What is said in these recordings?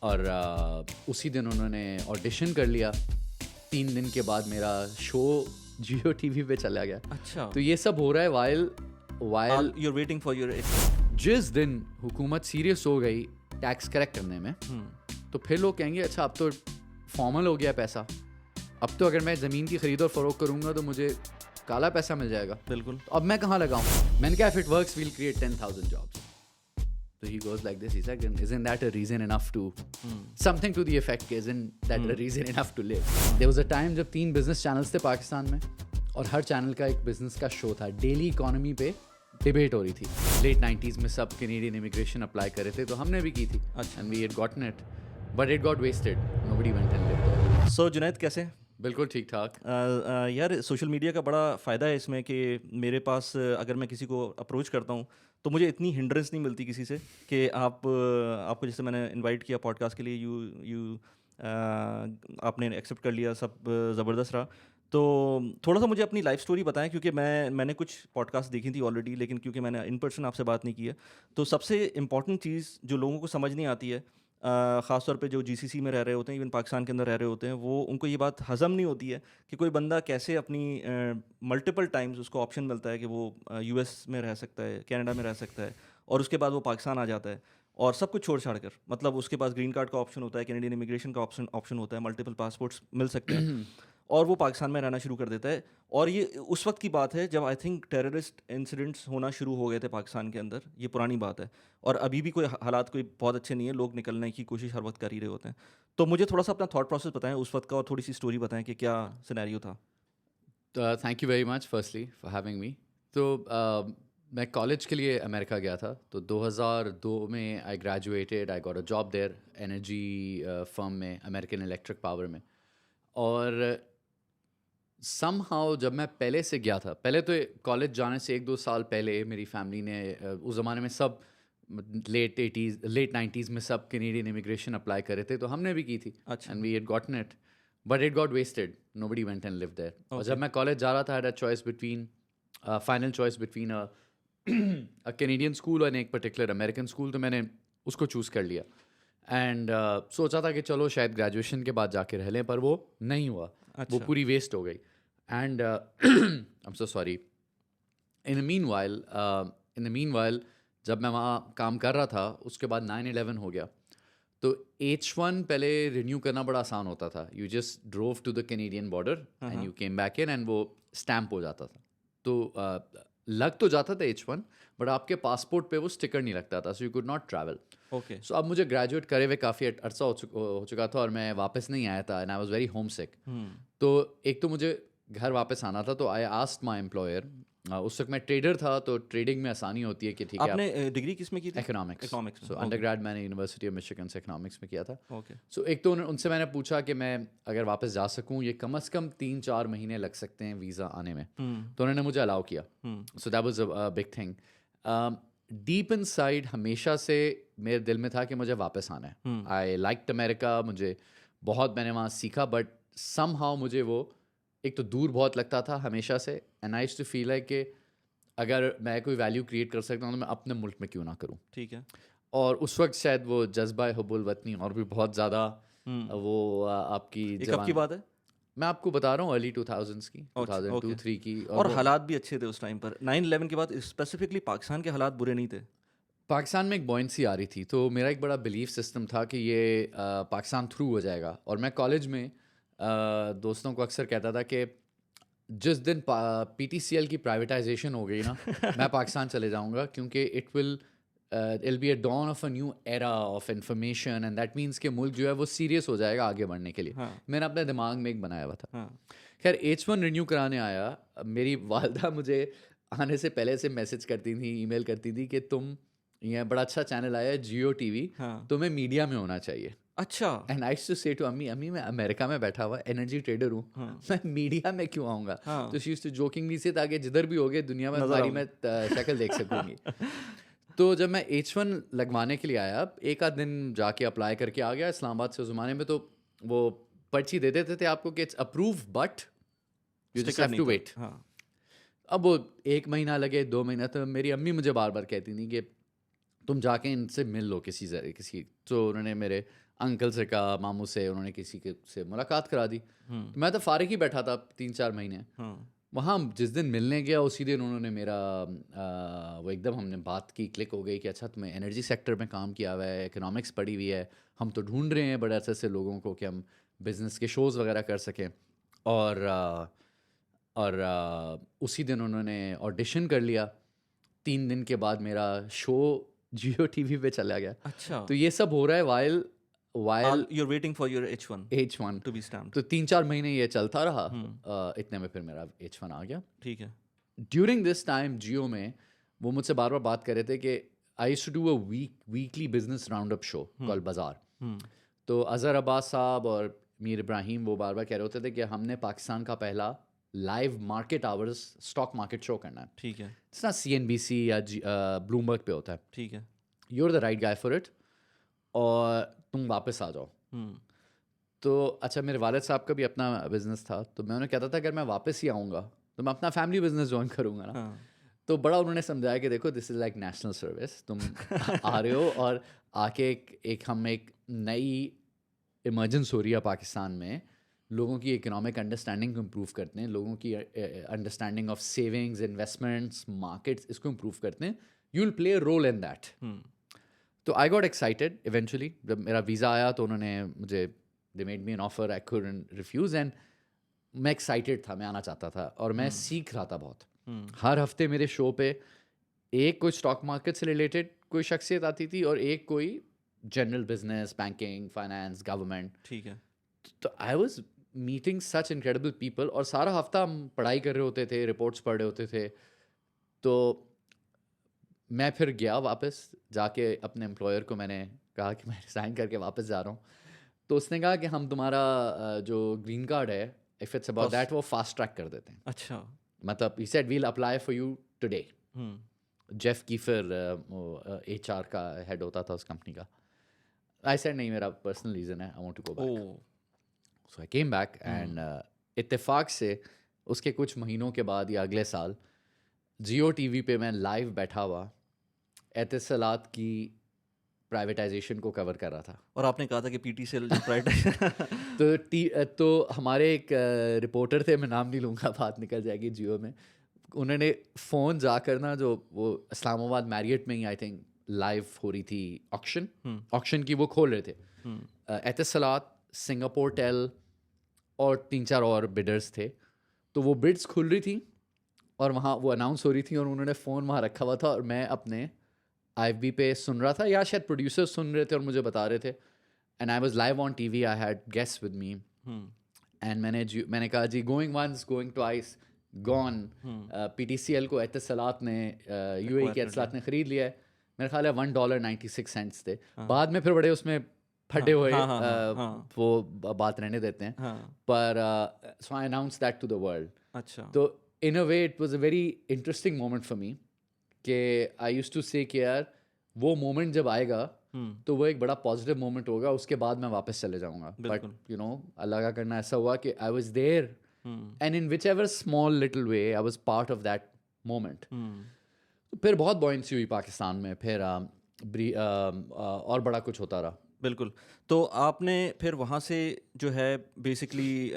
और उसी दिन उन्होंने ऑडिशन कर लिया। 3 दिन के बाद मेरा शो जियो टीवी पे चला गया। अच्छा, तो ये सब हो रहा है while you're waiting for your जिस दिन हुकूमत सीरियस हो गई टैक्स करेक्ट करने में, तो फिर लोग कहेंगे अच्छा अब तो फॉर्मल हो गया पैसा, अब तो अगर मैं ज़मीन की खरीद और फरोख्त करूँगा तो मुझे काला पैसा मिल जाएगा। बिल्कुल। तो अब मैं कहाँ लगाऊँ? मैंने कहा if it works we'll create 10,000 jobs. So he goes like this, he's like, isn't that a reason enough to something to the effect कि isn't that a reason enough to live? There was a time जब 3 business channels थे पाकिस्तान में और हर channel का एक business का show था। Daily economy पे डिबेट हो रही थी। लेट 90s में सब कैनेडियन इमिग्रेशन अप्लाई कर रहे थे, तो हमने भी की थी। And we had gotten it, but it got wasted. Nobody went and lived there. So Junaid कैसे? बिल्कुल ठीक ठाक। यार सोशल मीडिया का बड़ा फ़ायदा है इसमें कि मेरे पास अगर मैं किसी को अप्रोच करता हूँ तो मुझे इतनी हिंड्रेंस नहीं मिलती किसी से कि आपको जैसे मैंने इनवाइट किया पॉडकास्ट के लिए, यू आपने एक्सेप्ट कर लिया, सब ज़बरदस्त रहा। तो थोड़ा सा मुझे अपनी लाइफ स्टोरी बताएं, क्योंकि मैंने कुछ पॉडकास्ट देखी थी ऑलरेडी, लेकिन क्योंकि मैंने इन पर्सन आपसे बात नहीं की है, तो सबसे इम्पॉर्टेंट चीज़ जो लोगों को समझ नहीं आती है, ख़ासतौर पे जो जीसीसी में रह रहे होते हैं, इवन पाकिस्तान के अंदर रह रहे होते हैं, वो उनको ये बात हज़म नहीं होती है कि कोई बंदा कैसे अपनी मल्टीपल टाइम्स उसको ऑप्शन मिलता है कि वो यूएस में रह सकता है, कनाडा में रह सकता है, और उसके बाद वो पाकिस्तान आ जाता है और सब कुछ छोड़ छाड़ कर, मतलब उसके पास ग्रीन कार्ड का ऑप्शन होता है, कैनेडियन इमिग्रेशन का ऑप्शन होता है, मल्टीपल पासपोर्ट्स मिल सकते हैं और वो पाकिस्तान में रहना शुरू कर देता है। और ये उस वक्त की बात है जब आई थिंक टेररिस्ट इंसिडेंट्स होना शुरू हो गए थे पाकिस्तान के अंदर, ये पुरानी बात है, और अभी भी कोई हालात कोई बहुत अच्छे नहीं है, लोग निकलने की कोशिश हर वक्त कर ही रहे होते हैं। तो मुझे थोड़ा सा अपना थॉट प्रोसेस बताएं उस वक्त का और थोड़ी सी स्टोरी बताएं कि क्या सिनेरियो था। Thank you very much firstly for having me. तो मैं कॉलेज के लिए अमेरिका गया था, तो 2002 में I graduated, I got a job there, energy firm में, अमेरिकन इलेक्ट्रिक पावर में। और समहाउ जब मैं पहले से गया था, पहले तो कॉलेज जाने से 1-2 साल पहले मेरी फैमिली ने उस ज़माने में सब लेट 90s में सब कैनेडियन इमिग्रेशन अप्लाई कर रहे थे, तो हमने भी की थी। अच्छा। And we had gotten it, but it got wasted, nobody went and lived there. और जब मैं कॉलेज जा रहा था, had a choice between final choice between a Canadian school और एक पर्टिकुलर अमेरिकन स्कूल, तो मैंने उसको चूज़ कर लिया। एंड सोचा था कि चलो शायद ग्रेजुएशन के बाद जाके रह लें, पर वो नहीं हुआ। वो पूरी वेस्ट हो गई। And I am so sorry. In the meanwhile जब मैं वहाँ काम कर रहा था, उसके बाद 9/11 हो गया। तो H1 पहले रिन्यू करना बड़ा आसान होता था। You just drove to the Canadian border and you came back in and वो स्टैम्प हो जाता था। तो लग तो जाता था H1, बट आपके पासपोर्ट पे वो स्टिकर नहीं लगता था, so you could not travel. Okay. So अब मुझे ग्रेजुएट करे हुए काफ़ी अरसा हो चुका था और मैं वापस नहीं आया था, and I was very homesick. तो एक तो मुझे घर वापस आना था, तो आई आस्क्ड माय एम्प्लॉयर, उस वक्त मैं ट्रेडर था, तो ट्रेडिंग में आसानी होती है कि ठीक है। आपने डिग्री किस में की थी? इकोनॉमिक्स। इकोनॉमिक्स। सो अंडरग्रेड मैंने यूनिवर्सिटी ऑफ मिशिगन से इकोनॉमिक्स में किया था। ओके। सो एक तो उनसे मैंने पूछा कि मैं अगर वापस जा सकूं, ये कम से कम 3-4 महीने लग सकते हैं वीज़ा आने में, तो उन्होंने मुझे अलाउ किया। So that was a big thing. Deep inside हमेशा से मेरे दिल में था कि मुझे वापस आना है। आई लाइक्ड अमेरिका, मुझे बहुत मैंने वहाँ सीखा, बट समहाउ मुझे वो एक तो दूर बहुत लगता था हमेशा से, and I used to feel like कि अगर मैं कोई वैल्यू क्रिएट कर सकता हूँ तो मैं अपने मुल्क में क्यों ना करूँ। ठीक है। और उस वक्त शायद वो जज्बा हुब्बुल वतनी और भी बहुत ज़्यादा वो आपकी ये कब की बात है? मैं आपको बता रहा हूँ अर्ली 2000s की, 2002-3 की। और हालात भी अच्छे थे उस टाइम पर। 9/11 के बाद स्पेसिफिकली पाकिस्तान के हालात बुरे नहीं थे। पाकिस्तान में एक बॉयंसी आ रही थी, तो मेरा एक बड़ा बिलीफ सिस्टम था कि ये पाकिस्तान थ्रू हो जाएगा। और मैं कॉलेज में दोस्तों को अक्सर कहता था कि जिस दिन PTCL की प्राइवेटाइजेशन हो गई ना, मैं पाकिस्तान चले जाऊंगा, क्योंकि it'll be a dawn of a new era of information and that means कि मुल्क जो है वो सीरियस हो जाएगा आगे बढ़ने के लिए। मैंने अपने दिमाग में एक बनाया हुआ था। खैर H1 रिन्यू कराने आया, मेरी वालदा मुझे आने से पहले से मैसेज करती थी, ईमेल करती थी कि तुम, ये बड़ा अच्छा चैनल आया है जियो टीवी, तुम्हें मीडिया में होना चाहिए। अच्छा। एंड आई यूज्ड टू से टू अम्मी मैं अमेरिका में बैठा हुआ एनर्जी ट्रेडर हूँ, मैं मीडिया में क्यों आऊँगा? तो शी यूज्ड टू जोकिंगली से, ताकि जिधर भी होगे दुनिया में हमारी मैं शक्ल देख सकूँगी। तो जब मैं H1 लगवाने के लिए आया, एक आध दिन जाके अप्लाई करके आ गया इस्लामाबाद से। उस ज़माने में तो वो पर्ची दे देते थे आपको कि it's approve but you just have to wait. अब वो 1 महीना लगे, 2 महीना, तो मेरी अम्मी मुझे बार बार कहती थी कि तुम जाके इनसे मिल लो किसी। तो उन्होंने मेरे अंकल से कहा, मामू से, उन्होंने किसी के से मुलाकात करा दी। तो मैं तो फारिग ही बैठा था 3-4 महीने। वहाँ जिस दिन मिलने गया उसी दिन उन्होंने मेरा वो एकदम हमने बात की, क्लिक हो गई कि अच्छा तुम्हें एनर्जी सेक्टर में काम किया हुआ है, इकोनॉमिक्स पढ़ी हुई है, हम तो ढूंढ रहे हैं बड़े ऐसे लोगों को कि हम बिज़नेस के शोज़ वगैरह कर सकें। और उसी दिन उन्होंने ऑडिशन कर लिया। 3 दिन के बाद मेरा शो जियो टीवी पे चला गया। अच्छा, तो ये सब हो रहा है while you're waiting for your H1 H1 to be stamped. तो 3-4 महीने ये चलता रहा। इतने में फिर मेरा H1 आ गया। ठीक है। ड्यूरिंग दिस टाइम जियो में वो मुझसे बार बार बात कर रहे थे कि I used to do a weekly business round up show called Bazaar. तो अजहर अब्बास साहब और मीर इब्राहिम वो बार बार कह रहे होते थे कि हमने पाकिस्तान का पहला live market hours stock market show करना है। ठीक है। इट्स ना CNBC या ब्लूमबर्ग पे होता है। ठीक है। You are the right guy for it और तुम वापस आ जाओ। तो अच्छा, मेरे वालिद साहब का भी अपना बिजनेस था, तो मैं उन्हें कहता था अगर मैं वापस ही आऊँगा तो मैं अपना फैमिली बिजनेस ज्वाइन करूँगा ना। तो बड़ा उन्होंने समझाया कि देखो this is like national service, तुम आ रहे हो और आके हम एक नई इमर्जेंस हो रही है पाकिस्तान में, लोगों की इकोनॉमिक अंडरस्टैंडिंग को इम्प्रूव करते हैं, लोगों की understanding of savings, investments, markets, इसको इम्प्रूव करते हैं। You will play a role in that. तो आई गॉट एक्साइटेड इवेंचुअली। जब मेरा वीज़ा आया तो उन्होंने मुझे they made me an offer, I couldn't refuse, and मैं एक्साइटेड था, मैं आना चाहता था और मैं सीख रहा था बहुत। हर हफ्ते मेरे शो पे एक कोई स्टॉक मार्केट से रिलेटेड कोई शख्सियत आती थी और एक कोई general business, banking, finance, government. ठीक है। तो I was meeting such incredible people और सारा हफ्ता हम पढ़ाई कर रहे होते थे, रिपोर्ट्स पढ़ रहे होते थे। तो मैं फिर गया वापस, जाके अपने एम्प्लॉयर को मैंने कहा कि मैं रिज़ाइन करके वापस जा रहा हूँ। तो उसने कहा कि हम तुम्हारा जो ग्रीन कार्ड है, इफ़ इट्स अबाउट दैट, वो फास्ट ट्रैक कर देते हैं। अच्छा। मतलब he said we'll apply for you today. Jeff Keefer HR का हेड होता था उस कंपनी का। आई सेड नहीं, मेरा पर्सनल रीज़न है, I want to go back. So I came back and इत्तेफाक से उसके कुछ महीनों के बाद या अगले साल जियो टीवी पे मैं लाइव बैठा हुआ एतिसलात की प्राइवेटाइजेशन को कवर कर रहा था। और आपने कहा था कि PTCL जो प्राइवेटाइज तो हमारे एक रिपोर्टर थे, मैं नाम नहीं लूँगा, बात निकल जाएगी जियो में। उन्होंने फ़ोन जाकर ना, जो वो इस्लामाबाद मैरियट में ही आई थिंक लाइव हो रही थी ऑक्शन की, वो खोल रहे थे। एतिसलात, सिंगापुर टेल और 3-4 और बिडर्स थे। तो वो बिड्स खुल रही थी और वहाँ वो अनाउंस हो रही थी और उन्होंने फ़ोन वहाँ रखा हुआ था और मैं अपने IFB पे सुन रहा था, या शायद प्रोड्यूसर सुन रहे थे और मुझे बता रहे थे। And I was live on TV, I had guest with me and मैंने कहा जी going once going twice gone. PTCL को एतिसलात ने UAE के एतिसलात ने ख़रीद लिया है। मेरा ख्याल है $1.96 थे। बाद में फिर बड़े उसमें फटे हुए वो बात रहने देते हैं। पर so I announce that to the world. अच्छा। तो in a way it was a very interesting moment for me कि I used to say कि यार वो moment जब आएगा तो वो एक बड़ा positive moment होगा, उसके बाद मैं वापस चले जाऊंगा। But you know, अल्लाह का करना ऐसा हुआ कि I was there and in whichever small little way I was part of that moment। तो फिर बहुत buoyancy हुई पाकिस्तान में, फिर और बड़ा कुछ होता रहा। बिल्कुल। तो आपने फिर वहाँ से जो है बेसिकली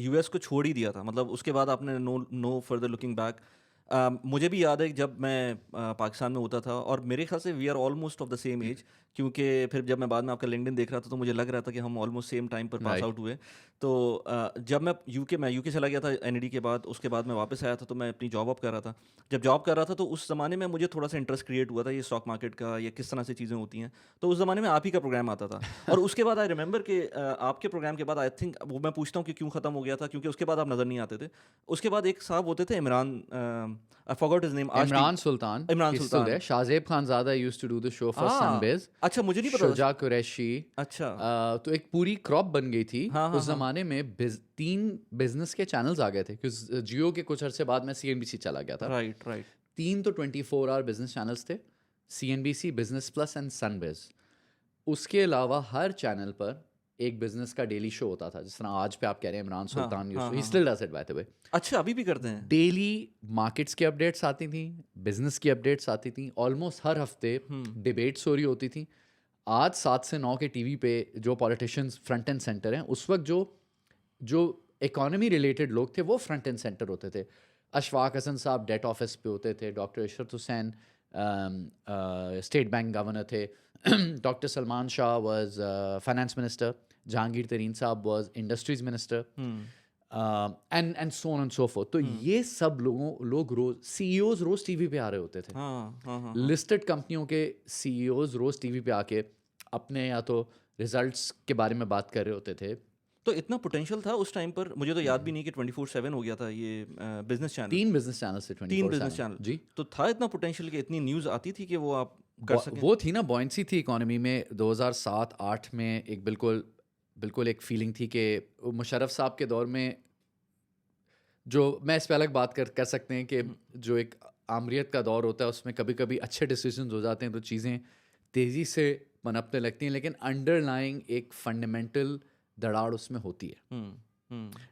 US को छोड़ ही दिया था, मतलब उसके बाद आपने नो फर्दर लुकिंग बैक। मुझे भी याद है जब मैं पाकिस्तान में होता था, और मेरे ख्याल से we are almost of the same age, क्योंकि फिर जब मैं बाद में आपका लिंक्डइन देख रहा था तो मुझे लग रहा था कि हम ऑलमोस्ट सेम टाइम पर पास आउट हुए। तो जब मैं यूके चला गया था NED के बाद, उसके बाद मैं वापस आया था तो मैं अपनी जॉब कर रहा था। जब जॉब कर रहा था तो उस ज़माने में मुझे थोड़ा सा इंटरेस्ट क्रिएट हुआ था ये स्टॉक मार्केट का, या किस तरह से चीज़ें होती हैं। तो उस ज़माने में आप ही का प्रोग्राम आता था और उसके बाद आई रिमेंबर कि आपके प्रोग्राम के बाद आई थिंक वो मैं पूछता हूँ कि क्यों ख़त्म हो गया था, क्योंकि उसके बाद आप नज़र नहीं आते थे। उसके बाद एक साहब होते थे Imran, I forgot his name, Imran Sultan. Shahzeb Khanzada used to do the show for Sunbiz. अच्छा, मुझे नहीं पता। शुजा कुरैशी। अच्छा। तो एक पूरी क्रॉप बन गई थी। उस ज़माने में 3 बिजनेस के चैनल्स आ गए थे, क्योंकि जियो के कुछ अरसे बाद मैं CNBC चला गया था। राइट। 3 तो 24 आवर बिजनेस चैनल्स थे, CNBC, बिजनेस प्लस एंड सनबिज़। उसके अलावा हर चैनल पर एक बिजनेस का डेली शो होता था, जिस तरह आज पे आप कह रहे हैं Imran Sultan, he still does it by the way. अच्छा, अभी भी करते हैं। डेली मार्केट्स की अपडेट्स आती थी, बिजनेस की अपडेट्स आती थी, ऑलमोस्ट हर हफ्ते डिबेट्स हो रही होती थी। आज 7 से 9 के टीवी पे जो पॉलिटिशियंस फ्रंट एंड सेंटर हैं, उस वक्त जो इकोनॉमी रिलेटेड लोग थे वो फ्रंट एंड सेंटर होते थे. अशफाक हसन साहब डेट ऑफिस पे होते थे, doctor Ishrat Hussain state bank governor थे, doctor Salman Shah was finance minister, Jahangir Tareen साहब was industries minister, and so on and so forth. तो ये सब लोग रोज सीईओज रोज टीवी पे आ रहे होते थे. लिस्टेड कंपनियों के सीईओज रोज टीवी पे आके अपने या तो रिजल्ट्स के बारे में बात कर रहे होते थे. तो इतना पोटेंशियल था उस टाइम पर, मुझे तो याद भी नहीं कि 24/7 हो गया था ये बिजनेस चैनल. 3 बिजनेस चैनल से 3 बिजनेस चैनल जी. तो था इतना पोटेंशियल कि इतनी न्यूज़ आती थी कि वो आप कर सकें. वो थी ना, बॉयंसी थी इकोनॉमी में. 2007-8 में एक बिल्कुल एक फीलिंग थी कि मुशर्रफ साहब के दौर में, जो मैं इस पे अलग बात कर सकते हैं कि जो एक आमरीत का दौर होता है उसमें कभी कभी अच्छे डिसीजंस हो जाते हैं तो चीज़ें तेज़ी से पनपने लगती हैं, लेकिन अंडरलाइंग एक फंडामेंटल दराड़ उसमें होती है.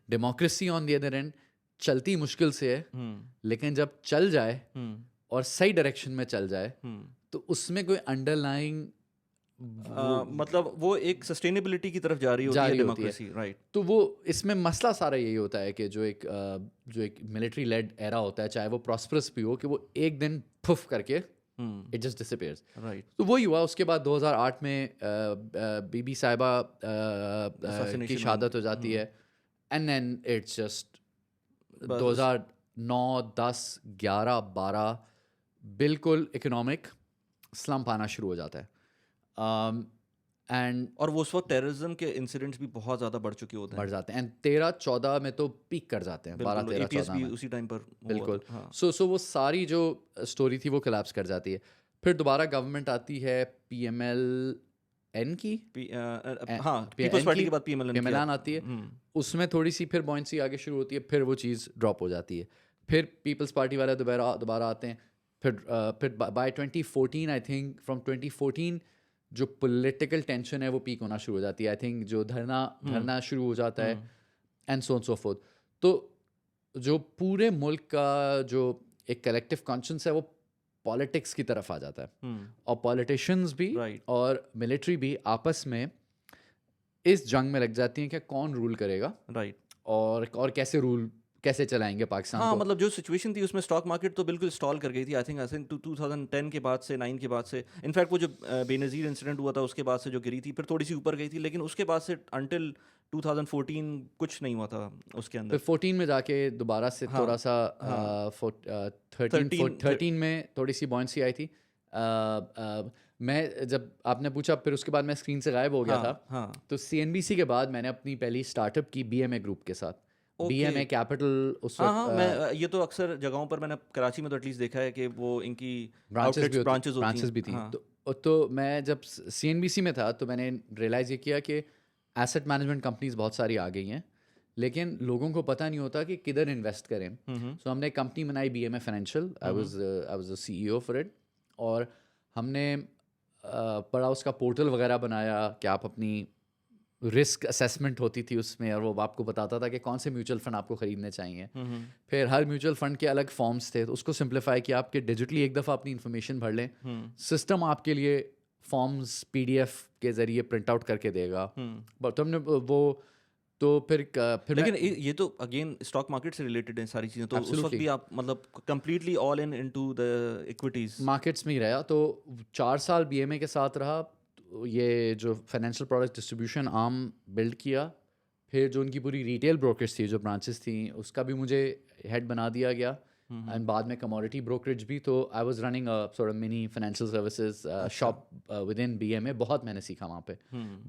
Democracy on the other and चलती मुश्किल से है, लेकिन जब चल जाए और सही डायरेक्शन में चल जाए तो उसमें कोई अंडरलाइंग मतलब वो एक सस्टेनेबिलिटी की तरफ जा रही होती है डेमोक्रेसी, राइट. तो वो इसमें मसला सारा यही होता है कि जो एक मिलिट्री लेड एरा होता है, चाहे वो प्रॉस्परस भी हो, कि वो एक दिन फुफ करके इट जस्ट डिसअपीयर्स, राइट. तो वही हुआ. उसके बाद 2008 में बीबी साहिबा की शहादत हो जाती है, एंड देन इट्स जस्ट 2009, 10, 11, 12 बिल्कुल इकोनॉमिक स्लम्प आना शुरू हो जाता है. एंड और वो उस वक्त टेररिज्म के इंसिडेंट्स भी बहुत ज़्यादा बढ़ चुके होते हैं, बढ़ जाते हैं, एंड 13-14 में तो पीक कर जाते हैं. 12-13-14 में उसी टाइम पर बिल्कुल. सो वो सारी जो स्टोरी थी वो कोलैप्स कर जाती है. फिर दोबारा गवर्नमेंट आती है PMLN की, पीपल्स पार्टी के बाद PMLN आती है. उसमें थोड़ी सी फिर बॉयंसी आगे शुरू होती है, फिर वो चीज़ ड्रॉप हो जाती है. फिर पीपल्स पार्टी वाले दोबारा आते हैं. फिर बाय 2014 आई थिंक, फ्रॉम 2014 जो पॉलिटिकल टेंशन है वो पीक होना शुरू हो जाती है. आई थिंक जो धरना शुरू हो जाता है, and so on so forth. तो जो पूरे मुल्क का जो एक कलेक्टिव कॉन्शियंस है वो पॉलिटिक्स की तरफ आ जाता है, और पॉलिटिशियंस भी और मिलिट्री भी आपस में इस जंग में लग जाती हैं कि कौन रूल करेगा, राइट. और कैसे चलाएंगे पाकिस्तान को. मतलब जो सिचुएशन थी उसमें स्टॉक मार्केट तो बिल्कुल स्टॉल कर गई थी. आई थिंक 2010 के बाद से, 9 के बाद से, इनफैक्ट वो जो बेनज़ीर इंसिडेंट हुआ था उसके बाद से जो गिरी थी, फिर थोड़ी सी ऊपर गई थी, लेकिन उसके बाद से अंटिल 2014 कुछ नहीं हुआ था उसके अंदर. फिर 14 में जाके दोबारा से थोड़ा सा 13 में थोड़ी सी बॉयंसी आई थी. मैं जब आपने पूछा फिर उसके बाद मैं स्क्रीन से गायब हो गया था. तो CNBC के बाद मैंने अपनी पहली स्टार्टअप की BMA ग्रुप के साथ. BMA कैपिटल उस वक्त मैं ये तो अक्सर जगहों पर मैंने कराची में तो एटलीस्ट देखा है कि वो इनकी ब्रांचेस भी थी. तो मैं जब CNBC में था तो मैंने रियलाइज़ ये किया कि एसेट मैनेजमेंट कंपनीज बहुत सारी आ गई हैं, लेकिन लोगों को पता नहीं होता कि किधर इन्वेस्ट करें. सो हमने एक कंपनी बनाई BMA financial. I was the CEO for it. और हमने बड़ा उसका पोर्टल वगैरह बनाया कि आप अपनी रिस्क असेसमेंट होती थी उसमें, और वो आपको बताता था कि कौन से म्यूचुअल फंड आपको ख़रीदने चाहिए. फिर हर म्यूचुअल फंड के अलग फॉर्म्स थे, तो उसको सिंप्लीफाई किया आपके डिजिटली एक दफ़ा अपनी इन्फॉर्मेशन भर लें, सिस्टम आपके लिए फॉर्म्स PDF के ज़रिए प्रिंट आउट करके देगा. बट हमने वो तो फिर लेकिन ये तो अगेन स्टॉक मार्केट से रिलेटेड है सारी चीज़ें. तो उस वक्त भी आप मतलब completely all into the equities markets में ही रहा. तो 4 साल BMA के साथ रहा. ये जो financial product distribution arm build किया. फिर जो उनकी पूरी रिटेल ब्रोकरेज थी, जो ब्रांचेस थी, उसका भी मुझे हेड बना दिया गया. एंड बाद में कमोडिटी ब्रोकरेज भी. तो I was running a sort of mini financial services shop with in BMA. बहुत मैंने सीखा वहाँ पे,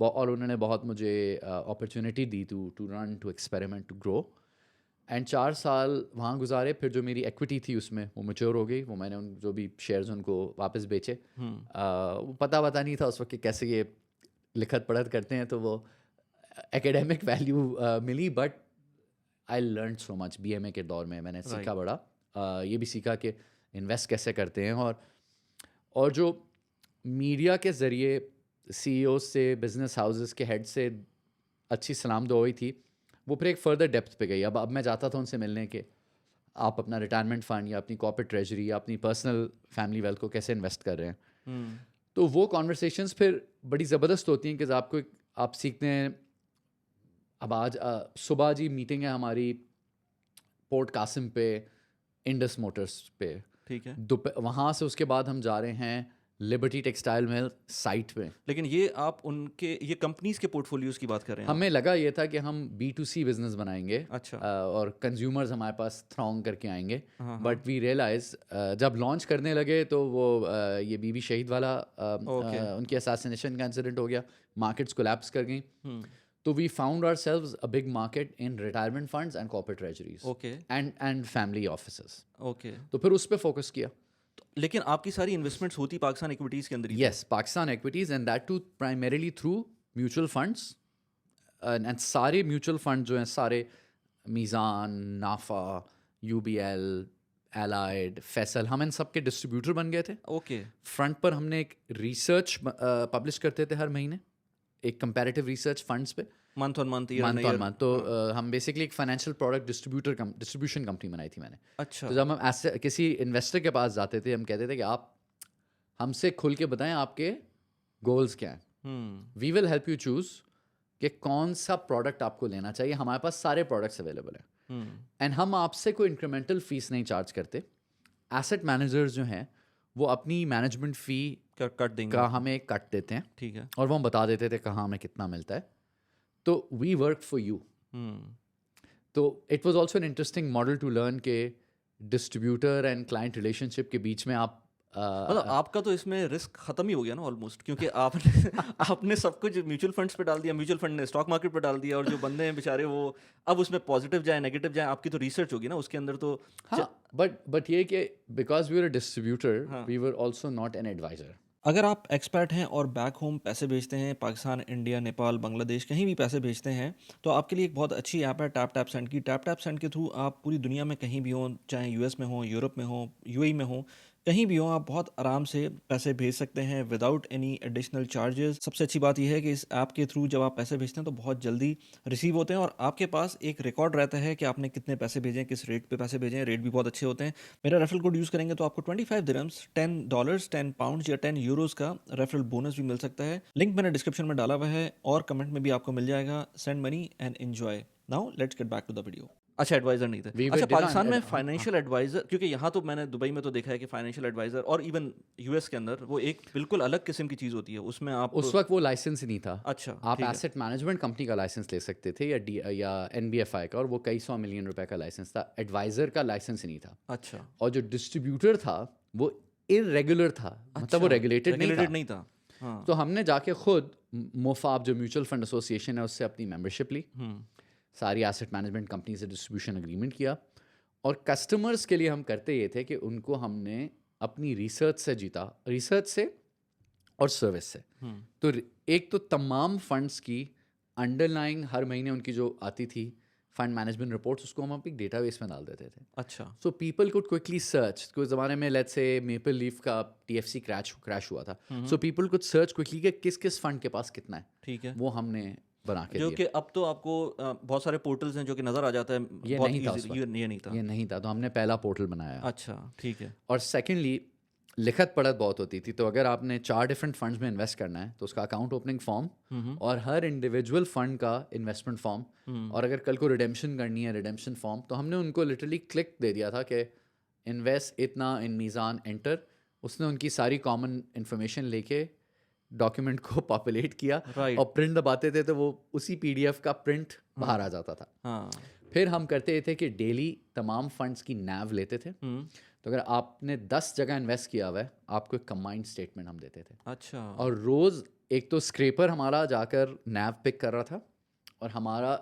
और उन्होंने बहुत मुझे अपॉर्चुनिटी दी to run, to experiment, to grow. And 4 साल वहाँ गुजारे. फिर जो मेरी एक्विटी थी उसमें वो मैच्योर हो गई. वो मैंने जो भी शेयर्स उनको वापस बेचे. वो पता नहीं था उस वक्त कि कैसे ये लिखत पढ़त करते हैं, तो वो एकेडमिक वैल्यू मिली. But I learn so much BMA के दौर में. मैंने सीखा बड़ा. ये भी सीखा कि इन्वेस्ट कैसे करते हैं, और जो मीडिया के ज़रिए CEO से, बिजनेस हाउसेस के हेड से अच्छी सलाम दुआ हुई थी, वो फिर एक फर्दर डेप्थ पे गई. अब मैं जाता था उनसे मिलने के आप अपना रिटायरमेंट फ़ंड या अपनी कॉर्पोरेट ट्रेजरी या अपनी पर्सनल फैमिली वेल्थ को कैसे इन्वेस्ट कर रहे हैं. तो वो कॉन्वर्सेशंस फिर बड़ी ज़बरदस्त होती हैं कि आप सीखते हैं। अब आज सुबह जी मीटिंग है हमारी पोर्ट कासिम पे, इंडस मोटर्स पे। ठीक है। वहाँ से उसके बाद हम जा रहे हैं लिबर्टी टेक्सटाइल मिल साइट पे। लेकिन ये आप उनके ये कंपनीज के पोर्टफोलियोज की बात कर रहे हैं हमें लगा ये था कि हम B2C बिजनेस बनाएंगे। अच्छा। और कंज्यूमर्स हमारे पास थ्रॉन्ग करके आएंगे। हाँ, बट वी रियलाइज जब लॉन्च करने लगे तो वो ये बीबी शहीद वाला ओके। उनकी असैसिनेशन का इंसिडेंट हो गया, मार्केट्स कोलैप्स कर गई। हम्म। तो we found ourselves a big market in retirement funds and corporate treasuries okay. And family offices. Okay. तो फिर उस पर फोकस किया। लेकिन आपकी सारी इन्वेस्टमेंट्स होती पाकिस्तान इक्विटीज के अंदर ही? Yes, Pakistan equities and that too primarily through mutual funds. And सारे म्यूचुअल फंड जो हैं सारे, मीज़ान, नाफा, UBL, एलाइड, फैसल, हम इन सब के डिस्ट्रीब्यूटर बन गए थे। ओके। फ्रंट पर हमने एक रिसर्च पब्लिश करते थे हर महीने, एक कंपैरेटिव रिसर्च फंड्स पे, month on month, month on month. तो हम बेसिकली एक फाइनेंशियल प्रोडक्ट डिस्ट्रीब्यूशन कंपनी बनाई थी मैंने। अच्छा। तो जब हम ऐसे किसी इन्वेस्टर के पास जाते थे, हम कहते थे कि आप हमसे खुल के बताएं आपके गोल्स क्या हैं, hmm. We will help you choose कि कौन सा प्रोडक्ट आपको लेना चाहिए। हमारे पास सारे प्रोडक्ट्स अवेलेबल हैं एंड हम आपसे कोई इंक्रीमेंटल फीस नहीं चार्ज करते। एसेट मैनेजर्स जो हैं वो अपनी मैनेजमेंट फ़ी कट देंगे? का हमें कट देते हैं ठीक है। और वो हम बता देते थे कहाँ हमें कितना मिलता है। तो वी वर्क फॉर यू। तो it was also an interesting model to learn के डिस्ट्रीब्यूटर एंड क्लाइंट रिलेशनशिप के बीच में आप मतलब आपका तो इसमें रिस्क खत्म ही हो गया ना ऑलमोस्ट, क्योंकि आपने आपने सब कुछ म्यूचुअल फंड्स पे डाल दिया, म्यूचुअल फंड ने स्टॉक मार्केट पे डाल दिया, और जो बंदे हैं बेचारे वो अब उसमें पॉजिटिव जाए नेगेटिव जाए, आपकी तो रिसर्च होगी ना उसके अंदर। तो हाँ, बट ये कि because we were a distributor we were also not an advisor. अगर आप एक्सपर्ट हैं और बैक होम पैसे भेजते हैं, पाकिस्तान, इंडिया, नेपाल, बांग्लादेश, कहीं भी पैसे भेजते हैं, तो आपके लिए एक बहुत अच्छी ऐप है टैप टैप सेंड की। टैप टैप सेंड के थ्रू आप पूरी दुनिया में कहीं भी हों, चाहे US में हो, यूरोप में हो, UAE में हो, कहीं भी हो, आप बहुत आराम से पैसे भेज सकते हैं विदाउट एनी एडिशनल चार्जेस। सबसे अच्छी बात यह है कि इस ऐप के थ्रू जब आप पैसे भेजते हैं तो बहुत जल्दी रिसीव होते हैं, और आपके पास एक रिकॉर्ड रहता है कि आपने कितने पैसे भेजे, किस रेट पे पैसे भेजे हैं। रेट भी बहुत अच्छे होते हैं। मेरा रेफरल कोड यूज़ करेंगे तो आपको 25 दिरहम्स, $10, 10 पाउंड्स या 10 यूरोज़ का रेफरल बोनस भी मिल सकता है। लिंक मैंने डिस्क्रिप्शन में डाला हुआ है और कमेंट में भी आपको मिल जाएगा। Send money and enjoy. Now let's get back to the video. अच्छा, एडवाइजर नहीं थे। अच्छा, पाकिस्तान में फाइनेंशियल एडवाइजर, क्योंकि यहाँ तो मैंने दुबई में तो देखा है कि फाइनेंशियल एडवाइजर और इवन US के अंदर वो एक बिल्कुल अलग किस्म की चीज़ होती है। उसमें आप उस वक्त वो लाइसेंस ही नहीं था। अच्छा, आप एसेट मैनेजमेंट कंपनी का लाइसेंस ले सकते थे या NBFI का, और वो कई $100 मिलियन का लाइसेंस था। एडवाइजर का लाइसेंस ही नहीं था। अच्छा। और जो डिस्ट्रीब्यूटर था वो इरेगुलर था, मतलब वो रेगुलेटेड नहीं था। हाँ। तो हमने जाके खुद मोफाब जो म्यूचुअल फंड एसोसिएशन है उससे अपनी मेंबरशिप ली, सारी एसेट मैनेजमेंट कंपनी से डिस्ट्रीब्यूशन एग्रीमेंट किया, और कस्टमर्स के लिए हम करते ये थे कि उनको हमने अपनी रिसर्च से जीता, रिसर्च से और सर्विस से। तो एक तो तमाम फंड्स की अंडरलाइंग हर महीने उनकी जो आती थी फंड मैनेजमेंट रिपोर्ट्स, उसको हम अपनी डेटाबेस में डाल देते थे। अच्छा। So people could quickly search. कोई ज़माने में लेट्स से मेपल लीफ का TFC क्रैश हुआ था, so people could search quickly कि किस किस फंड के पास कितना है। ठीक है। वो हमने बना के जो दिया। कि अब तो आपको बहुत सारे पोर्टल्स हैं जो कि नज़र आ जाता है। ये बहुत नहीं था easy- उस वक्त। ये नहीं था। तो हमने पहला पोर्टल बनाया। अच्छा, ठीक है। और सेकेंडली लिखत पढ़त बहुत होती थी। तो अगर आपने 4 डिफरेंट फंड्स में इन्वेस्ट करना है तो उसका अकाउंट ओपनिंग फॉर्म और हर इंडिविजुअल फंड का इन्वेस्टमेंट फॉर्म, और अगर कल को रिडेम्पशन करनी है रिडेम्पशन फॉर्म, तो हमने उनको लिटरली क्लिक दे दिया था कि इन्वेस्ट इतना इन मीज़ान एंटर। उसने उनकी सारी कॉमन इन्फॉर्मेशन लेके डॉक्यूमेंट को पॉपुलेट किया Right. और प्रिंट दबाते थे तो वो उसी PDF का प्रिंट बाहर आ जाता था। हाँ। फिर हम करते थे कि डेली तमाम फंड्स की NAV लेते थे। तो अगर आपने 10 जगह इन्वेस्ट किया हुआ है, आपको एक कंबाइंड स्टेटमेंट हम देते थे। अच्छा। और रोज़ एक तो स्क्रेपर हमारा जाकर NAV पिक कर रहा था, और हमारा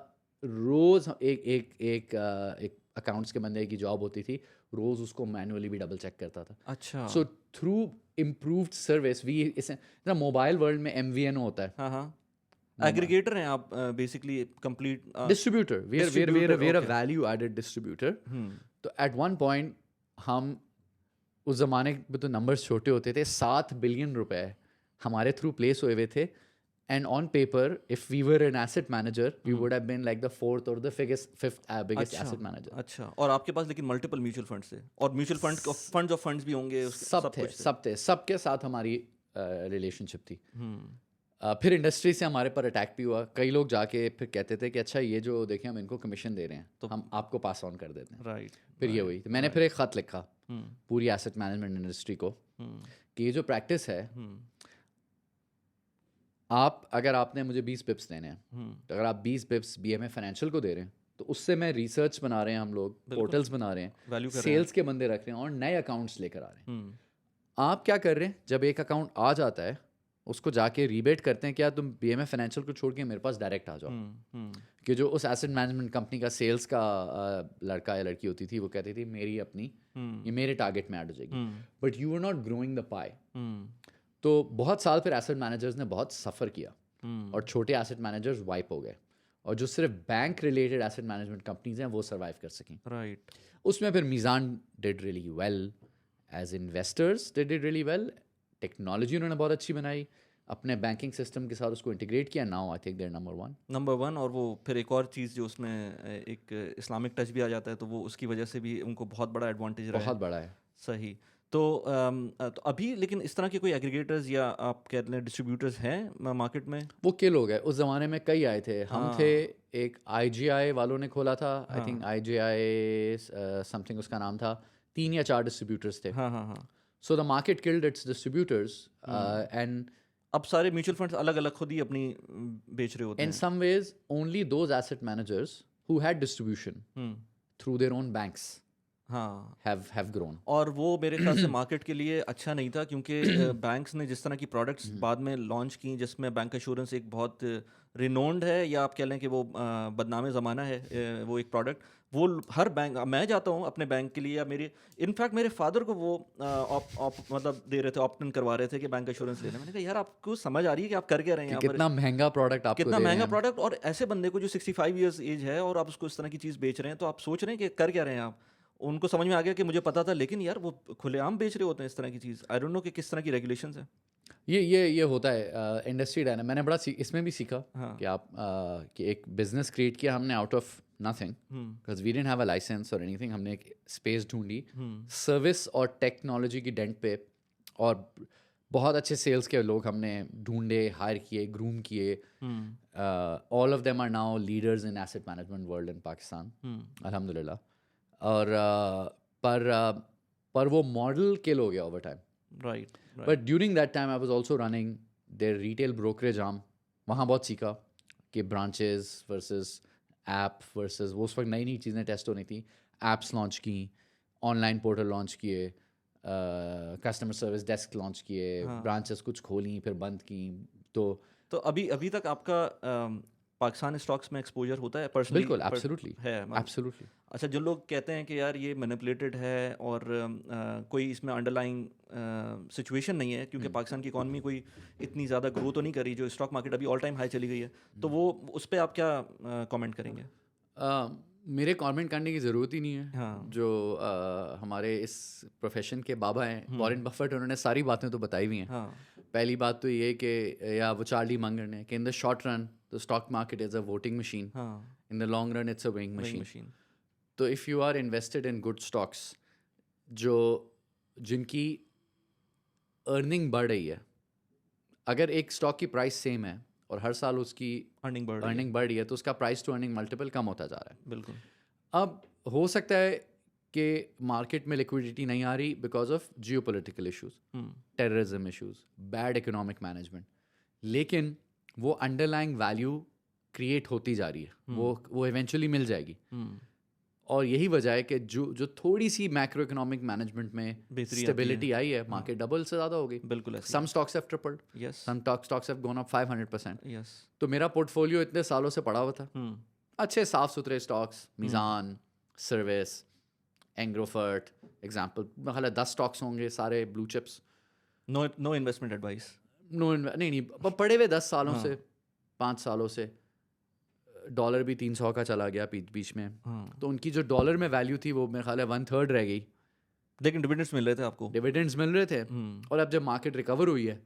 रोज़ एक अकाउंट्स के बंदे की जॉब होती थी, रोज़ उसको मैनुअली भी डबल चेक करता था। अच्छा। So through improved service we इसे ना मोबाइल वर्ल्ड में MVNO होता है, हाँ हाँ। एग्रीगेटर हैं आप basically, complete distributor. We are Distributor, a okay. Value added distributor. तो एट वन पॉइंट हम उस ज़माने में तो नंबर्स छोटे होते थे, 7 बिलियन रुपए हमारे थ्रू प्लेस हुए हुए थे। And on paper if we were an asset manager we would have been like the 4th or the fifth biggest asset manager. अच्छा। और आपके पास लेकिन मल्टीपल म्यूचुअल फंड्स थे, और mutual fund funds of funds भी होंगे, सब थे, सबके साथ हमारी रिलेशनशिप थी। फिर इंडस्ट्री से हमारे पर अटैक भी हुआ, कई लोग जाके फिर कहते थे कि अच्छा ये जो देखें हम इनको कमीशन दे रहे हैं तो हम आपको पास ऑन कर देते हैं। राइट। फिर ये हुई, तो मैंने फिर एक ख़त लिखा पूरी एसेट मैनेजमेंट इंडस्ट्री को कि ये जो प्रैक्टिस है, आप अगर आपने मुझे 20 पिप्स देने हैं तो अगर आप 20 पिप्स BMA फाइनेंशियल को दे रहे हैं तो उससे मैं रिसर्च बना रहे हैं, हम लोग पोर्टल्स बना रहे हैं, वैल्यू कर रहे सेल्स के बंदे रख रहे हैं और नए अकाउंट्स लेकर आ रहे हैं। आप क्या कर रहे हैं, जब एक अकाउंट आ जाता है उसको जाके रीबेट करते हैं, क्या तुम BMA फाइनेंशियल को छोड़ के मेरे पास डायरेक्ट आ जाओ। कि जो उस एसेट मैनेजमेंट कंपनी का सेल्स का लड़का या लड़की होती थी वो कहती थी मेरी अपनी ये मेरे टारगेट में ऐड हो जाएगी, but you are not growing the pie. तो बहुत साल फिर एसेट मैनेजर्स ने बहुत सफ़र किया और छोटे एसेट मैनेजर्स वाइप हो गए, और जो सिर्फ bank related asset management companies हैं वो सर्वाइव कर सकें। राइट। उसमें फिर Meezan did really well, as investors they did really well, technology उन्होंने बहुत अच्छी बनाई, अपने बैंकिंग सिस्टम के साथ उसको इंटीग्रेट किया। Now I think their number one. और वो फिर एक और चीज़ जो उसमें एक इस्लामिक टच भी आ जाता है, तो वो उसकी वजह से भी उनको बहुत बड़ा एडवांटेज रहा है। बहुत बड़ा है। सही। तो अभी लेकिन इस तरह के कोई एग्रीगेटर्स या आप कह लें डिस्ट्रीब्यूटर्स हैं मार्केट में? वो किल हो गए, उस ज़माने में कई आए थे। हम थे, एक IGI वालों ने खोला था, आई थिंक IGI समथिंग उसका नाम था, 3 या 4 डिस्ट्रीब्यूटर्स थे। So the market killed it's distributors and अब सारे म्यूचुअल फंड्स अलग अलग खुद ही अपनी बेच रहे होते हैं। In some ways only those asset managers who had distribution through their own banks have grown। और वो मेरे ख्याल से मार्केट के लिए अच्छा नहीं था, क्योंकि बैंक्स ने जिस तरह की प्रोडक्ट्स बाद में लॉन्च की, जिसमें बैंक एश्योरेंस एक बहुत रिनोन्ड है, या आप कह लें कि वो बदनाम ज़माना है वो एक प्रोडक्ट, वो हर बैंक, मैं जाता हूँ अपने बैंक के लिए, या मेरे इनफैक्ट मेरे फादर को वो मतलब दे रहे थे, ऑप्ट इन करवा रहे थे कि बैंक एश्योरेंस लेना। मैंने कहा यार आपको समझ आ रही है कि आप कर क्या रहे हैं, कितना महंगा प्रोडक्ट आपको कितना महंगा प्रोडक्ट, और ऐसे बंदे को जो 65 ईयर्स एज है और आप उसको इस तरह की चीज़ बेच रहे हैं, तो आप सोच रहे हैं कि कर क्या रहे हैं आप। उनको समझ में आ गया कि मुझे पता था, लेकिन यार वो खुलेआम बेच रहे होते हैं इस तरह की चीज़। आई डोंट नो कि किस तरह की रेगुलेशंस है। ये होता है इंडस्ट्री डायनामिक। मैंने बड़ा इसमें भी सीखा कि आप कि एक बिजनेस क्रिएट किया हमने out of nothing, because we didn't have a license और एनीथिंग। हमने एक स्पेस ढूंढी सर्विस और टेक्नोलॉजी की डेंट पे, और बहुत अच्छे सेल्स के लोग हमने ढूंढे, हायर किए, ग्रूम किए। All of them are now leaders in asset management world in Pakistan, अल्हम्दुलिल्लाह। और पर वो मॉडल किल हो गया over time. Right. But during that time I was also running their retail brokerage arm. वहाँ बहुत सीखा कि ब्रांचेस वर्सेस ऐप वर्सेस, वो उस वक्त नई नई चीज़ें टेस्ट होनी थी। ऐप्स लॉन्च की, ऑनलाइन पोर्टल लॉन्च किए, कस्टमर सर्विस डेस्क लॉन्च किए, ब्रांचेस कुछ खोली फिर बंद की। तो अभी तक आपका पाकिस्तान स्टॉक्स में एक्सपोजर होता है पर्सनली? बिल्कुल, एब्सोल्युटली है, एब्सोल्युटली। अच्छा, जो लोग कहते हैं कि यार ये मैनिपुलेटेड है और कोई इसमें अंडरलाइंग सिचुएशन नहीं है, क्योंकि पाकिस्तान की इकॉनमी कोई इतनी ज़्यादा ग्रो तो नहीं कर रही, जो स्टॉक मार्केट अभी ऑल टाइम हाई चली गई है, तो वो उस पर आप क्या कमेंट करेंगे? मेरे कमेंट करने की ज़रूरत ही नहीं है। जो हमारे इस प्रोफेशन के बाबा हैं वॉरेन बफेट, उन्होंने सारी बातें तो बताई हुई हैं। पहली बात तो ये कि, या वो चार्ली मंगर ने, कि in the short run the stock market is a voting machine, in the long run it's a weighing machine. तो if you are invested in good stocks जिनकी अर्निंग बढ़ रही है, अगर एक स्टॉक की प्राइस सेम है और हर साल उसकी अर्निंग बढ़ रही है, तो उसका प्राइस टू अर्निंग मल्टीपल कम होता जा रहा है। बिल्कुल। अब हो सकता है कि मार्केट में लिक्विडिटी नहीं आ रही because of geopolitical issues, terrorism issues, bad economic management, लेकिन वो अंडरलाइंग वैल्यू क्रिएट होती जा रही है, वो इवेंचुअली मिल जाएगी। और यही वजह है कि जो थोड़ी सी मैक्रो इकोनॉमिक मैनेजमेंट में स्टेबिलिटी आई है, मार्केट डबल से ज़्यादा हो गई। बिल्कुल। Some stocks have tripled, some stocks have gone up 500%। तो मेरा पोर्टफोलियो इतने सालों से पड़ा हुआ था, अच्छे साफ सुथरे stocks, Meezan, service, Engrofert, example, मतलब 10 स्टॉक्स होंगे, सारे blue chips. No investment advice? नहीं, पड़े हुए 10 सालों से, 5 सालों से। डॉलर भी 300 का चला गया बीच में, तो उनकी जो डॉलर में वैल्यू थी वो मेरे ख्याल है 1/3 रह गई, लेकिन डिविडेंड्स मिल रहे थे आपको? डिविडेंड्स मिल रहे थे। और अब जब मार्केट रिकवर हुई है,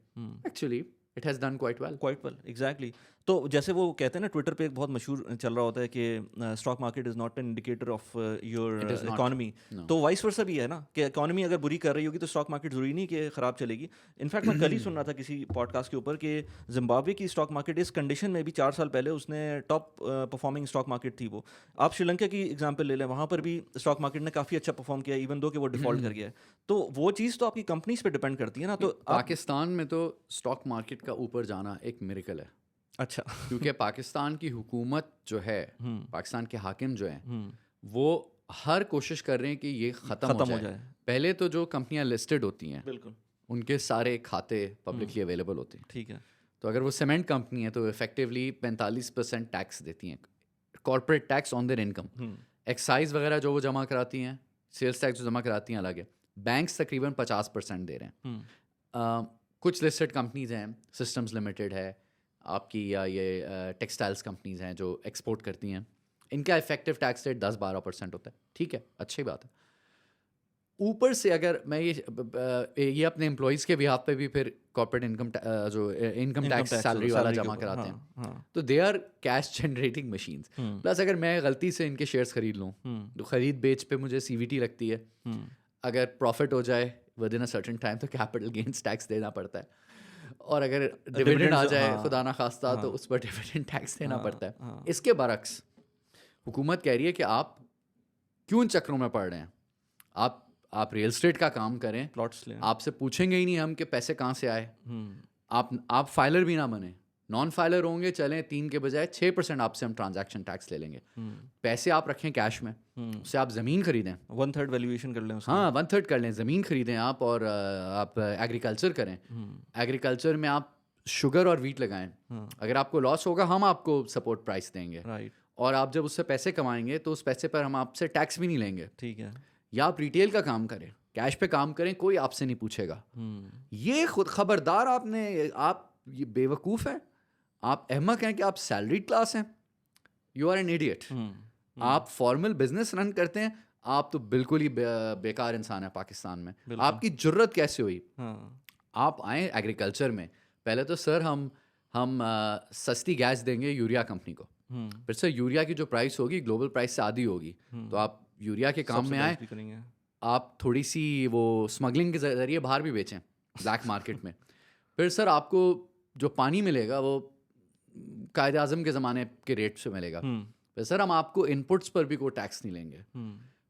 actually it has done quite well. Exactly. तो जैसे वो कहते हैं ना, ट्विटर पे एक बहुत मशहूर चल रहा होता है कि stock market is not an indicator of your It is not. Economy, No. तो वाइस वर्सा भी है ना कि इकोनॉमी अगर बुरी कर रही होगी तो स्टॉक मार्केट ज़रूरी नहीं कि ख़राब चलेगी। इनफैक्ट मैं कल ही सुन रहा था किसी पॉडकास्ट के ऊपर कि जिम्बाब्वे की स्टॉक मार्केट इस कंडीशन में भी 4 साल पहले उसने टॉप परफॉर्मिंग स्टॉक मार्केट थी वो। आप श्रीलंका की एग्जांपल ले लें, वहाँ पर भी स्टॉक मार्केट ने काफ़ी अच्छा परफॉर्म किया इवन दो कि वो डिफॉल्ट कर गया है। तो वो चीज़ तो आपकी कंपनीज पे डिपेंड करती है ना। तो आप पाकिस्तान में तो स्टॉक मार्केट का ऊपर जाना एक मिरेकल है, अच्छा क्योंकि पाकिस्तान की हुकूमत जो है, पाकिस्तान के हाकिम जो हैं, वो हर कोशिश कर रहे हैं कि ये ख़त्म हो जाए। पहले तो जो कंपनियां लिस्टेड होती हैं बिल्कुल उनके सारे खाते पब्लिकली अवेलेबल होते हैं। ठीक है। तो अगर वो सीमेंट कंपनी है तो इफेक्टिवली 45% टैक्स देती हैं, corporate tax on their income. Excise वगैरह जो वो जमा कराती हैं, सेल्स टैक्स जो जमा कराती हैं अलग है। बैंक्स तकरीबन 50% दे रहे हैं। कुछ लिस्टेड कंपनीज हैं, सिस्टम्स लिमिटेड है आपकी, या ये टेक्सटाइल्स कंपनीज हैं जो एक्सपोर्ट करती हैं, इनका इफेक्टिव टैक्स रेट 10-12% होता है। ठीक है, अच्छी बात है। ऊपर से अगर मैं ये अपने एम्प्लॉयज़ के बिहाफ पे भी फिर कॉर्पोरेट इनकम टैक्स सैलरी वाला जमा कराते हैं, तो they are cash generating machines. Plus अगर मैं गलती से इनके शेयर्स खरीद लूँ तो खरीद बेच पे मुझे CVT लगती है। अगर प्रॉफिट हो जाए with in a certain time तो कैपिटल गेन्स टैक्स देना पड़ता है, और अगर डिविडेंड आ जाए खुदा ना खास्ता तो उस पर डिविडेंड टैक्स देना पड़ता है। इसके बरक्स हुकूमत कह रही है कि आप क्यों इन चक्रों में पड़ रहे हैं, आप रियल स्टेट का काम करें, प्लॉट्स लें, आपसे पूछेंगे ही नहीं हम कि पैसे कहाँ से आए। आप फाइलर भी ना बने, नॉन फाइलर होंगे चलें, 3 के बजाय 6% आपसे हम ट्रांजैक्शन टैक्स ले लेंगे। पैसे आप रखें कैश में, उससे आप ज़मीन खरीदें, 1/3 वैल्यूएशन कर लें उसकी। हाँ 1/3 कर लें, ज़मीन खरीदें आप, और आप एग्रीकल्चर करें। एग्रीकल्चर में आप शुगर और वीट लगाएं। अगर आपको लॉस होगा हम आपको सपोर्ट प्राइस देंगे, राइट, और आप जब उससे पैसे कमाएंगे तो उस पैसे पर हम आपसे टैक्स भी नहीं लेंगे। ठीक है। या आप रिटेल का काम करें, कैश पे काम करें, कोई आपसे नहीं पूछेगा। ये खुद खबरदार, आप ये बेवकूफ़ हैं, आप अहमक हैं कि आप सैलरीड क्लास हैं, यू आर एन इडियट। आप फॉर्मल बिजनेस रन करते हैं, आप तो बिल्कुल ही बेकार इंसान है पाकिस्तान में। आपकी जुर्रत कैसे हुई आप आए एग्रीकल्चर में? पहले तो सर हम सस्ती गैस देंगे यूरिया कंपनी को, फिर सर यूरिया की जो प्राइस होगी ग्लोबल प्राइस से आधी होगी, तो आप यूरिया के काम में आए, आप थोड़ी सी वो स्मगलिंग के ज़रिए बाहर भी बेचें ब्लैक मार्केट में। फिर सर आपको जो पानी मिलेगा वो कायदे आज़म के ज़माने के रेट से मिलेगा। फिर सर हम आपको इनपुट्स पर भी कोई टैक्स नहीं लेंगे।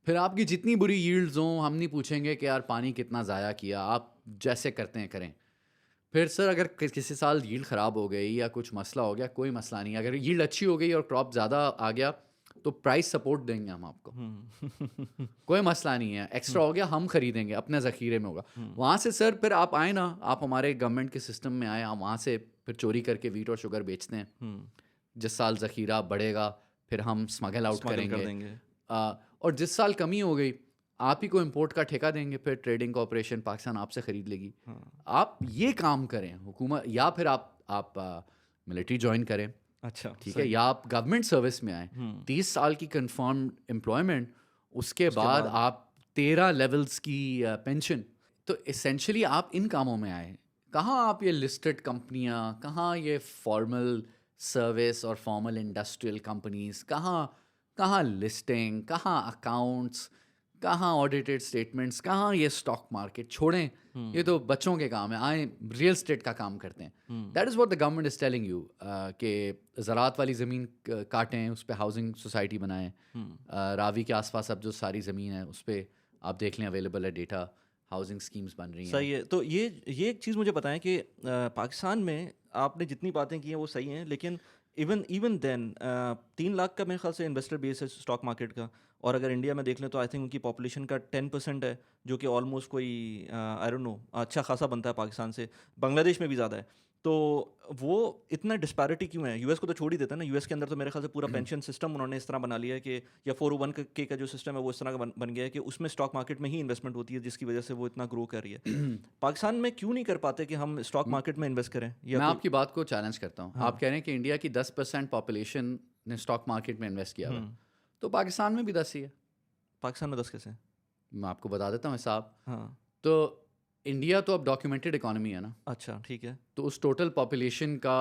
फिर आपकी जितनी बुरी यील्ड्स हों हम नहीं पूछेंगे कि यार पानी कितना ज़ाया किया, आप जैसे करते हैं करें। फिर सर अगर किसी साल यील्ड ख़राब हो गई या कुछ मसला हो गया, कोई मसला नहीं, अगर यील्ड अच्छी हो गई और क्रॉप ज़्यादा आ गया तो प्राइस सपोर्ट देंगे हम आपको, कोई मसला नहीं है। एक्स्ट्रा हो गया हम खरीदेंगे, अपने ज़ख़ीरे में होगा। वहाँ से सर फिर आप आए ना, आप हमारे गवर्नमेंट के सिस्टम में आए, हम वहाँ से फिर चोरी करके वीट और शुगर बेचते हैं। जिस साल ज़ख़ीरा बढ़ेगा फिर हम स्मगल आउट करेंगे, और जिस साल कमी हो गई आप ही को इंपोर्ट का ठेका देंगे, फिर ट्रेडिंग कॉर्पोरेशन पाकिस्तान आपसे ख़रीद लेगी। आप ये काम करें हुकूमत, या फिर आप मिलिट्री ज्वाइन करें, अच्छा ठीक है, या आप गवर्नमेंट सर्विस में आए, 30 साल की कंफर्म एम्प्लॉयमेंट, उसके बाद आप 13 लेवल्स की पेंशन। तो एसेंशली आप इन कामों में आए। कहाँ आप ये लिस्टेड कंपनियाँ, कहाँ ये फॉर्मल सर्विस और फॉर्मल इंडस्ट्रियल कंपनीज, कहाँ लिस्टिंग, कहाँ अकाउंट्स, कहाँ ऑडिटेड स्टेटमेंट्स, कहाँ ये स्टॉक मार्केट। छोड़ें, ये तो बच्चों के काम है, आए रियल स्टेट का काम करते हैं। That is what the government is telling you, कि ज़राअत वाली ज़मीन काटें, उस पर हाउसिंग सोसाइटी बनाएं। रावी के आसपास अब जो सारी ज़मीन है उस पर आप देख लें, अवेलेबल है डेटा, हाउसिंग स्कीम्स बन रही हैं। सही है। तो ये एक चीज़ मुझे बताएं कि पाकिस्तान में आपने जितनी बातें की हैं वो सही हैं, लेकिन इवन देन 3 लाख का मेरे ख्याल से इन्वेस्टर बेस है स्टॉक मार्केट का, और अगर इंडिया में देख लें तो आई थिंक उनकी पॉपुलेशन का 10% है, जो कि ऑलमोस्ट कोई आई डोंट नो अच्छा खासा बनता है पाकिस्तान से। बांग्लादेश में भी ज़्यादा है। तो वो इतना डिस्पैरिटी क्यों है? यूएस को तो छोड़ ही देता है ना। यूएस के अंदर तो मेरे ख्याल से पूरा पेंशन सिस्टम उन्होंने इस तरह बना लिया है कि, या 401k का जो सिस्टम है वो इस तरह का बन गया है कि उसमें स्टॉक मार्केट में ही इन्वेस्टमेंट होती है, जिसकी वजह से वो इतना ग्रो कर रही है। पाकिस्तान में क्यों नहीं कर पाते कि हम स्टॉक मार्केट में इन्वेस्ट करें? मैं आपकी बात को चैलेंज करता हूँ। आप कह रहे हैं कि इंडिया की 10% पॉपुलेशन ने स्टॉक मार्केट में इन्वेस्ट किया हुआ, तो पाकिस्तान में भी 10 ही है। पाकिस्तान में 10 कैसे? मैं आपको बता देता हूँ हिसाब। हाँ, तो इंडिया तो अब डॉक्यूमेंटेड इकोनॉमी है ना। अच्छा ठीक है। तो उस टोटल पॉपुलेशन का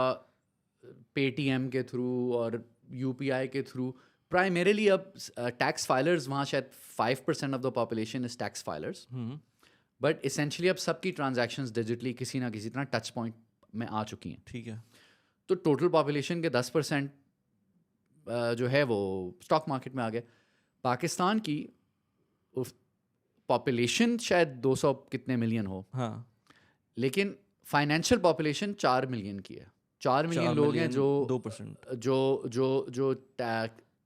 पेटीएम के थ्रू और यूपीआई के थ्रू प्राइमरीली अब टैक्स फाइलर्स वहाँ शायद 5% of the population is tax filers, but essentially अब सबकी ट्रांजैक्शंस डिजिटली किसी ना किसी तरह टच पॉइंट में आ चुकी हैं. ठीक है. तो टोटल पॉपुलेशन के 10% जो है वो स्टॉक मार्केट में आ गया. पाकिस्तान की पॉपुलेशन शायद 200 कितने मिलियन हो, हाँ, लेकिन फाइनेंशियल पॉपुलेशन 4 मिलियन की है. 4 मिलियन लोग हैं जो 2%. जो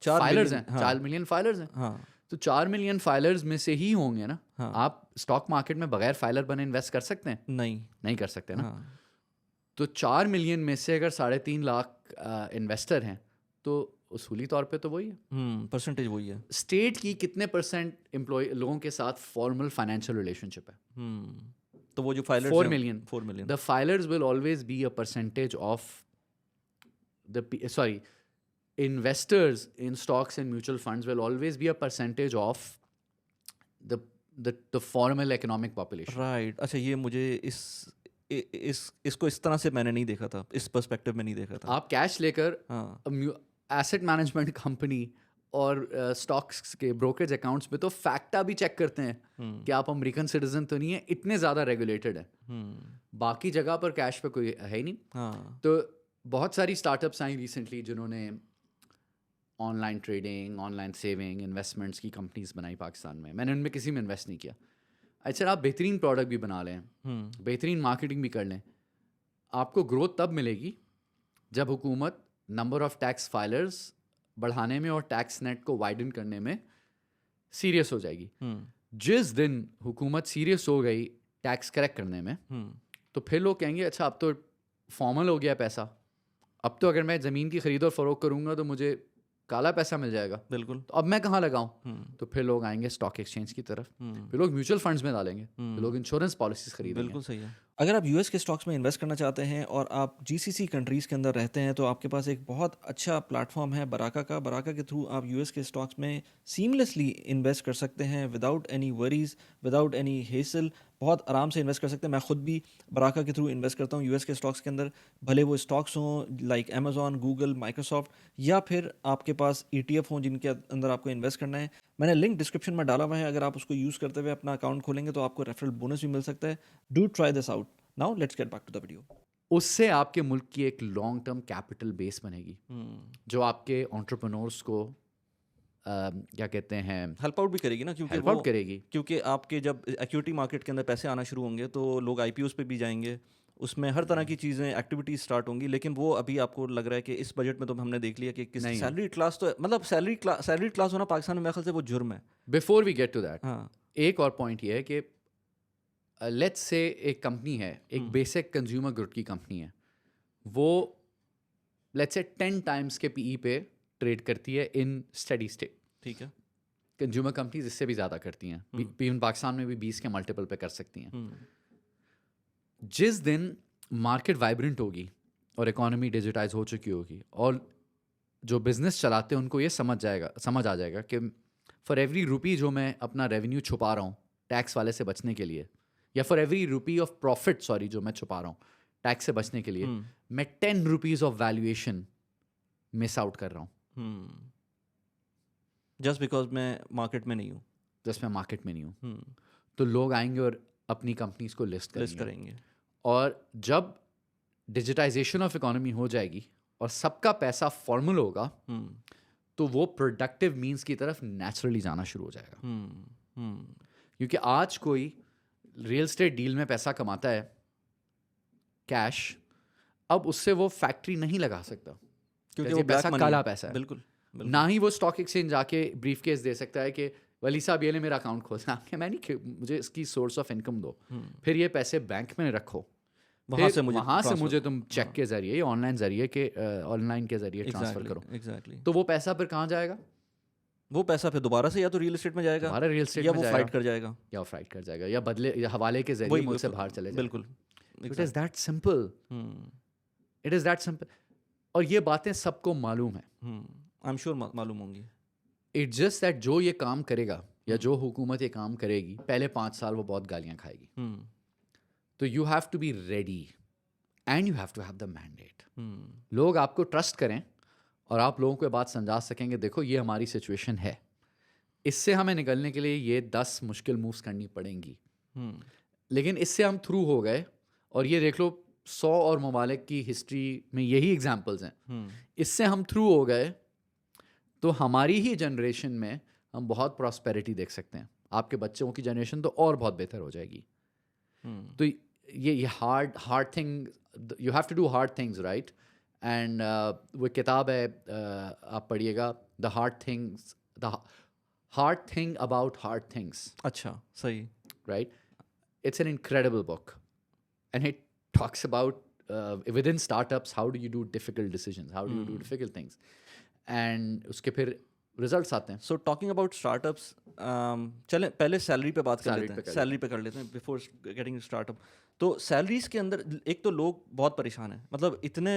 4 फाइलर्स मिलियन, हैं. हाँ. 4 मिलियन फाइलर्स हैं. हाँ, तो 4 मिलियन फाइलर्स में से ही होंगे ना. हाँ. आप स्टॉक मार्केट में बगैर फाइलर बने इन्वेस्ट कर सकते हैं? नहीं कर सकते ना. हाँ. तो 4 मिलियन में से अगर 3.5 लाख इन्वेस्टर हैं तो उसूली तौर पे तो वही है. परसेंटेज वही है. स्टेट की कितने परसेंट एम्प्लॉय लोगों के साथ फॉर्मल फाइनेंशियल रिलेशनशिप है? तो वो जो filers 4 million. 4 million. The filers will always be a percentage of investors in stocks and mutual funds will always be a percentage of the formal economic population. Right. अच्छा, ये मुझे इसको इस तरह से मैंने नहीं देखा था, इस पर्सपेक्टिव में नहीं देखा था. आप कैश लेकर हाँ, एसेट मैनेजमेंट कंपनी और स्टॉक्स के ब्रोकरेज अकाउंट्स में तो फैक्टा भी चेक करते हैं कि आप अमेरिकन सिटीजन तो नहीं है. इतने ज़्यादा रेगुलेटेड है. बाकी जगह पर कैश पे कोई है ही नहीं. हाँ. तो बहुत सारी स्टार्टअप्स आई रिसेंटली जिन्होंने online trading, online saving, investments की कंपनीज बनाई पाकिस्तान में. मैंने उनमें किसी में इन्वेस्ट नहीं किया. अच्छा, आप बेहतरीन प्रोडक्ट भी बना लें, बेहतरीन मार्केटिंग भी कर लें, आपको ग्रोथ तब मिलेगी जब हुकूमत नंबर ऑफ टैक्स फाइलर्स बढ़ाने में और टैक्स नेट को वाइडन करने में सीरियस हो जाएगी. जिस दिन हुकूमत सीरियस हो गई टैक्स करेक्ट करने में, तो फिर लोग कहेंगे अच्छा अब तो फॉर्मल हो गया पैसा, अब तो अगर मैं ज़मीन की खरीद और फरोख्त करूँगा तो मुझे काला पैसा मिल जाएगा. बिल्कुल. तो अब मैं कहाँ लगाऊं? तो फिर लोग आएंगे स्टॉक एक्सचेंज की तरफ, फिर लोग म्यूचुअल फंड्स में डालेंगे, फिर लोग इंश्योरेंस पॉलिसीज खरीदेंगे. बिल्कुल सही है. अगर आप यूएस के स्टॉक्स में इन्वेस्ट करना चाहते हैं और आप जीसीसी कंट्रीज़ के अंदर रहते हैं तो आपके पास एक बहुत अच्छा प्लेटफॉर्म है बराका का. बराका के थ्रू आप यूएस के स्टॉक्स में सीमलेसली इन्वेस्ट कर सकते हैं without any worries, without any hassle. बहुत आराम से इन्वेस्ट कर सकते हैं. मैं खुद भी बराका के थ्रू इन्वेस्ट करता हूँ यूएस के स्टॉक्स के अंदर, भले वो स्टॉक्स हों लाइक अमेजॉन, गूगल, माइक्रोसॉफ्ट, या फिर आपके पास ETF हों जिनके अंदर आपको इन्वेस्ट करना है. मैंने लिंक डिस्क्रिप्शन में डाला हुआ है. अगर आप उसको यूज़ करते हुए अपना अकाउंट खोलेंगे तो आपको रेफरल बोनस भी मिल सकता है. Do try this out. Now let's get back to the video. उससे आपके मुल्क की एक लॉन्ग टर्म कैपिटल बेस बनेगी जो आपके एंटरप्रेन्योर्स को क्या कहते हैं, हेल्प आउट भी करेगी ना, क्योंकि हेल्प वो आउट करेगी. क्योंकि आपके जब इक्विटी मार्केट के अंदर पैसे आना शुरू होंगे तो लोग IPOs पे भी जाएंगे, उसमें हर तरह की चीज़ें एक्टिविटीज स्टार्ट होंगी. लेकिन वो अभी आपको लग रहा है कि इस बजट में तो हमने देख लिया कि किस नहीं है. सैलरी क्लास तो मतलब सैलरी क्लास होना पाकिस्तान में मेरे ख्याल से वो जुर्म है. Before we get to that, हाँ, एक और पॉइंट ये है कि लेट्स से एक कंपनी है, एक बेसिक कंज्यूमर गुड की कंपनी है, वो लेट्स से 10 टाइम्स के PE पे ट्रेड करती है इन स्टडी स्टेट. ठीक है. कंज्यूमर कंपनीज इससे भी ज़्यादा करती हैं. इवन पाकिस्तान में भी 20 के मल्टीपल पे कर सकती हैं. जिस दिन मार्केट वाइब्रेंट होगी और इकोनॉमी डिजिटाइज हो चुकी होगी और जो बिजनेस चलाते हैं उनको ये समझ आ जाएगा कि फॉर एवरी रुपी जो मैं अपना रेवेन्यू छुपा रहा हूँ टैक्स वाले से बचने के लिए, या for every rupee of profit जो मैं छुपा रहा हूँ टैक्स से बचने के लिए, मैं 10 rupees of valuation miss out कर रहा हूँ. जस्ट बिकॉज मैं मार्केट में नहीं हूँ. जस्ट मैं मार्केट में नहीं हूँ. तो लोग आएंगे और अपनी कंपनीज को लिस्ट करेंगे. और जब डिजिटाइजेशन ऑफ इकोनॉमी हो जाएगी और सबका पैसा फॉर्मल होगा, तो वो प्रोडक्टिव मीन्स की तरफ नेचुरली जाना शुरू हो जाएगा. क्योंकि आज कोई रियल एस्टेट डील में पैसा कमाता है कैश, अब उससे वो फैक्ट्री नहीं लगा सकता क्योंकि वो पैसा काला पैसा है. बिल्कुल. ना ही वो स्टॉक एक्सचेंज जाके ब्रीफ केस दे सकता है कि वली साहब ये ले मेरा अकाउंट खोलना, मैं नहीं, मुझे इसकी सोर्स ऑफ इनकम दो, फिर ये पैसे बैंक में रखो, वहाँ से मुझे तुम चेक के जरिए, ऑनलाइन के जरिए ट्रांसफर करो. एग्जैक्टली. तो वो पैसा फिर कहाँ जाएगा? वो पैसा फिर दोबारा से या तो रियल एस्टेट में जाएगा, दोबारा रियल एस्टेट या में वो जाएगा, फ्लाइट कर जाएगा, या बदले या हवाले के जरिए मुल्क से बाहर चले जाएगा. बिल्कुल. It is that simple. It is that simple. और ये बातें सबको मालूम है. आई एम श्योर मालूम होंगी. इट्स जस्ट दैट जो ये काम करेगा या जो हुकूमत ये काम करेगी, पहले 5 साल वो बहुत गालियाँ खाएगी. तो you have to be ready and you have to have the mandate. लोग आपको ट्रस्ट करें और आप लोगों को ये बात समझा सकेंगे, देखो ये हमारी सिचुएशन है, इससे हमें निकलने के लिए ये 10 मुश्किल मूव्स करनी पड़ेंगी. लेकिन इससे हम थ्रू हो गए, और ये देख लो 100 और ममालिक की हिस्ट्री में यही एग्जाम्पल्स हैं. इससे हम थ्रू हो गए तो हमारी ही जनरेशन में हम बहुत प्रॉस्पेरिटी देख सकते हैं. आपके बच्चों की जनरेशन तो और बहुत बेहतर हो जाएगी. तो ये hard thing, you have to do hard things, right. And वो किताब है, आप पढ़िएगा, the hard thing about hard things. अच्छा, सही. Right? It's an incredible book. And it talks about within startups, how do you do difficult decisions? How do you do difficult things? And उसके फिर results आते हैं. So talking about startups, चलें पहले salary पे बात कर Salary लेते पे हैं. कर सैलरी पे कर लेते हैं बिफोर गेटिंग स्टार्टअप. तो सैलरीज के अंदर एक तो लोग बहुत परेशान हैं, मतलब इतने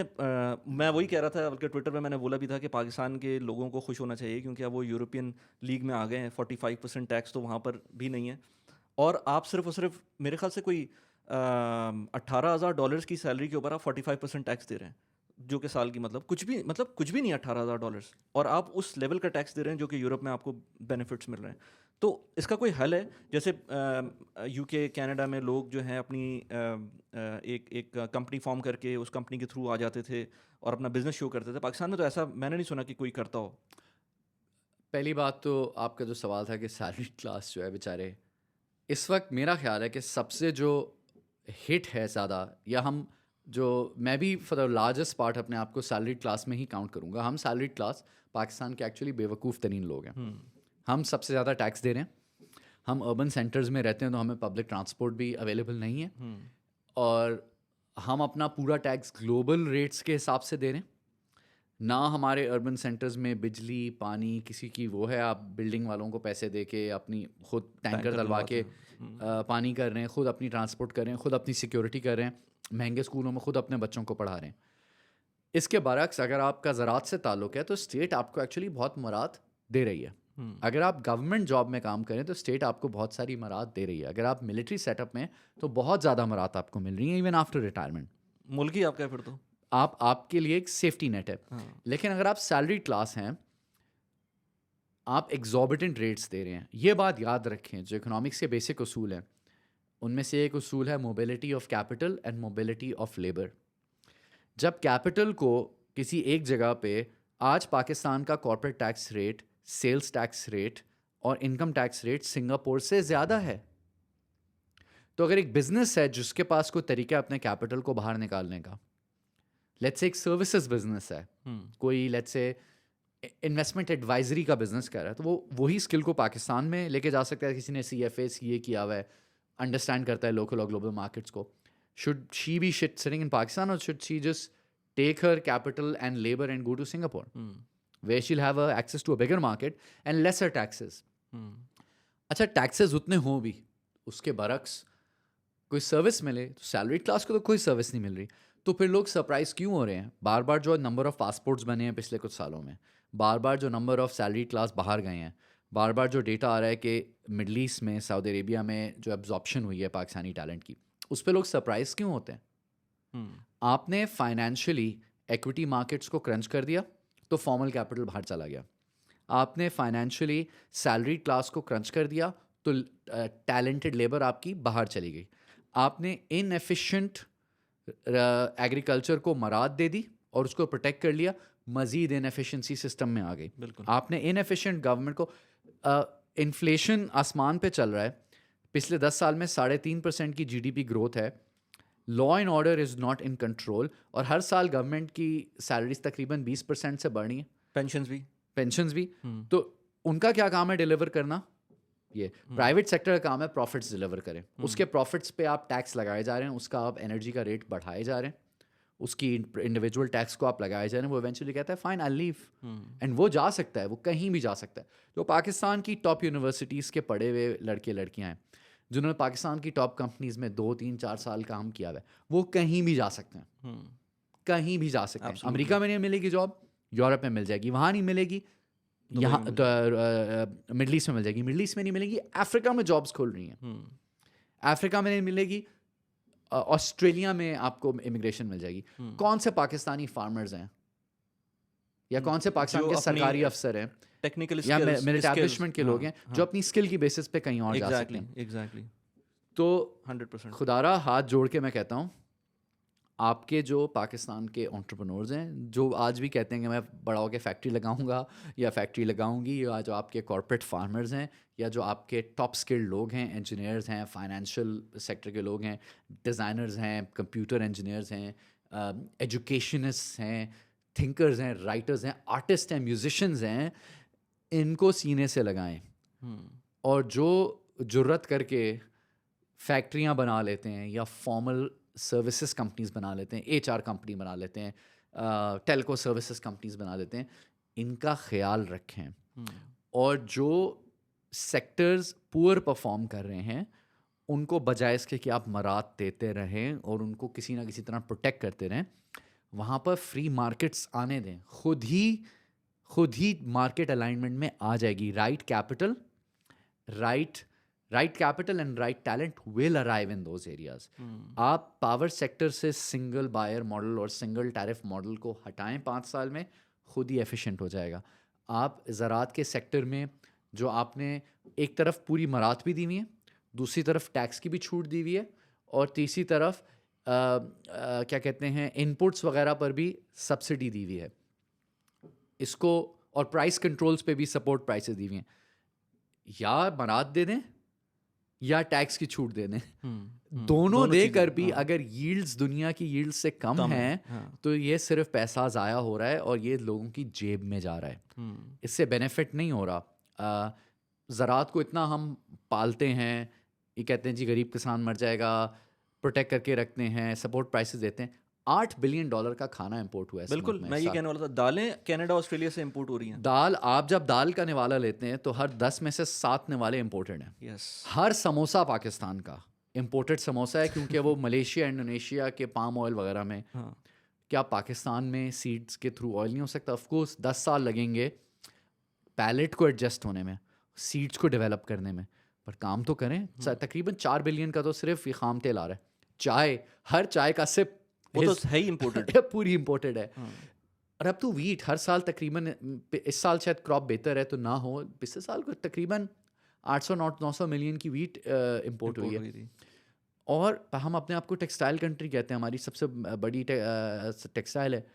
मैं वही कह रहा था, बल्कि ट्विटर पे मैंने बोला भी था कि पाकिस्तान के लोगों को खुश होना चाहिए क्योंकि अब वो यूरोपियन लीग में आ गए हैं. 45% टैक्स तो वहाँ पर भी नहीं है, और आप सिर्फ और सिर्फ मेरे ख्याल से कोई $18,000 की सैलरी के ऊपर आप 45% टैक्स दे रहे हैं, जो कि साल की मतलब कुछ भी नहीं. $18,000 और आप उस लेवल का टैक्स दे रहे हैं जो कि यूरोप में आपको बेनिफिट्स मिल रहे हैं. तो इसका कोई हल है? जैसे यूके, कनाडा में लोग जो हैं अपनी एक कंपनी फॉर्म करके उस कंपनी के थ्रू आ जाते थे और अपना बिजनेस शो करते थे. पाकिस्तान में तो ऐसा मैंने नहीं सुना कि कोई करता हो. पहली बात तो आपका जो सवाल था कि सैलरी क्लास जो है बेचारे, इस वक्त मेरा ख्याल है कि सबसे जो हिट है ज़्यादा, या हम जो, मैं भी फॉर द लार्जेस्ट पार्ट अपने आप को सैलरी क्लास में ही काउंट करूँगा. हम सैलरी क्लास पाकिस्तान के एक्चुअली बेवकूफ़ तरीन लोग हैं. हम सबसे ज़्यादा टैक्स दे रहे हैं. हम अर्बन सेंटर्स में रहते हैं तो हमें पब्लिक ट्रांसपोर्ट भी अवेलेबल नहीं है, और हम अपना पूरा टैक्स ग्लोबल रेट्स के हिसाब से दे रहे हैं. ना हमारे अर्बन सेंटर्स में बिजली पानी किसी की वो है, आप बिल्डिंग वालों को पैसे दे के अपनी खुद टैंकर डलवा के पानी कर रहे हैं, खुद अपनी ट्रांसपोर्ट कर रहे हैं, खुद अपनी सिक्योरिटी कर रहे हैं, महंगे स्कूलों में खुद अपने बच्चों को पढ़ा रहे हैं. इसके बरक्स अगर आपका ज़राअत से ताल्लुक़ है तो स्टेट आपको एक्चुअली बहुत मराद दे रही है. अगर आप गवर्नमेंट जॉब में काम करें तो स्टेट आपको बहुत सारी मराद दे रही है. अगर आप मिलिट्री सेटअप में तो बहुत ज़्यादा मराद आपको मिल रही है, इवन आफ्टर रिटायरमेंट. मुल्क ही आपका फिर तो आपके लिए एक सेफ्टी नेट है. लेकिन अगर आप सैलरी क्लास हैं, आप एग्जॉर्बिटेंट रेट्स दे रहे हैं. ये बात याद रखें, जो इकोनॉमिक्स के बेसिक उसूल हैं उनमें से एक उसूल है mobility of capital and mobility of labour. जब कैपिटल को किसी एक जगह पे, आज पाकिस्तान का corporate tax rate, sales tax rate और इनकम टैक्स रेट सिंगापुर से ज़्यादा है. तो अगर एक बिजनेस है जिसके पास कोई तरीका है अपने कैपिटल को बाहर निकालने का, लेट्स से एक सर्विसेज बिजनेस है, कोई लेट्स से इन्वेस्टमेंट एडवाइजरी का बिजनेस कर रहा है, तो वो वही स्किल को पाकिस्तान में लेके जा सकता है. किसी ने CFA CA किया हुआ है, अंडरस्टैंड करता है लोकल और ग्लोबल मार्केट्स को. Should she be sitting in Pakistan और should she just take her capital and labour and go to Singapore where she'll have access to a bigger market and lesser taxes. अच्छा, taxes उतने हों भी, उसके बरक्स कोई service मिले, तो सैलरी क्लास को तो कोई सर्विस नहीं मिल रही. तो फिर लोग सरप्राइज क्यों हो रहे हैं? बार बार जो नंबर ऑफ पासपोर्ट्स बने हैं पिछले कुछ सालों में, बार बार जो नंबर ऑफ सैलरी क्लास बाहर गए हैं, बार बार जो डेटा आ रहा है कि मिडल ईस्ट में, सऊदी अरेबिया में जो एब्जॉर्प्शन हुई है पाकिस्तानी टैलेंट की, उस पर लोग सरप्राइज क्यों होते हैं? आपने फाइनेंशियली एक्विटी मार्केट्स को क्रंच कर दिया तो फॉर्मल कैपिटल बाहर चला गया. आपने फाइनेंशियली सैलरी क्लास को क्रंच कर दिया तो टैलेंटेड लेबर आपकी बाहर चली गई. आपने इनएफिशिएंट एग्रीकल्चर को मराद दे दी और उसको प्रोटेक्ट कर लिया, मजीद इनएफिशिएंसी सिस्टम में आ गई. आपने इनएफिशिएंट गवर्नमेंट को, इन्फ्लेशन आसमान पे चल रहा है, पिछले 10 साल में 3.5% की GDP ग्रोथ है, law and order is not in control, और हर साल गवर्नमेंट की सैलरीज तकरीबन 20% से बढ़ रही हैं, पेंशन्स भी. तो उनका क्या काम है? डिलीवर करना. ये प्राइवेट सेक्टर का काम है प्रॉफिट्स डिलीवर करें. उसके प्रॉफिट्स पे आप टैक्स लगाए जा रहे हैं, उसका आप एनर्जी का रेट बढ़ाए जा रहे हैं, उसकी इंडिविजुअल टैक्स को आप लगाए जा रहे हैं. वो इवेंचुअली कहता है फाइन आई लीव, एंड वो जा सकता है, वो कहीं भी जा सकता है. जो पाकिस्तान की टॉप यूनिवर्सिटीज़ के पढ़े हुए लड़के लड़कियाँ हैं जिन्होंने पाकिस्तान की टॉप कंपनीज में 2, 3, 4 साल काम किया हुआ है, वो कहीं भी जा सकते हैं. कहीं भी जा सकते हैं. अमेरिका में नहीं मिलेगी जॉब, यूरोप में मिल जाएगी, वहाँ नहीं मिलेगी, यहाँ मिडल ईस्ट में मिल जाएगी, मिडल ईस्ट में नहीं मिलेगी, अफ्रीका में जॉब्स खुल रही हैं, अफ्रीका में नहीं मिलेगी, ऑस्ट्रेलिया में आपको इमिग्रेशन मिल जाएगी। कौन से पाकिस्तानी फार्मर्स हैं या कौन से पाकिस्तान जो के अपनी सरकारी अफसर हैं टेक्निकल या स्किल्स मेरे एस्टैब्लिशमेंट के लोग हैं जो अपनी स्किल की बेसिस पे कहीं और जा सकते हैं। एग्जैक्टली तो 100%। खुदारा हाथ जोड़ के मैं कहता हूँ, आपके जो पाकिस्तान के एंटरप्रेन्योर्स हैं जो आज भी कहते हैं कि मैं बड़ा होकर फैक्ट्री लगाऊंगा या फैक्ट्री लगाऊंगी, या जो आपके कॉर्पोरेट फार्मर्स हैं या जो आपके टॉप स्किल्ड लोग हैं, इंजीनियर्स हैं, फाइनेंशियल सेक्टर के लोग हैं, डिज़ाइनर्स हैं, कंप्यूटर इंजीनियर्स हैं, एजुकेशनिस्ट हैं, थिंकर्स हैं, राइटर्स हैं, आर्टिस्ट हैं, म्यूजिशियंस हैं, इनको सीने से लगाएं। और जो जुर्रत करके फैक्ट्रियां बना लेते हैं या फॉर्मल सर्विसेज कंपनीज बना लेते हैं, HR कंपनी बना लेते हैं, टेलको सर्विसेज कंपनीज बना लेते हैं, इनका ख्याल रखें। और जो सेक्टर्स पुअर परफॉर्म कर रहे हैं उनको बजाय इसके कि आप मरात देते रहें और उनको किसी ना किसी तरह प्रोटेक्ट करते रहें, वहाँ पर फ्री मार्केट्स आने दें। खुद ही मार्केट अलाइनमेंट में आ जाएगी। Right capital and right talent will arrive in those areas. आप पावर सेक्टर से सिंगल बायर मॉडल और सिंगल टैरिफ मॉडल को हटाएं 5 साल में, खुद ही एफिशिएंट हो जाएगा। आप ज़राअत के सेक्टर में जो आपने एक तरफ पूरी मरात भी दी हुई है, दूसरी तरफ टैक्स की भी छूट दी हुई है, और तीसरी तरफ क्या कहते हैं इनपुट्स वगैरह पर भी सब्सिडी दी हुई है इसको, और प्राइस कंट्रोल्स पे भी सपोर्ट प्राइसेस दी हुई हैं। या मरात दे दें या टैक्स की छूट दे दें, दोनों देकर भी अगर यील्ड्स दुनिया की यील्ड से कम हैं तो ये सिर्फ पैसा ज़ाया हो रहा है और ये लोगों की जेब में जा रहा है, इससे बेनिफिट नहीं हो रहा। ज़राअत को इतना हम पालते हैं, ये कहते हैं जी गरीब किसान मर जाएगा, प्रोटेक्ट करके रखते हैं, सपोर्ट प्राइसेस देते हैं। $8 बिलियन का खाना इंपोर्ट हुआ है। बिल्कुल, मैं ये कहने वाला था, दालें कनाडा ऑस्ट्रेलिया से इंपोर्ट हो रही हैं। दाल, आप जब दाल का निवाला लेते हैं तो हर 10 में से 7 निवाले इंपोर्टेड हैं। यस। हर समोसा पाकिस्तान का इंपोर्टेड समोसा है क्योंकि वो मलेशिया, इंडोनेशिया के पाम ऑयल वगैरह में। क्या पाकिस्तान में सीड्स के थ्रू ऑयल नहीं हो सकता? ऑफ कोर्स 10 साल लगेंगे पैलेट को एडजस्ट होने में, सीड्स को डेवलप करने में, पर काम तो करें। तकरीबन 4 बिलियन का तो सिर्फ ये खाम तेल आ रहा है। चाय, हर चाय का सिप वो तो है ही इंपोर्टेड पूरी इंपोर्टेड है। और अब तो वीट हर साल तकरीबन, इस साल शायद क्रॉप बेहतर है तो ना हो, पिछले साल को तकरीबन 800-900 मिलियन की वीट इंपोर्ट हुई है। और हम अपने आप को टेक्सटाइल कंट्री कहते हैं, हमारी सबसे बड़ी टेक्सटाइल है।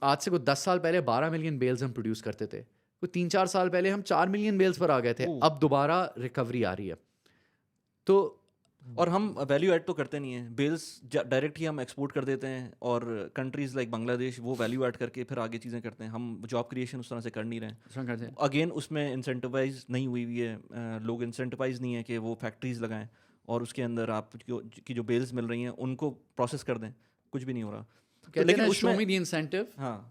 आज से कुछ 10 साल पहले 12 मिलियन बेल्स हम प्रोड्यूस करते थे, कुछ 3-4 साल पहले हम 4 मिलियन बेल्स पर आ गए थे। अब दोबारा रिकवरी आ रही है। तो और हम वैल्यू ऐड तो करते नहीं हैं, बेल्स डायरेक्ट ही हम एक्सपोर्ट कर देते हैं, और कंट्रीज़ लाइक बांग्लादेश वो वैल्यू ऐड करके फिर आगे चीज़ें करते हैं। हम जॉब क्रिएशन उस तरह से कर नहीं रहे हैं। अगेन उसमें इंसेंटिवाइज नहीं हुई है, लोग इंसेंटिवाइज नहीं है कि वो फैक्ट्रीज लगाएं और उसके अंदर आप की जो बेल्स मिल रही हैं उनको प्रोसेस कर दें, कुछ भी नहीं हो रहा। तो लेकिन उसमें show me the incentive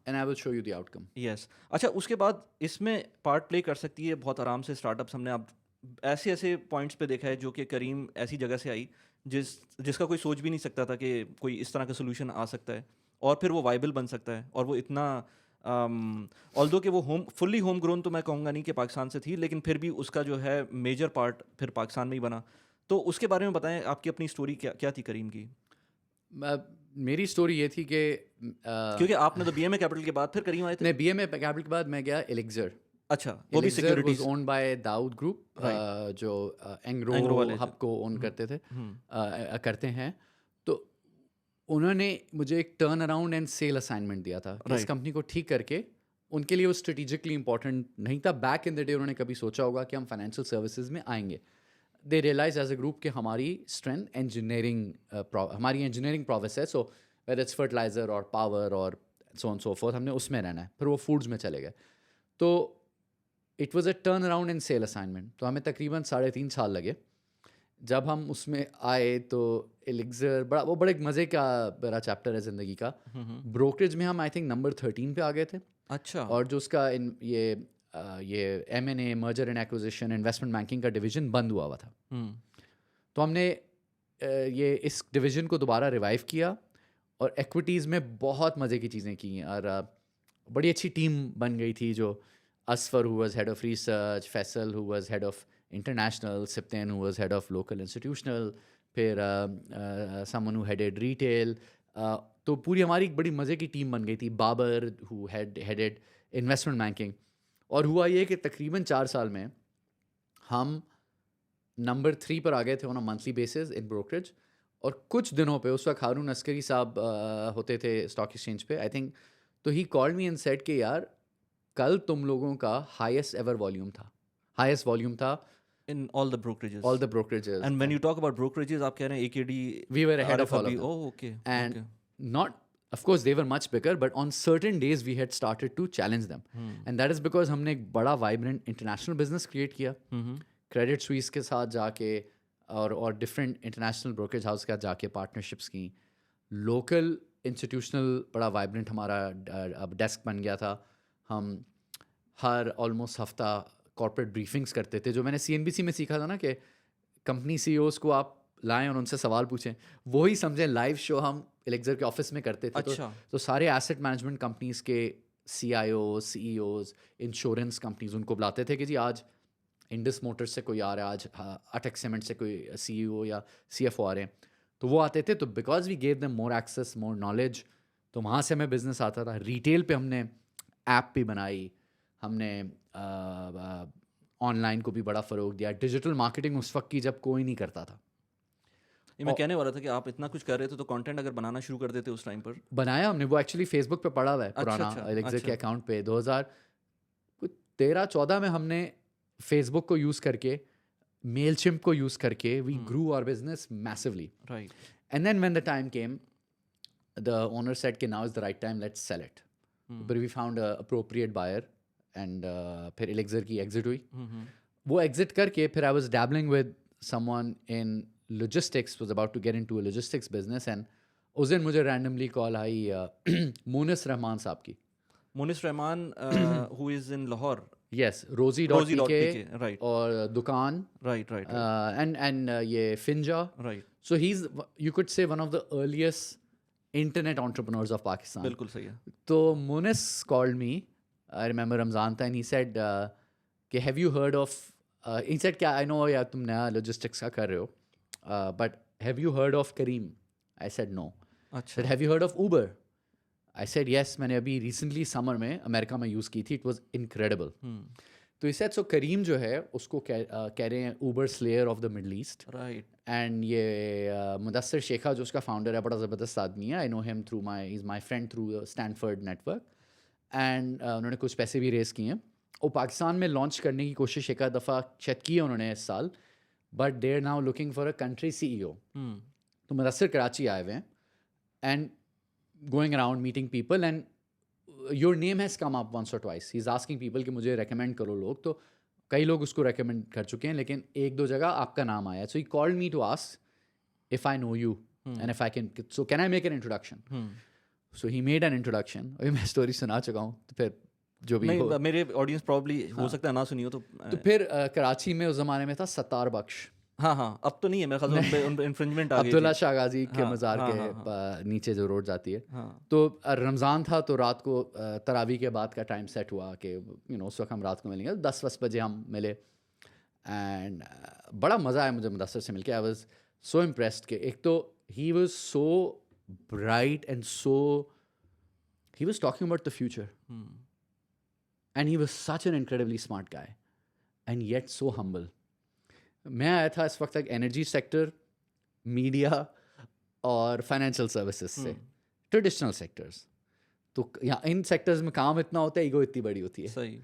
and I will show you the outcome. Yes. अच्छा, उसके बाद इसमें पार्ट प्ले कर सकती है बहुत आराम से स्टार्टअप्स। हमने अब ऐसे पॉइंट्स पे देखा है जो कि करीम ऐसी जगह से आई जिसका कोई सोच भी नहीं सकता था कि कोई इस तरह का सोल्यूशन आ सकता है और फिर वो वाइबल बन सकता है। और वो इतना ऑल्दो कि वो फुल्ली होम ग्रोन तो मैं कहूँगा नहीं कि पाकिस्तान से थी, लेकिन फिर भी उसका जो है मेजर पार्ट फिर पाकिस्तान में ही बना। तो उसके बारे में बताएं, आपकी अपनी स्टोरी क्या थी करीम की? मेरी स्टोरी ये थी कि क्योंकि आपने तो BMA कैपिटल के बाद फिर करीम आए थे। नहीं, BMA कैपिटल के बाद मैं गया एलिक्सर। अच्छा, वो भी securities owned by Dawood group, जो एंग्रो हब को ओन करते थे, करते हैं। तो उन्होंने मुझे एक turn around and sell assignment दिया था कि इस कंपनी को ठीक करके, उनके लिए वो स्ट्रेटेजिकली इंपॉर्टेंट नहीं था। बैक इन द डे उन्होंने कभी सोचा होगा कि हम फाइनेंशियल सर्विसेज में आएंगे। दे रियलाइज एज अ ग्रुप कि हमारी स्ट्रेंथ हमारी इंजीनियरिंग प्रोसेस है, सो वेदर इट्स फर्टिलाइजर और पावर और सो ऑन सो फोर्थ, हमने उसमें रहना है। फिर वो फूड्स में चले गए। तो it was a turn around and sell assignment. तो हमें तकरीबन 3.5 साल लगे। जब हम उसमें आए तो एलिक्सर वो बड़े मज़े का मेरा चैप्टर है ज़िंदगी का। ब्रोकरेज में हम आई थिंक नंबर 13 पे आ गए थे। अच्छा। और जो उसका ये M&A, merger and acquisition, investment banking का डिवीज़न बंद हुआ था। तो हमने ये इस डिवीज़न को दोबारा रिवाइव किया और एक्विटीज़ में बहुत मज़े की चीज़ें की। और बड़ी अच्छी टीम बन गई थी, जो Asfar, who was head of research, Faisal, who was head of international, Siptain, who was head of local institutional, फिर समवन हु हेडेड रिटेल, तो पूरी हमारी एक बड़ी मज़े की टीम बन गई थी. Babar who headed investment banking. और हुआ ये कि तकरीबन 4 साल में हम नंबर 3 पर आ गए थे on a monthly basis in brokerage. और कुछ दिनों पे उस वक्त हारून अस्करी साहब होते थे स्टॉक एक्सचेंज पे आई थिंक. तो ही कॉल्ड मी एंड सेड कि यार कल तुम लोगों का हाईएस्ट एवर वॉल्यूम था in all the brokerages. all the brokerages. And when you talk about brokerages, आप कह रहे हैं AKD, We were ahead of all of RFIB. them. Oh, okay. And okay. not, of course they were much bigger, but on certain days we had started to challenge them. And that is because हमने एक बड़ा vibrant international business create किया. Credit Suisse के साथ जाके और different international brokerage house के साथ जाके पार्टनरशिप्स की. लोकल इंस्टीट्यूशनल बड़ा वाइब्रेंट हमारा अब डेस्क बन गया था. हम हर ऑलमोस्ट हफ्ता कॉर्पोरेट ब्रीफिंग्स करते थे, जो मैंने CNBC में सीखा था ना कि कंपनी CEOs को आप लाएं और उनसे सवाल पूछें. वही समझें लाइव शो हम एलेक्जर के ऑफिस में करते थे. अच्छा. तो सारे एसेट मैनेजमेंट कंपनीज के CIOs, CEOs, इंश्योरेंस कंपनीज उनको बुलाते थे कि जी आज इंडस मोटर्स से कोई आ रहा है, आज अटेक्स सीमेंट से कोई CEO या CFO आ रहे हैं. तो वो आते थे. तो because we gave them more access, more knowledge, तो वहाँ से हमें बिजनेस आता था. रिटेल पे हमने ऐप भी बनाई, हमने ऑनलाइन को भी बड़ा फ़रोग दिया. डिजिटल मार्केटिंग उस वक्त की जब कोई नहीं करता था. ये मैं कहने वाला था कि आप इतना कुछ कर रहे थे तो कंटेंट अगर बनाना शुरू कर देते उस टाइम पर. बनाया हमने, वो एक्चुअली फेसबुक पे पड़ा हुआ है पुराना एलेक्जर के अकाउंट पे. 2013-14 में हमने फेसबुक को यूज़ करके, मेलचिम्प को यूज़ करके we grew our business massively. Right. And then when the time came, the owner said, "Okay, now is the right time. Let's sell it." But we found a appropriate buyer, and फिर Elixir की exit हुई. वो exit करके फिर I was dabbling with someone in logistics, was about to get into a logistics business, and उस दिन मुझे randomly call आई मोनिस रहमान साहब की. Monis Rahman, who is in Lahore. Yes, Rosie.pk, right. और दुकान, right. and ये Finja. Right. So he's, you could say, one of the earliest internet entrepreneurs of Pakistan. बिल्कुल सही है. So Munis called me, I remember Ramzan tha, and he said, कि have you heard of, he said, क्या I know यार तुम नया logistics का कर रहे हो, but have you heard of Careem? I said no. अच्छा. Said have you heard of Uber? I said yes, मैंने अभी recently summer में अमेरिका में यूज़ की थी, it was incredible. तो he said, so Careem जो है उसको कह रहे हैं Uber Slayer of the Middle East. Right. And ये मुदस्सिर शेखा जो उसका फाउंडर है, बड़ा ज़बरदस्त आदमी है. I know him through my, is my friend through Stanford network. And उन्होंने कुछ पैसे भी रेस किए हैं. वो पाकिस्तान में लॉन्च करने की कोशिश एक दफ़ा शायद की है उन्होंने इस साल, but they are now looking for a country CEO. तो मुदस्सिर कराची आए हुए हैं and going around meeting people, and your name has come up once और twice. He is asking people कि मुझे रेकमेंड करो लोग. तो कई लोग उसको रेकमेंड कर चुके हैं, लेकिन एक दो जगह आपका नाम आया. So he called me to ask if I know you and if I can, so can I make an introduction. So he made an introduction. अभी मैं स्टोरी सुना चुका हूँ, तो फिर जो भी नहीं, मेरे ऑडियंस प्रॉब्ली हो सकता है ना सुनी हो. तो फिर कराची में उस ज़माने में था सत्तार बख्श. हाँ, अब तो नहीं है मेरे ख्याल से, उन पे इन्फ्रिंजमेंट आ गई. अब्दुल्ला शाह गाजी के मज़ार के नीचे जो रोड जाती है. तो रमज़ान था, तो रात को तरावी के बाद का टाइम सेट हुआ कि उस वक्त हम रात को मिलेंगे. 10 बजे हम मिले एंड बड़ा मज़ा आया मुझे मुदस्सिर से मिलके. आई वाज सो इम्प्रेस्ड कि एक तो he was so bright and so, he was talking about the future and he was such an incredibly smart guy and yet so humble. मैं आया था इस वक्त तक एनर्जी सेक्टर, मीडिया और फाइनेंशियल सर्विसेज से, ट्रेडिशनल सेक्टर्स. तो यहाँ इन सेक्टर्स में काम इतना होता है, ईगो इतनी बड़ी होती है. सही.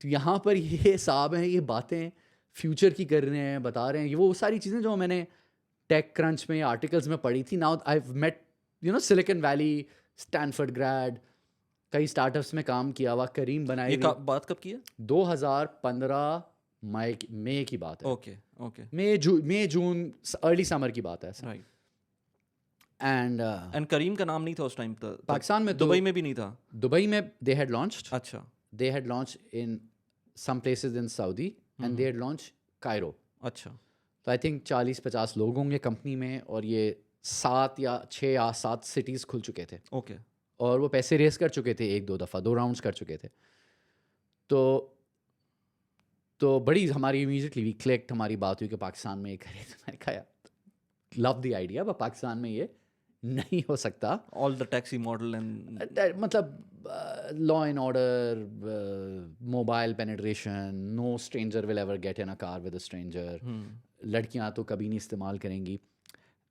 तो यहाँ पर ये साहब हैं, ये बातें फ्यूचर की कर रहे हैं, बता रहे हैं. ये वो सारी चीज़ें जो मैंने टेक क्रंच में, आर्टिकल्स में पढ़ी थी. Now I have met Silicon Valley, Stanford grad, कई स्टार्टअप्स में काम किया हुआ. करीम बनाई. ये बात कब की है? 2015 मई की बात है. ओके. मई जून अर्ली समर की बात है. राइट. एंड करीम का नाम नहीं था उस टाइम तक पाकिस्तान में. दुबई में भी नहीं था. दुबई में दे हैड लॉन्च्ड. अच्छा. They had launched in some places in Saudi and they had launched Cairo. अच्छा. तो आई थिंक 40-50 लोग होंगे कंपनी में, और ये 6 या 7 सिटीज़ खुल चुके थे. ओके. और वो पैसे रेस कर चुके थे 1-2 दफ़ा, 2 राउंड्स कर चुके थे. तो बड़ी हमारी इमीडिएटली वी क्लिक्ड, हमारी बात हुई कि पाकिस्तान में ये करे. तो मैंने कहा love the idea, but Pakistan में ये नहीं हो सकता. All the taxi model and मतलब law and order, mobile penetration, no stranger will ever get in a car with a stranger, लड़कियां तो कभी नहीं इस्तेमाल करेंगी.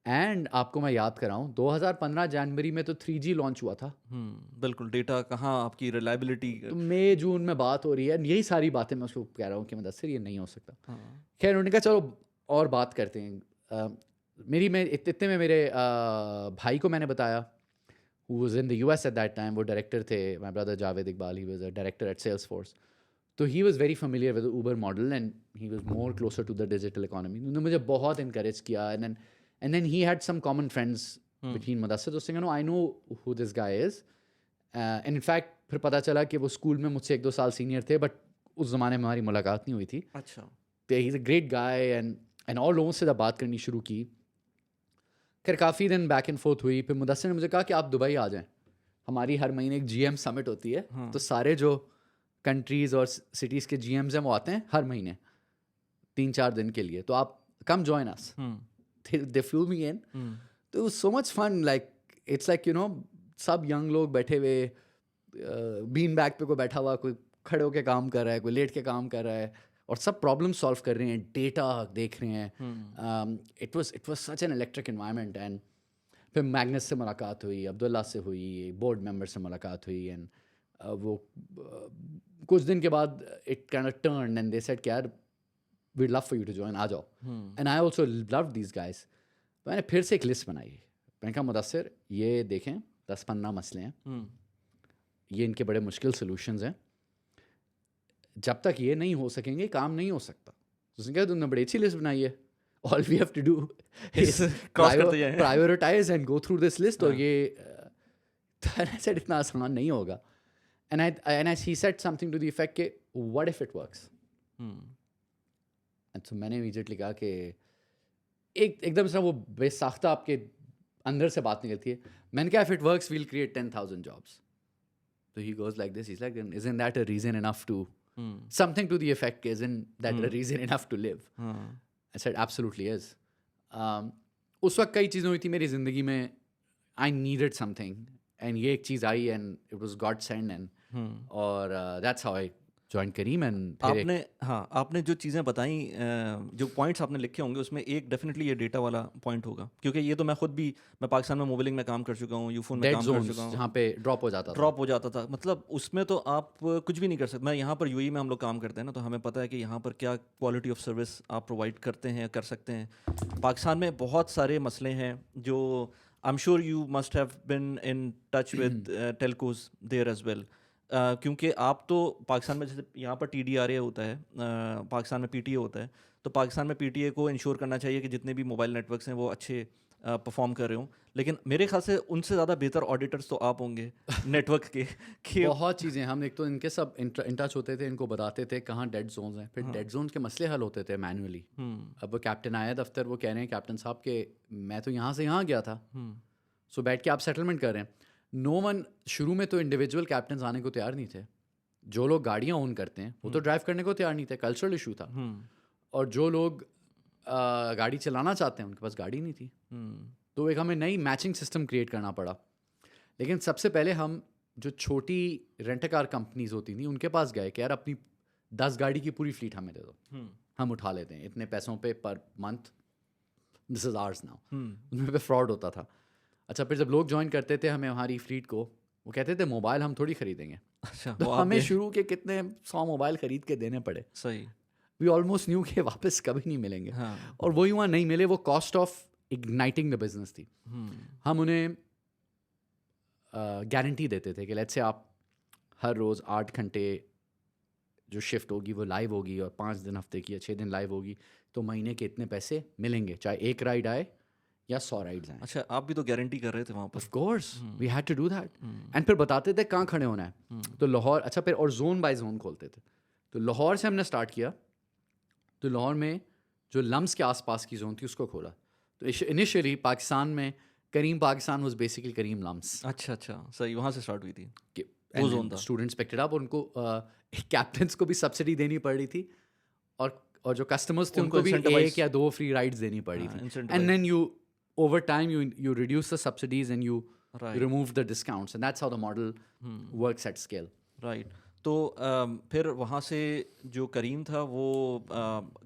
एंड आपको मैं याद कराऊं, 2015 जनवरी में तो 3G लॉन्च हुआ था. बिल्कुल. डेटा कहाँ, आपकी रिलायबिलिटी. तो मई जून में बात हो रही है, यही सारी बातें मैं उसको कह रहा हूँ कि मुदस्सिर ये नहीं हो सकता. खैर उन्होंने कहा चलो और बात करते हैं. मैं इतने में मेरे भाई को मैंने बताया, who was in the US at that time, वो डायरेक्टर थे. my brother Javed Iqbal, he was a director at Salesforce. तो he was very familiar with the Uber model and he was more closer to the digital economy. उन्होंने मुझे बहुत encourage किया. And then he had some common friends between Mudassir. तो उसने कहा, I know who this guy is. And in fact फिर पता चला कि वो स्कूल में मुझसे 1-2 साल सीनियर थे, बट उस ज़माने में हमारी मुलाकात नहीं हुई थी. अच्छा. तो he is a great guy. And और लोगों से जब बात करनी शुरू की, खैर काफ़ी दिन बैक एंड फोर्थ हुई. फिर मुदस्सिर ने मुझे कहा कि आप दुबई आ जाएं, हमारी हर महीने एक GM समिट होती है. तो सारे जो कंट्रीज़ और सिटीज़ के GMs हैं वो आते हैं हर महीने 3-4 दिन के लिए, तो आप come join us. They flu me in. तो so much fun. Like it's like you know, सब यंग लोग बैठे हुए, बीन बैग पे कोई बैठा हुआ, कोई खड़े होके काम कर रहा है, कोई लेट के काम कर रहा है, और सब प्रॉब्लम सॉल्व कर रहे हैं, डेटा देख रहे हैं. It was such an electric environment. And फिर मैग्नस से मुलाकात हुई, अब्दुल्ला से हुई, बोर्ड मेंबर से मुलाकात हुई. एंड वो कुछ दिन के बाद it kind of turn and they said कि यार we love for you to join, आ जाओ. And I also love these guys. मैंने फिर से एक लिस्ट बनाई. मैंने कहा मुदस्सिर ये देखें 10-15 मसले हैं, ये इनके बड़े मुश्किल सोल्यूशंस हैं, जब तक ये नहीं हो सकेंगे काम नहीं हो सकता. तो उसने कहा तुमने बड़ी अच्छी लिस्ट बनाई है, all we have to do is prioritise and go through this list. और ये सेड इतना आसान नहीं होगा. And he said something to the effect के व्हाट इफ इट वर्क्स. तो मैंने इमीडिएटली कहा कि एकदम से वो बेसाख्ता आपके अंदर से बात निकलती है. मैंने कहा if it works we'll create 10,000 jobs. तो he goes like this, he is like isn't that a reason enough to something to the effect, isn't that a reason enough to live? I said absolutely is. उस वक्त कई चीज़ें हुई थी मेरी ज़िंदगी में, I needed something and ये एक चीज़ आई and it was God sent. and और that's how I joined Careem. and आपने जो चीज़ें बताई, जो पॉइंट्स आपने लिखे होंगे उसमें एक डेफिनेटली ये डेटा वाला पॉइंट होगा, क्योंकि ये तो मैं पाकिस्तान में मोबाइलिंग में काम कर चुका हूँ, यूफोन में काम कर चुका हूँ, जहाँ पे ड्रॉप हो जाता था. मतलब उसमें तो आप कुछ भी नहीं कर सकते. मैं यहाँ पर UAE में हम लोग काम करते हैं ना, तो हमें पता है कि यहाँ पर क्या क्वालिटी ऑफ सर्विस आप प्रोवाइड करते हैं, कर सकते हैं. पाकिस्तान में बहुत सारे मसले हैं जो I am sure you must have been in touch with telcos there as well. क्योंकि आप तो पाकिस्तान में, जैसे यहाँ पर TDRA होता है, पाकिस्तान में PTA होता है, तो पाकिस्तान में PTA को इंश्योर करना चाहिए कि जितने भी मोबाइल नेटवर्क्स हैं वो अच्छे परफॉर्म कर रहे हों. लेकिन मेरे ख्याल से उनसे ज़्यादा बेहतर ऑडिटर्स तो आप होंगे नेटवर्क के. बहुत चीज़ें हम एक तो इनके सब इन टच होते थे, इनको बताते थे कहाँ डेड जोन्स हैं, फिर डेड जोन्स के मसले हल होते थे मैनुअली. अब वो कैप्टन आया दफ्तर, वो कह रहे हैं कैप्टन साहब के मैं तो यहाँ से यहाँ गया था, सो बैठ के आप सेटलमेंट कर रहे हैं. नो वन, शुरू में तो इंडिविजुअल कैप्टन आने को तैयार नहीं थे. जो लोग गाड़ियाँ ओन करते हैं वो तो ड्राइव करने को तैयार नहीं थे, कल्चरल इशू था. और जो लोग गाड़ी चलाना चाहते हैं उनके पास गाड़ी नहीं थी. तो एक हमें नई मैचिंग सिस्टम क्रिएट करना पड़ा. लेकिन सबसे पहले हम जो छोटी रेंट कार कंपनीज होती थी उनके पास गए कि यार अपनी 10 गाड़ी की पूरी फ्लीट हमें दे दो, हम उठा लेते हैं इतने पैसों पे per month, this is ours now. उनमें पे फ्रॉड होता था. अच्छा, फिर जब लोग ज्वाइन करते थे हमें हमारी फ्लीट को, वो कहते थे मोबाइल हम थोड़ी खरीदेंगे. अच्छा, तो हमें शुरू के कितने 100 मोबाइल खरीद के देने पड़े. सही. वी ऑलमोस्ट न्यू के वापस कभी नहीं मिलेंगे. और वही वहाँ नहीं मिले, वो cost of igniting the business थी. हम उन्हें गारंटी देते थे कि लेट्स से आप हर रोज़ 8 घंटे जो शिफ्ट होगी वो लाइव होगी, और 5 दिन हफ्ते की या 6 दिन लाइव होगी, तो महीने के इतने पैसे मिलेंगे, चाहे एक राइड आए या 100 राइड्स आए. अच्छा, आप भी तो गारंटी कर रहे थे वहाँ पर. Of course we had to do that. And फिर बताते थे कहाँ खड़े होना है. तो लाहौर, अच्छा फिर और जोन बाय जोन खोलते थे. तो लाहौर से हमने स्टार्ट किया. तो लाहौर में जो लम्स के आसपास की जोन थी उसको खोला. तो इनिशियली पाकिस्तान में Careem Pakistan was basically Careem LUMS. अच्छा, सही, वहाँ से स्टार्ट हुई थी वो जोन था. स्टूडेंट्स पिक्ड इट अप, उनको कैप्टन्स को भी सब्सिडी देनी पड़ रही थी, और जो कस्टमर्स थे उनको भी 1 या 2 फ्री राइड्स देनी पड़ रही थी. And then you over time you reduce the subsidies and you Right. remove the discounts, and that's how the model works at scale. Right तो फिर वहाँ से जो करीम था वो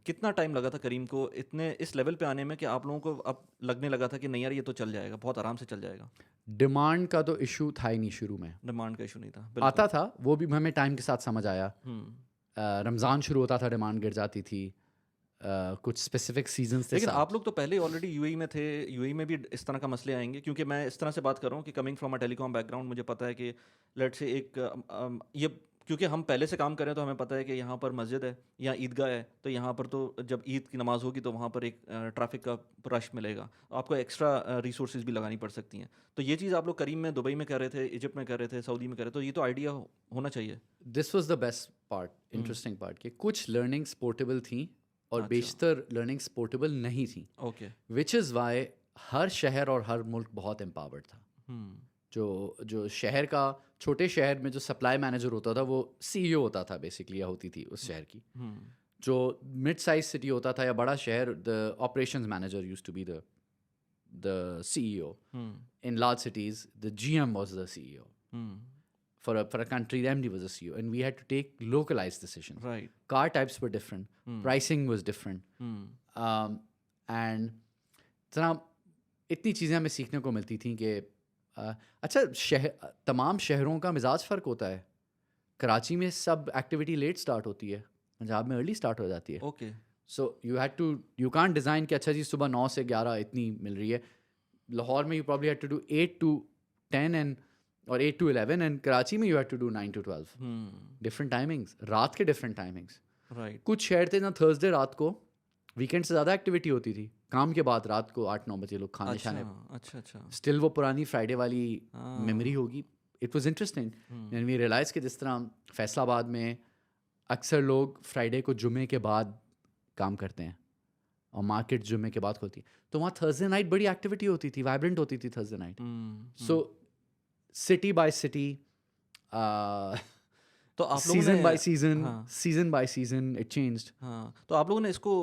कितना टाइम लगा था करीम को इतने इस लेवल पे आने में कि आप लोगों को अब लगने लगा था कि नहीं यार ये तो चल जाएगा, बहुत आराम से चल जाएगा? डिमांड का तो इशू था ही नहीं शुरू में, डिमांड का इशू नहीं था, आता था, वो भी हमें टाइम के साथ समझ आया। रमज़ान शुरू होता था, डिमांड गिर जाती थी, कुछ स्पेसिफिक सीजन्स थे। लेकिन आप लोग तो पहले ऑलरेडी यूएई में थे, यूएई में भी इस तरह का मसले आएंगे, क्योंकि मैं इस तरह से बात कर रहा हूँ कि coming from a telecom background मुझे पता है कि लेट से ये क्योंकि हम पहले से काम कर रहे हैं तो हमें पता है कि यहाँ पर मस्जिद है या ईदगाह है, तो यहाँ पर तो जब ईद की नमाज़ होगी तो वहाँ पर एक ट्रैफिक का रश मिलेगा, आपको एक्स्ट्रा रिसोर्सेज भी लगानी पड़ सकती हैं। तो ये चीज़ आप लोग करीम में, दुबई में कर रहे थे, इजिप्ट में कर रहे थे, सऊदी में कर रहे थे, तो ये तो आइडिया होना चाहिए। This was the best part, interesting part, कि कुछ लर्निंग्स पोर्टेबल थी और बेशतर लर्निंग्स पोर्टेबल नहीं थी, ओके। विच इज़ वाई हर शहर और हर मुल्क बहुत एम्पावर्ड था। जो शहर का, छोटे शहर में जो सप्लाई मैनेजर होता था वो सीईओ होता था बेसिकली, या होती थी उस शहर की। जो मिड साइज सिटी होता था या बड़ा शहर, the operations manager used to be the CEO. In large cities the GM was the CEO. For a country, the MD was a CEO, and we had to take localized decisions. Right. Car types were different, pricing was different, and जनाब इतनी चीज़ें हमें सीखने को मिलती थी कि अच्छा, तमाम शहरों का मिजाज फ़र्क होता है। कराची में सब एक्टिविटी लेट स्टार्ट होती है, पंजाब में अर्ली स्टार्ट हो जाती है। Okay. So you can't design कि अच्छा जी सुबह 9 से 11 इतनी मिल रही है। लाहौर में you probably had to do 8 to 10 and और 8 to 11, एंड कराची में you had to do 9 to 12। Different timings, रात के डिफरेंट टाइमिंग्स। राइट। कुछ शहर थे जहाँ थर्सडे रात को, वीकेंड से ज़्यादा एक्टिविटी होती थी, काम के बाद रात को 8-9 बजे लोग खाने शाने। अच्छा। स्टिल वो पुरानी फ्राइडे वाली मेमोरी होगी। It was interesting and we realise कि जिस तरह फैसलाबाद में अक्सर लोग फ्राइडे को जुमे के बाद काम करते हैं और मार्केट जुमे के बाद खुलती है, तो वहाँ थर्सडे नाइट बड़ी एक्टिविटी होती थी, वाइब्रेंट होती थी थर्सडे नाइट। सो सिटी बाय सिटी, तो आप लोगों सीजन ने बाय सीजन इट चेंज्ड। हाँ, तो आप लोगों ने इसको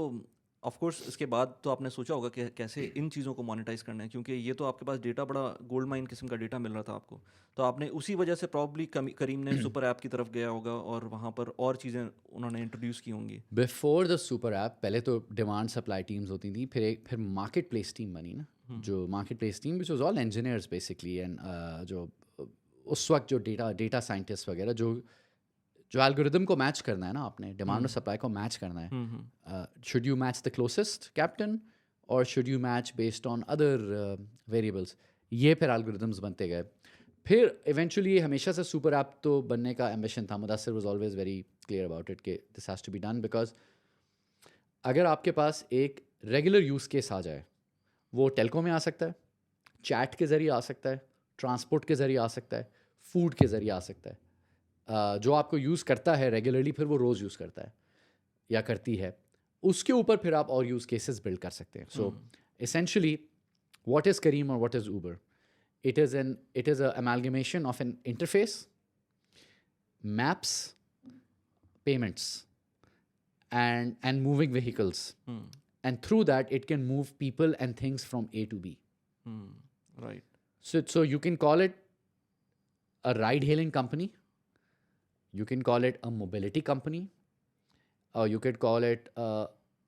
ऑफ कोर्स इसके बाद तो आपने सोचा होगा कि कैसे इन चीज़ों को मोनेटाइज करना है, क्योंकि ये तो आपके पास डेटा बड़ा गोल्ड माइन किस्म का डेटा मिल रहा था आपको, तो आपने उसी वजह से प्रॉब्ली करीम ने सुपर ऐप की तरफ गया होगा और वहाँ पर और चीज़ें उन्होंने इंट्रोड्यूस की होंगी। बिफोर द सुपर ऐप पहले तो डिमांड सप्लाई टीम्स होती थी, फिर मार्केट प्लेस टीम बनी ना, जो market place team which was all engineers basically, and जो उस वक्त जो डेटा साइंटिस्ट वगैरह जो एल्गोरिदम को मैच करना है ना, आपने डिमांड और सप्लाई को मैच करना है। Should you match the closest captain और should you match based on other variables, ये फिर एल्गोरिदम्स बनते गए। फिर इवेंचुअली हमेशा से सुपर ऐप तो बनने का एम्बिशन था। Mudassir was always very clear about it कि this has to be done, because अगर आपके पास एक रेगुलर यूज़ केस आ जाए, वो टेलको में आ सकता है, चैट के ज़रिए आ सकता है, ट्रांसपोर्ट के ज़रिए आ सकता है, फूड के ज़रिए आ सकता है। जो आपको यूज़ करता है रेगुलरली, फिर वो रोज़ यूज़ करता है या करती है, उसके ऊपर फिर आप और यूज़ केसेस बिल्ड कर सकते हैं। सो एसेंशियली व्हाट इज़ करीम और what is Uber? It is an amalgamation of an interface, maps, payments, and moving vehicles, and through that it can move people and things from A to B. Right. So you can call it a ride-hailing company, you can call it a mobility company, or you could call it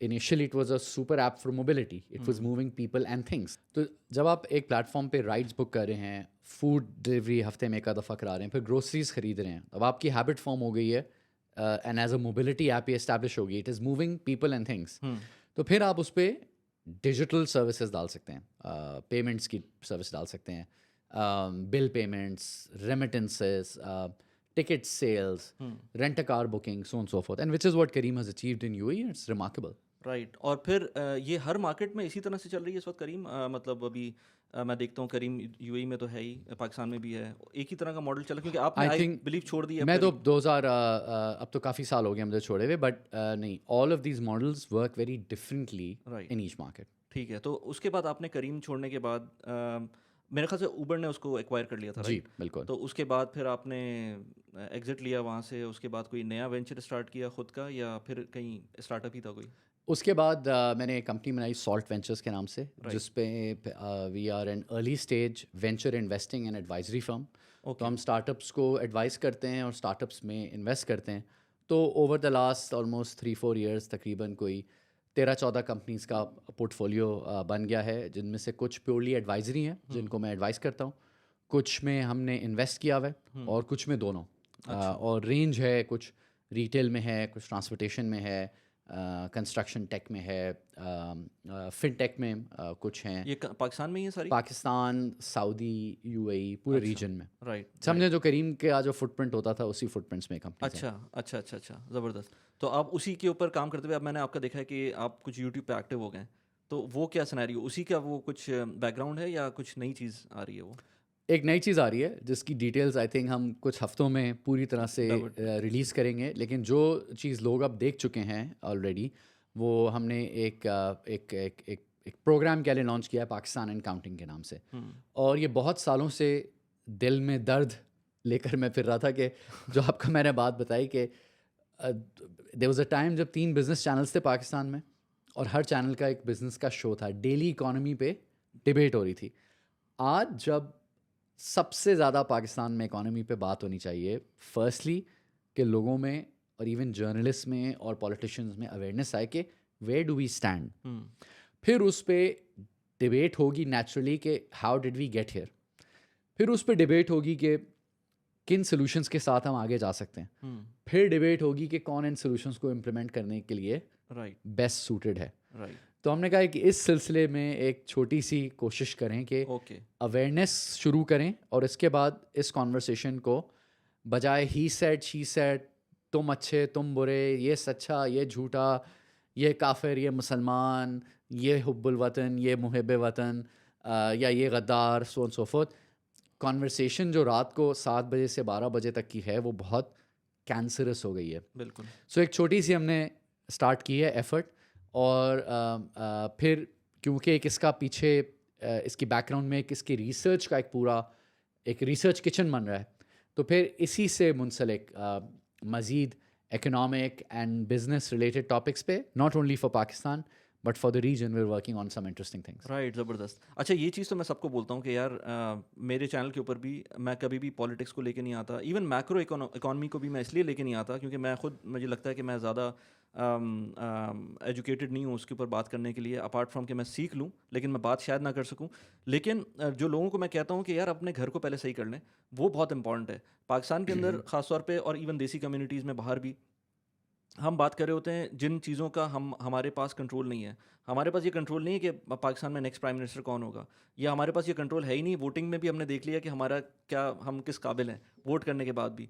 initially it was a super app for mobility. It was moving people and things. तो जब आप एक platform पे rides book कर रहे हैं, food delivery हफ्ते में एक दफ़ा करा रहे हैं, फिर ग्रोसरीज खरीद रहे हैं, अब आपकी हैबिट फॉर्म हो गई है and as a mobility app ये इस्टेब्लिश हो गई, it is moving people and things. तो फिर आप उस पर डिजिटल सर्विसेज डाल सकते हैं, पेमेंट्स की सर्विस डाल सकते हैं, bill payments, remittances, ticket sales, rent a car booking, so on and so forth, and which is what Careem has achieved in UAE. It's remarkable. Right. और फिर ये हर मार्केट में इसी तरह से चल रही है इस वक्त करीम? मतलब अभी मैं देखता हूँ करीम यूएई में तो है ही, पाकिस्तान में भी है, एक ही तरह का मॉडल चला, क्योंकि आपने आई बिलीव छोड़ दिया। मैं तो 2000 अब तो काफ़ी साल हो गए मुझे छोड़े हुए, बट नहीं, all of these models work very differently in each market. ठीक है, तो उसके बाद आपने करीम छोड़ने के बाद मेरे ख्याल से ऊबर ने उसको एक्वायर कर लिया था, जी राइट? बिल्कुल। तो उसके बाद फिर आपने एग्जिट लिया वहाँ से, उसके बाद कोई नया वेंचर स्टार्ट किया खुद का, या फिर कहीं स्टार्टअप ही था कोई? उसके बाद मैंने एक कंपनी बनाई सॉल्ट वेंचर्स के नाम से, राइट। जिस पे we are an early stage venture investing and advisory firm. तो ओके। हम स्टार्टअप्स को एडवाइस करते हैं और स्टार्टअप्स में इन्वेस्ट करते हैं। तो over the last almost 3-4 years तकरीबन कोई 13-14 कंपनीज का पोर्टफोलियो बन गया है, जिनमें से कुछ प्योरली एडवाइजरी हैं जिनको मैं एडवाइस करता हूँ, कुछ में हमने इन्वेस्ट किया हुआ है और कुछ में दोनों। अच्छा। और रेंज है, कुछ रिटेल में है, कुछ ट्रांसपोर्टेशन में है, कंस्ट्रक्शन टेक में है, फिनटेक में कुछ हैं, ये पाकिस्तान में ही है सारी? पाकिस्तान, सऊदी, यूएई, पूरे अच्छा। रीजन में। राइट। समझे जो करीम का जो फुटप्रिंट होता था उसी फुटप्रिंट्स में कंपनी। अच्छा अच्छा अच्छा अच्छा, ज़बरदस्त। तो आप उसी के ऊपर काम करते हुए, अब मैंने आपका देखा है कि आप कुछ यूट्यूब पे एक्टिव हो गए हैं, तो वो क्या सिनेरियो, उसी का वो कुछ बैकग्राउंड है या कुछ नई चीज़ आ रही है वो? एक नई चीज़ आ रही है जिसकी डिटेल्स आई थिंक हम कुछ हफ्तों में पूरी तरह से रिलीज़ करेंगे, लेकिन जो चीज़ लोग अब देख चुके हैं ऑलरेडी, वो हमने एक एक एक एक एक प्रोग्राम के लिए लॉन्च किया है पाकिस्तान एंड काउंटिंग के नाम से। और ये बहुत सालों से दिल में दर्द लेकर मैं फिर रहा था कि जो आपको मैंने बात बताई कि देयर वाज अ टाइम जब 3 बिजनेस चैनल्स थे पाकिस्तान में और हर चैनल का एक बिजनेस का शो था, डेली इकोनॉमी पे डिबेट हो रही थी। आज जब सबसे ज़्यादा पाकिस्तान में इकोनॉमी पे बात होनी चाहिए, फर्स्टली कि लोगों में और इवन जर्नलिस्ट में और पॉलिटिशियंस में अवेयरनेस आए कि वेयर डू वी स्टैंड। फिर उस पर डिबेट होगी नेचुरली कि how did we get here. फिर उस पर डिबेट होगी कि किन सॉल्यूशंस के साथ हम आगे जा सकते हैं। फिर डिबेट होगी कि कौन इन सॉल्यूशंस को इम्प्लीमेंट करने के लिए राइट बेस्ट सूटेड है। राइट। तो हमने कहा कि इस सिलसिले में एक छोटी सी कोशिश करें कि ओके। अवेयरनेस शुरू करें और इसके बाद इस कॉन्वर्सेशन को बजाय ही सेड शी सेड, तुम अच्छे तुम बुरे, ये सच्चा ये झूठा, ये काफिर ये मुसलमान, ये हुब्बुल वतन ये मुहिब वतन, या ये गद्दार, so and so fourth. Conversation जो रात को 7 बजे से 12 बजे तक की है वो बहुत कैंसरस हो गई है। बिल्कुल। सो एक छोटी सी हमने स्टार्ट की है एफर्ट। और फिर क्योंकि एक इसका पीछे इसकी बैकग्राउंड में एक इसकी रिसर्च का एक पूरा एक रिसर्च किचन बन रहा है, तो फिर इसी से मुंसलिक मज़ीद economic and business related topics पे, not only for Pakistan but for the region, we're working on some interesting things. Right, ज़बरदस्त। अच्छा, ये चीज़ तो मैं सबको बोलता हूँ कि यार मेरे चैनल के ऊपर भी मैं कभी भी पॉलिटिक्स को लेके नहीं आता, इवन मैक्रो इकॉनमी को भी मैं इसलिए लेके नहीं आता क्योंकि मैं खुद, मुझे लगता है कि मैं ज़्यादा एजुकेटेड नहीं हूँ उसके ऊपर बात करने के लिए, अपार्ट फ्रॉम कि मैं सीख लूँ लेकिन मैं बात शायद ना कर सकूँ। लेकिन जो लोगों को मैं कहता हूँ कि यार अपने घर को पहले सही कर लें, वो बहुत इंपॉर्टेंट है। पाकिस्तान के अंदर ख़ासतौर पे और इवन देसी कम्युनिटीज़ में बाहर भी हम बात कर रहे होते हैं जिन चीज़ों का हमारे पास कंट्रोल नहीं है। हमारे पास ये कंट्रोल नहीं है कि पाकिस्तान में नेक्स्ट प्राइम मिनिस्टर कौन होगा, या हमारे पास ये कंट्रोल है ही नहीं। वोटिंग में भी हमने देख लिया कि हमारा क्या, हम किस काबिल हैं वोट करने के बाद भी।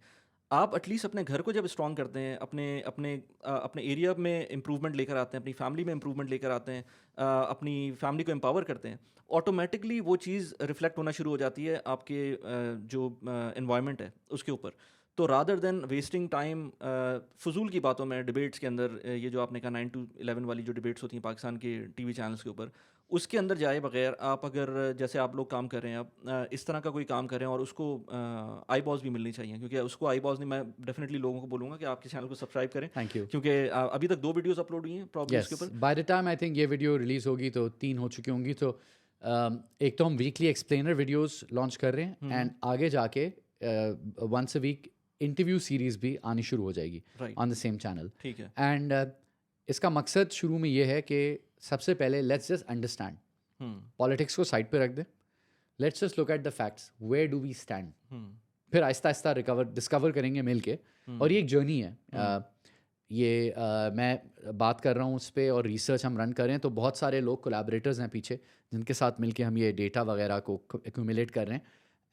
आप एटलीस्ट अपने घर को जब स्ट्रॉन्ग करते हैं, अपने अपने अपने एरिया में इम्प्रूवमेंट लेकर आते हैं, अपनी फैमिली में इम्प्रूवमेंट लेकर आते हैं, अपनी फैमिली को एम्पावर करते हैं, ऑटोमेटिकली वो चीज़ रिफ्लेक्ट होना शुरू हो जाती है आपके जो एनवायरनमेंट है उसके ऊपर। तो रादर देन वेस्टिंग टाइम फजूल की बातों में, डिबेट्स के अंदर, ये जो आपने कहा 9 to 11 वाली जो डिबेट्स होती हैं पाकिस्तान के टीवी चैनल्स के ऊपर, उसके अंदर जाए बगैर आप अगर, जैसे आप लोग काम कर रहे हैं, आप इस तरह का कोई काम कर रहे हैं और उसको आई बॉज भी मिलनी चाहिए, क्योंकि उसको आई बॉज नहीं, मैं डेफिनेटली लोगों को बोलूँगा कि आपके चैनल को सब्सक्राइब करें। Thank you. क्योंकि अभी तक 2 वीडियोज़ अपलोड हुई हैं प्रॉब्लम यस, के ऊपर। By the time I think ये वीडियो रिलीज़ होगी तो 3 हो चुकी होंगी। तो एक तो हम वीकली एक्सप्लेनर वीडियोस लॉन्च कर रहे हैं एंड आगे जाके once a week interview series भी आनी शुरू हो जाएगी right, on the same channel. ठीक है। एंड इसका मकसद शुरू में ये है कि सबसे पहले लेट्स जस्ट अंडरस्टैंड, पॉलिटिक्स को साइड पे रख दें, let's just look at the facts, where do we stand. फिर आहिस्ता आहिस्ता डिस्कवर करेंगे मिल के। और ये एक जर्नी है। मैं बात कर रहा हूँ उस पर और रिसर्च हम रन कर रहे हैं, तो बहुत सारे लोग कोलैबोरेटर्स हैं पीछे जिनके साथ मिलके हम ये डेटा वगैरह को एक्यूमुलेट कर रहे हैं।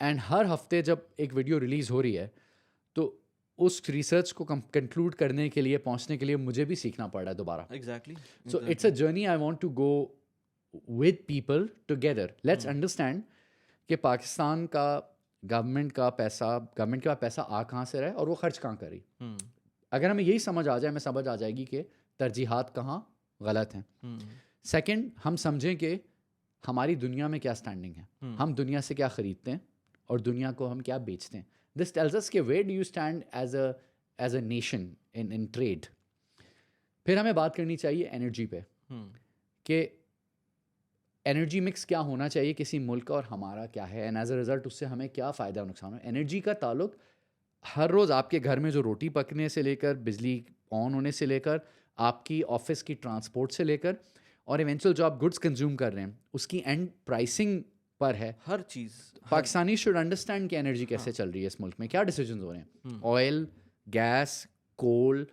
एंड हर हफ्ते जब एक वीडियो रिलीज़ हो रही है तो उस रिसर्च को कंक्लूड करने के लिए, पहुंचने के लिए मुझे भी सीखना पड़ रहा है दोबारा। Exactly. So it's a journey I want to go with people together. Let's understand कि पाकिस्तान का गवर्नमेंट के पास पैसा आ कहाँ से रहा है और वो खर्च कहाँ कर रही। अगर हमें यही समझ आ जाए, हमें समझ आ जाएगी कि तरजीहात कहाँ गलत हैं। सेकंड, हम समझें कि हमारी दुनिया में क्या स्टैंडिंग है, हम दुनिया से क्या खरीदते हैं और दुनिया को हम क्या बेचते हैं. दिस टेल्स अस कि where do you stand as a nation in trade. फिर हमें बात करनी चाहिए एनर्जी पे कि एनर्जी मिक्स क्या होना चाहिए किसी मुल्क का और हमारा क्या है, एंड एज अ रिजल्ट उससे हमें क्या फ़ायदा और नुकसान है. एनर्जी का ताल्लुक हर रोज़ आपके घर में जो रोटी पकने से लेकर, बिजली ऑन होने से लेकर, आपकी ऑफिस की ट्रांसपोर्ट से लेकर, और इवेंचुअल जो आप गुड्स कंज्यूम कर रहे हैं उसकी एंड प्राइसिंग पर है. हर चीज़. पाकिस्तानी शुड अंडरस्टैंड कि एनर्जी कैसे चल रही है इस मुल्क में, क्या डिसीजन हो रहे हैं. ऑयल, गैस, कोल,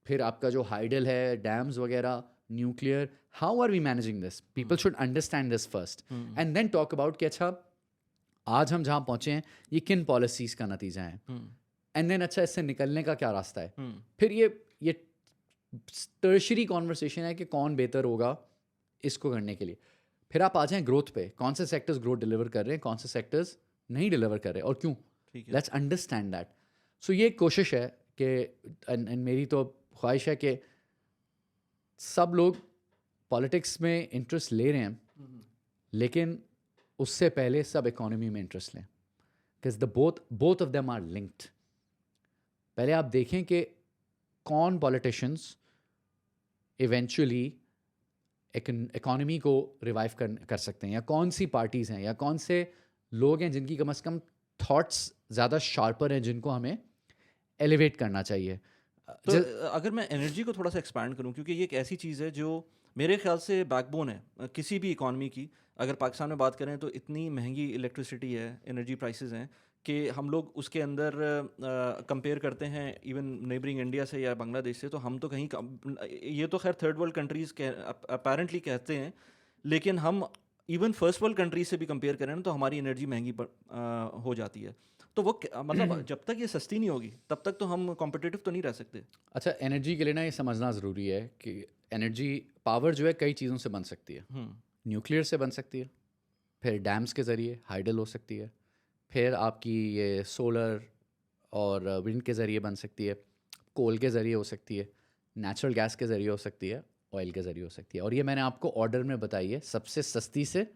फिर आपका जो हाइडल है, डैम्स वगैरह, nuclear, how are we managing this. People should understand this first and then talk about कि अच्छा आज हम जहाँ पहुँचे हैं ये किन पॉलिसीज़ का नतीजा है, एंड देन अच्छा इससे निकलने का क्या रास्ता है. फिर ये टर्शरी कॉन्वर्सेशन है कि कौन बेहतर होगा इसको करने के लिए. फिर आप आ जाएं ग्रोथ पे, कौन से सेक्टर्स ग्रोथ डिलीवर कर रहे हैं, कौन से सेक्टर्स नहीं डिलीवर कर रहे और क्यों. Let's understand that. सो ये एक कोशिश है कि एंड मेरी तो ख्वाहिश है कि सब लोग पॉलिटिक्स में इंटरेस्ट ले रहे हैं, लेकिन उससे पहले सब इकोनॉमी में इंटरेस्ट लें, because the both of them are linked. पहले आप देखें कि कौन पॉलिटिशियंस इवेंचुअली इकोनॉमी को रिवाइव कर सकते हैं, या कौन सी पार्टीज़ हैं या कौन से लोग हैं जिनकी कम से कम थॉट्स ज़्यादा शार्पर हैं, जिनको हमें एलिवेट करना चाहिए. तो अगर मैं एनर्जी को थोड़ा सा एक्सपैंड करूं, क्योंकि ये एक ऐसी चीज़ है जो मेरे ख्याल से बैकबोन है किसी भी इकॉनमी की. अगर पाकिस्तान में बात करें तो इतनी महंगी इलेक्ट्रिसिटी है, एनर्जी प्राइसेस हैं कि हम लोग उसके अंदर कंपेयर करते हैं इवन नेबरिंग इंडिया से या बांग्लादेश से, तो हम तो कहीं ये तो खैर थर्ड वर्ल्ड कंट्रीज़ अपेरेंटली कहते हैं, लेकिन हम इवन फर्स्ट वर्ल्ड कंट्रीज से भी कंपेयर करें ना तो हमारी एनर्जी महंगी हो जाती है. तो वो मतलब जब तक ये सस्ती नहीं होगी तब तक तो हम कॉम्पिटिटिव तो नहीं रह सकते. अच्छा, एनर्जी के लिए ना ये समझना ज़रूरी है कि एनर्जी पावर जो है कई चीज़ों से बन सकती है. न्यूक्लियर से बन सकती है, फिर डैम्स के ज़रिए हाइडल हो सकती है, फिर आपकी ये सोलर और विंड के ज़रिए बन सकती है, कोल के ज़रिए हो सकती है, नेचुरल गैस के ज़रिए हो सकती है, ऑयल के ज़रिए हो सकती है. और ये मैंने आपको ऑर्डर में बताई है, सबसे सस्ती से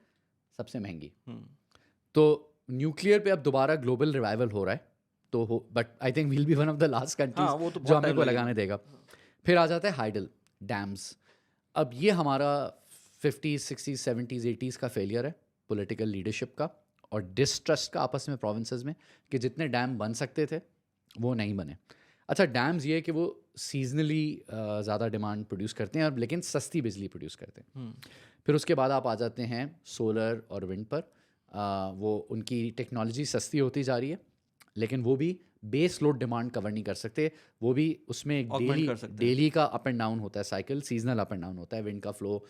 सबसे महंगी. तो न्यूक्लियर पे अब दोबारा ग्लोबल रिवाइवल हो रहा है, तो हो, but I think will be one of the last countries जो हमें को लगाने देगा. फिर आ जाता है हाइडल, डैम्स. अब ये हमारा 50s 60s 70s 80s का फेलियर है पॉलिटिकल लीडरशिप का और डिस्ट्रस्ट का आपस में प्रोविंसेस में, कि जितने डैम बन सकते थे वो नहीं बने. अच्छा, डैम्स ये है कि वो सीजनली ज़्यादा डिमांड प्रोड्यूस करते हैं, लेकिन सस्ती बिजली प्रोड्यूस करते हैं. फिर उसके बाद आप आ जाते हैं सोलर और विंड पर. वो उनकी टेक्नोलॉजी सस्ती होती जा रही है, लेकिन वो भी बेस लोड डिमांड कवर नहीं कर सकते. वो भी उसमें एक डेली का अप एंड डाउन होता है cycle, seasonal up and down होता है, विंड का फ्लो,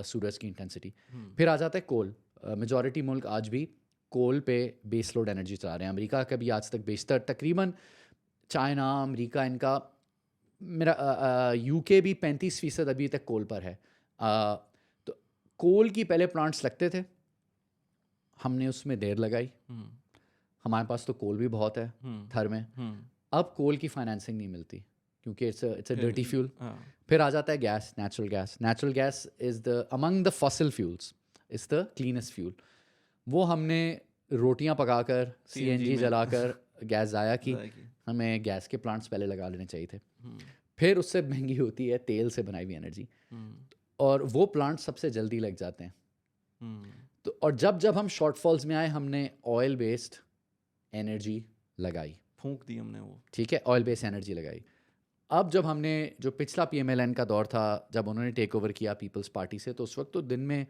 सूरज की इंटेंसिटी. फिर आ जाता है कोल. मेजॉरिटी मुल्क आज भी कोल पे बेस लोड एनर्जी चला रहे हैं. अमेरिका का भी आज तक बेशतर, तकरीबन चाइना, अमेरिका, इनका मेरा यूके भी 35% अभी तक कोल पर है. तो कोल की पहले प्लांट्स लगते थे, हमने उसमें देर लगाई. हमारे पास तो कोल भी बहुत है थर में. अब कोल की फाइनेंसिंग नहीं मिलती क्योंकि इट्स अ डर्टी फ्यूल. फिर आ जाता है gas, natural gas. Natural gas is the among the fossil fuels is the cleanest fuel. वो हमने रोटियां पकाकर, CNG जलाकर गैस ज़ाया की. हमें गैस के प्लांट्स पहले लगा लेने चाहिए थे. फिर उससे महंगी होती है तेल से बनाई हुई एनर्जी, और वो प्लांट सबसे जल्दी लग जाते हैं. तो और जब हम शॉर्टफॉल्स में आए, हमने ऑयल बेस्ड एनर्जी लगाई, फूंक दी हमने वो. ठीक है, ऑयल बेस्ड एनर्जी लगाई. अब जब हमने जो पिछला PMLN का दौर था, जब उन्होंने टेक ओवर किया पीपल्स पार्टी से, तो उस वक्त तो दिन में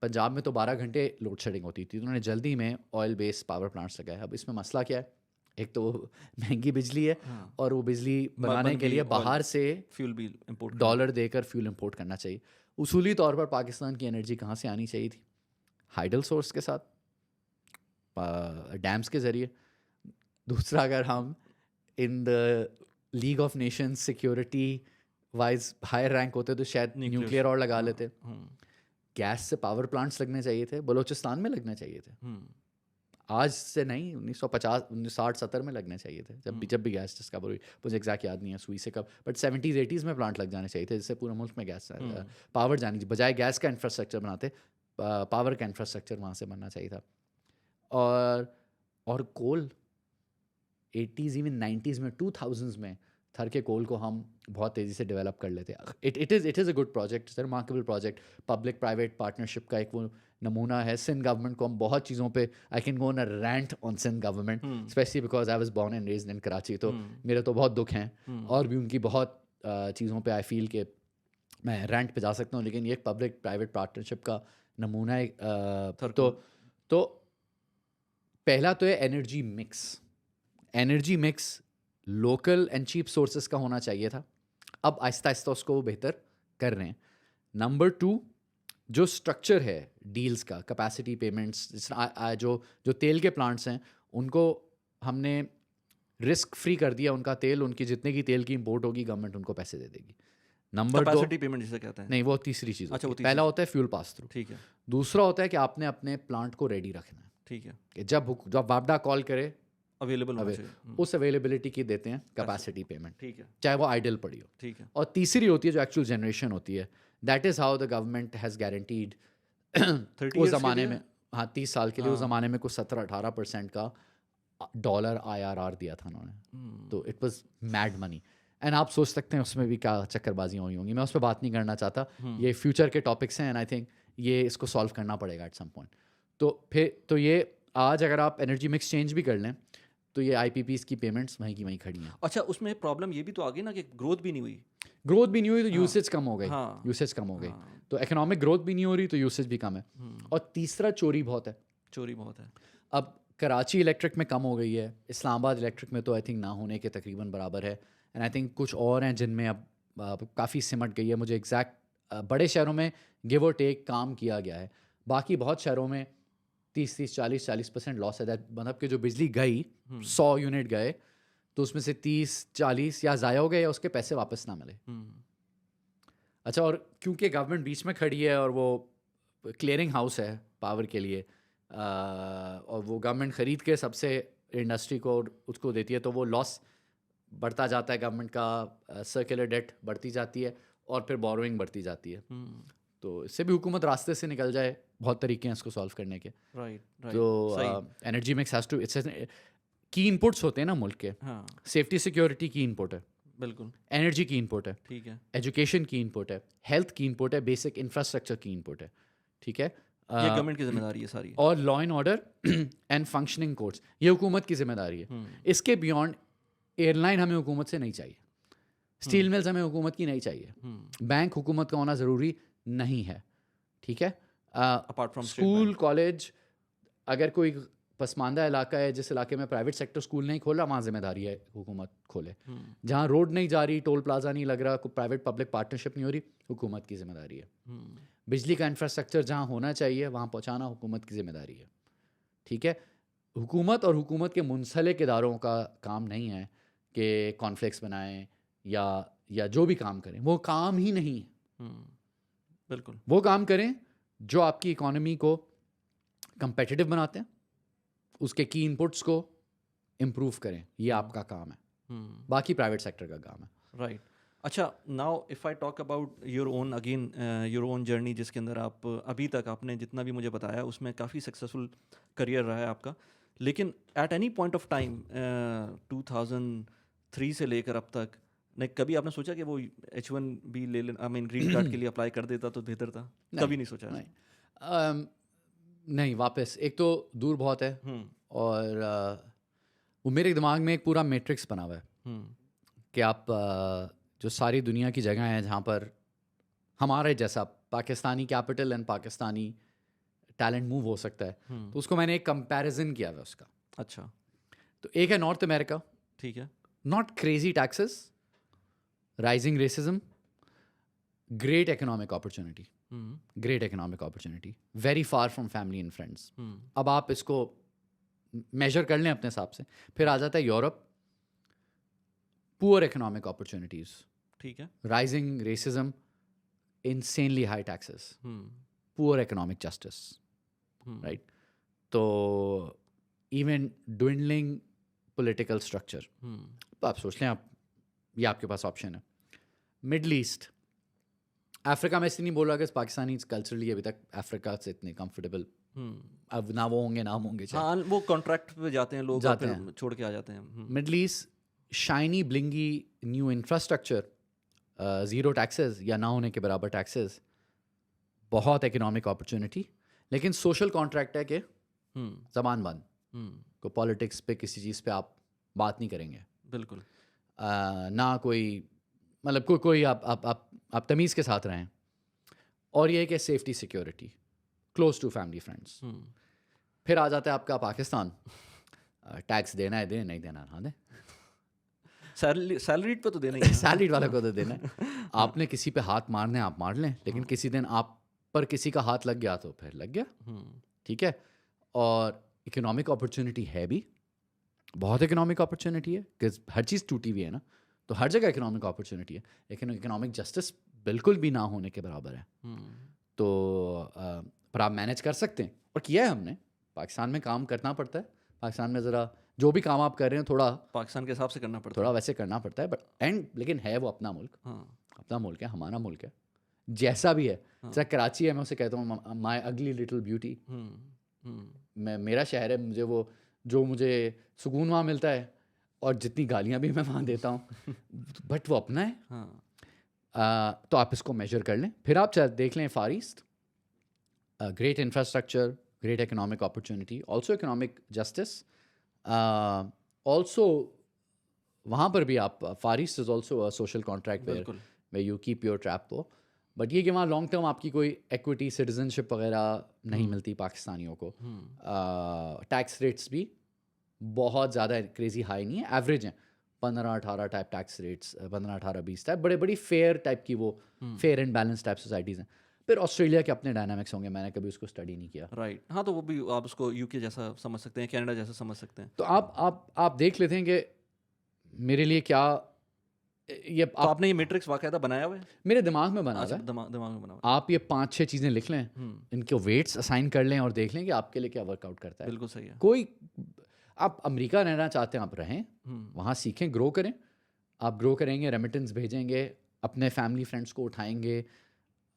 पंजाब में तो 12 घंटे लोड शेडिंग होती थी. तो उन्होंने जल्दी में ऑयल बेस्ड पावर प्लांट्स लगाए. अब इसमें मसला क्या है? एक तो महंगी बिजली है, और वो बिजली बनाने के लिए बाहर से फ्यूल बिल इंपोर्ट, डॉलर देकर फ्यूल इंपोर्ट करना चाहिए. उसूली तौर पर पाकिस्तान की एनर्जी कहाँ से आनी चाहिए थी? हाइडल सोर्स के साथ, डैम्स के ज़रिए. दूसरा, अगर हम in the league of nations security wise higher rank होते तो शायद न्यूक्लियर और लगा लेते. गैस से पावर प्लांट्स लगने चाहिए थे, बलूचिस्तान में लगने चाहिए थे. आज से नहीं, 1950 1960-70 में लगने चाहिए थे, जब भी गैस, जिसका मुझे एग्जैक्ट याद नहीं है सुई से कब, बट 70s 80s में प्लांट लग जाने चाहिए थे, जिससे पूरे मुल्क में गैस पावर जानी थी. बजाय गैस का इंफ्रास्ट्रक्चर बनाते, पावर का इंफ्रास्ट्रक्चर वहाँ से बनना चाहिए था। और कोल 80s इवन 90s में 2000s में थर के कोल को हम बहुत तेज़ी से डेवलप कर लेते। It is a good project, it's a remarkable project. Public private partnership का एक वो नमूना है। सिंध गवर्नमेंट को हम बहुत चीज़ों पे, I can go on a rant on Sindh government specially because I was born and raised in Karachi. तो मेरे तो बहुत दुख हैं और भी उनकी बहुत चीज़ों पे आई फील कि मैं रैंट पे जा सकता हूँ, लेकिन ये एक पब्लिक प्राइवेट पार्टनरशिप का नमूना है। तो पहला तो है energy mix. Energy mix local and cheap sources का होना चाहिए था, अब आहिस्ता आहिस्ता उसको वो बेहतर कर रहे हैं। नंबर 2, जो स्ट्रक्चर है डील्स का, कैपेसिटी पेमेंट्स, जो तेल के प्लांट्स हैं उनको हमने रिस्क फ्री कर दिया। उनका तेल, उनकी जितने की तेल की इंपोर्ट होगी गवर्नमेंट उनको पैसे दे देगी। नंबर 2, कैपेसिटी पेमेंट जिसे कहते हैं। नहीं वो तीसरी चीज़ अच्छा, होती वो है। तीसरी पहला होता है फ्यूल पास थ्रू, ठीक है, दूसरा होता है कि आपने अपने प्लांट को रेडी रखना है ठीक है, कि जब वापडा कॉल करे अवेलेबल होना चाहिए। उस अवेलेबिलिटी की देते हैं कैपेसिटी पेमेंट, ठीक है, चाहे वो आइडल पड़ी हो। ठीक है, और तीसरी होती है जो एक्चुअल जनरेशन होती है, that is how the government has guaranteed 30 उस years ज़माने के में, लिए? हाँ 30 साल के लिए, उस ज़माने में कुछ 17-18% का डॉलर IRR दिया था उन्होंने। तो it was mad money. And आप सोच सकते हैं उसमें भी क्या चक्करबाजियाँ हुई होंगी, मैं उस पर बात नहीं करना चाहता। ये फ्यूचर के टॉपिक्स हैं एंड आई थिंक ये इसको सॉल्व करना पड़ेगा एट सम पॉइंट। तो ये आज अगर आप एनर्जी मिक्स चेंज भी कर लें तो ये IPPs की पेमेंट्स वहीं की वहीं खड़ी हैं। अच्छा, उसमें प्रॉब्लम ये भी तो आ गई ना कि ग्रोथ भी नहीं हुई। ग्रोथ भी नहीं हुई तो यूसेज कम हो गई, हाँ, यूसेज कम हो गई। हाँ, तो इकोनॉमिक ग्रोथ भी नहीं हो रही तो यूसेज भी कम है। और तीसरा चोरी बहुत है। चोरी बहुत है। अब कराची इलेक्ट्रिक में कम हो गई है, इस्लामाबाद इलेक्ट्रिक में तो आई थिंक ना होने के तकरीबन बराबर है। एंड आई थिंक कुछ और हैं जिनमें अब काफ़ी सिमट गई है। मुझे एग्जैक्ट बड़े शहरों में गिव और टेक काम किया गया है, बाकी बहुत शहरों में 30-40% लॉस है। मतलब कि जो बिजली गई 100 यूनिट गए तो उसमें से 30-40 या ज़ाया हो गए या उसके पैसे वापस ना मिले। अच्छा, और क्योंकि गवर्नमेंट बीच में खड़ी है और वो क्लियरिंग हाउस है पावर के लिए, और वो गवर्नमेंट ख़रीद के सबसे इंडस्ट्री को उसको देती है, तो वो लॉस बढ़ता जाता है गवर्नमेंट का, सर्कुलर डेट बढ़ती जाती है और फिर बोरोइंग बढ़ती जाती है। तो इससे भी हुकूमत रास्ते से निकल जाए, बहुत तरीके हैं इसको सॉल्व करने के। तो energy mix has to, its key inputs होते हैं ना मुल्क के। हाँ, सेफ्टी सिक्योरिटी की इनपुट है, बिल्कुल, एनर्जी की इनपुट है, ठीक है। एजुकेशन की इनपुट है, हेल्थ की इनपुट है, बेसिक इंफ्रास्ट्रक्चर की इनपुट है, ठीक है। ये गवर्नमेंट की जिम्मेदारी है सारी। और law and order and functioning courts, ये हुकूमत की जिम्मेदारी है। इसके बियॉन्ड एयरलाइन हमें हुकूमत से नहीं चाहिए, स्टील मिल्स हमें हुकूमत की नहीं चाहिए, बैंक हुकूमत का होना ज़रूरी नहीं है, ठीक है। अपार्ट फ्रॉम स्कूल कॉलेज, अगर कोई पसमानदा इलाका है जिस इलाके में प्राइवेट सेक्टर स्कूल नहीं खोला, वहाँ जिम्मेदारी है हुकूमत खोले। जहाँ रोड नहीं जा रही, टोल प्लाजा नहीं लग रहा, कोई प्राइवेट पब्लिक पार्टनरशिप नहीं हो रही, हुकूमत की जिम्मेदारी है। बिजली का इंफ्रास्ट्रक्चर जहाँ होना चाहिए वहाँ पहुँचाना हुकूमत की जिम्मेदारी है, ठीक है। हुकूमत और हुकूमत के मुंसलिक इदारों का काम नहीं है कि कॉन्फ्लिक्ट्स बनाएं या जो भी काम करें, वो काम ही नहीं है। बिल्कुल, वो काम करें जो आपकी इकोनॉमी को कंपेटिटिव बनाते हैं, उसके की इनपुट्स को इम्प्रूव करें, ये आपका काम है। बाकी प्राइवेट सेक्टर का काम है। राइट। अच्छा, now if I talk about your own again, your own journey, जिसके अंदर आप अभी तक आपने जितना भी मुझे बताया उसमें काफ़ी सक्सेसफुल करियर रहा है आपका, लेकिन at any point of time 2003 से लेकर अब तक नहीं कभी आपने सोचा कि वो H1B ले लेना, आई मीन ग्रीन कार्ड के लिए अप्लाई कर देता तो बेहतर था? कभी नहीं सोचा? नहीं, वापस एक तो दूर बहुत है और वो मेरे दिमाग में एक पूरा मैट्रिक्स बना हुआ है कि आप जो सारी दुनिया की जगह हैं जहाँ पर हमारे जैसा Pakistani capital and Pakistani talent move हो सकता है, तो उसको मैंने एक कंपैरिजन किया हुआ है उसका। अच्छा, तो एक है नॉर्थ अमेरिका, ठीक है, not crazy taxes, rising racism, great economic opportunity, great economic opportunity, very far from family and friends. अब आप इसको मेजर कर लें अपने हिसाब से, फिर आ जाता है यूरोप, पुअर इकोनॉमिक अपॉर्चुनिटीज, ठीक है, rising racism, insanely high taxes, poor economic justice, right? तो even dwindling political structure. तो आप सोच लें, आप ये आपके पास ऑप्शन है। मिडल ईस्ट, अफ्रीका में इसलिए नहीं बोल रहा कि पाकिस्तानी कल्चरली अभी तक अफ्रीका से इतने कंफर्टेबल अब ना वो होंगे ना हम होंगे चाहे हाँ वो कॉन्ट्रैक्ट पे जाते हैं लोग और जाते फिर हैं। छोड़ के आ जाते हैं। Middle east shiny blingy new infrastructure, zero taxes या ना होने के बराबर टैक्सेस, बहुत इकोनॉमिक अपॉर्चुनिटी, लेकिन सोशल कॉन्ट्रैक्ट है कि ज़बान बंद, को पॉलिटिक्स पे किसी चीज़ पे आप बात नहीं करेंगे, बिल्कुल। ना कोई मतलब कोई आप तमीज़ के साथ रहें, और ये है कि safety security close to family friends. फिर आ जाता है आपका पाकिस्तान, टैक्स देना है दें, नहीं देना ना दें, सैलरी पे तो देना ही है। सैलरीड वाला को तो देना है। आपने किसी पे हाथ मारने आप मार लें, लेकिन किसी दिन आप पर किसी का हाथ लग गया तो फिर लग गया, ठीक है। और इकोनॉमिक अपॉर्चुनिटी है भी, बहुत इकोनॉमिक अपॉर्चुनिटी है, कि हर चीज़ टूटी हुई है ना, तो हर जगह इकोनॉमिक अपॉर्चुनिटी है, लेकिन इकोनॉमिक जस्टिस बिल्कुल भी ना होने के बराबर है। तो पर आप मैनेज कर सकते हैं, और किया है हमने। पाकिस्तान में काम करना पड़ता है, पाकिस्तान में ज़रा जो भी काम आप कर रहे हैं थोड़ा पाकिस्तान के हिसाब से करना पड़ता थोड़ा वैसे करना पड़ता है, बट लेकिन है वो अपना मुल्क, अपना मुल्क है, हमारा मुल्क है, जैसा भी है। चाहे कराची है, मैं उसे कहता हूँ माई अगली लिटिल ब्यूटी, मैं मेरा शहर है, मुझे वो जो मुझे सुकून वहाँ मिलता है, और जितनी गालियाँ भी मैं वहाँ देता हूँ, बट वो अपना है। तो आप इसको मेजर कर लें, फिर आप देख लें Far East, great infrastructure, great economic opportunity, also economic justice, also वहाँ पर भी आप Far East is also a social contract way you keep your trap को, बट ये कि वहाँ लॉन्ग टर्म आपकी कोई एक्विटी सिटीजनशिप वगैरह नहीं मिलती पाकिस्तानियों को। टैक्स रेट्स भी बहुत ज़्यादा क्रेजी हाई नहीं है, एवरेज हैं, 15-18 टाइप टैक्स रेट्स, 15-18-20 टाइप, बड़े बड़ी फेयर टाइप की वो fair and balance type societies हैं। फिर ऑस्ट्रेलिया के अपने डायनामिक्स होंगे, मैंने कभी उसको स्टडी नहीं किया। राइट, हाँ तो वो भी आप उसको यूके जैसा समझ सकते हैं, कनाडा जैसा समझ सकते हैं। तो आप देख लेते हैं कि मेरे लिए क्या ये तो आपने ये मैट्रिक्स बाकायदा बनाया हुआ है? मेरे दिमाग में बना अच्छा, हुआ है। दिमाग में बना हुआ है। आप ये 5-6 चीज़ें लिख लें, इनके वेट्स असाइन कर लें, और देख लें कि आपके लिए क्या वर्कआउट करता है। बिल्कुल सही है। कोई आप अमेरिका रहना चाहते हैं, आप रहें वहाँ, सीखें, ग्रो करें। आप ग्रो करेंगे, रेमिटेंस भेजेंगे, अपने फैमिली फ्रेंड्स को उठाएंगे,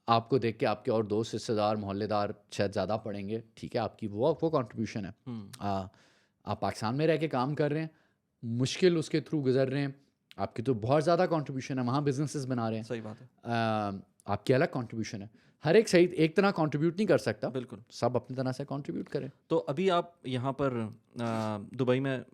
आपको देख के आपके और दोस्त, रिश्तेदार, मोहल्लेदार शायद ज़्यादा पढ़ेंगे, ठीक है, आपकी वो कंट्रीब्यूशन है। आप पाकिस्तान में रह के काम कर रहे हैं, मुश्किल उसके थ्रू गुजर रहे हैं, आपकी तो बहुत ज़्यादा कंट्रीब्यूशन है, वहाँ बिजनेसेस बना रहे हैं, सही बात है। आपकी अलग कंट्रीब्यूशन है। हर एक सही एक तरह कंट्रीब्यूट नहीं कर सकता, बिल्कुल। सब अपनी तरह से कंट्रीब्यूट करें। तो अभी आप यहाँ पर दुबई में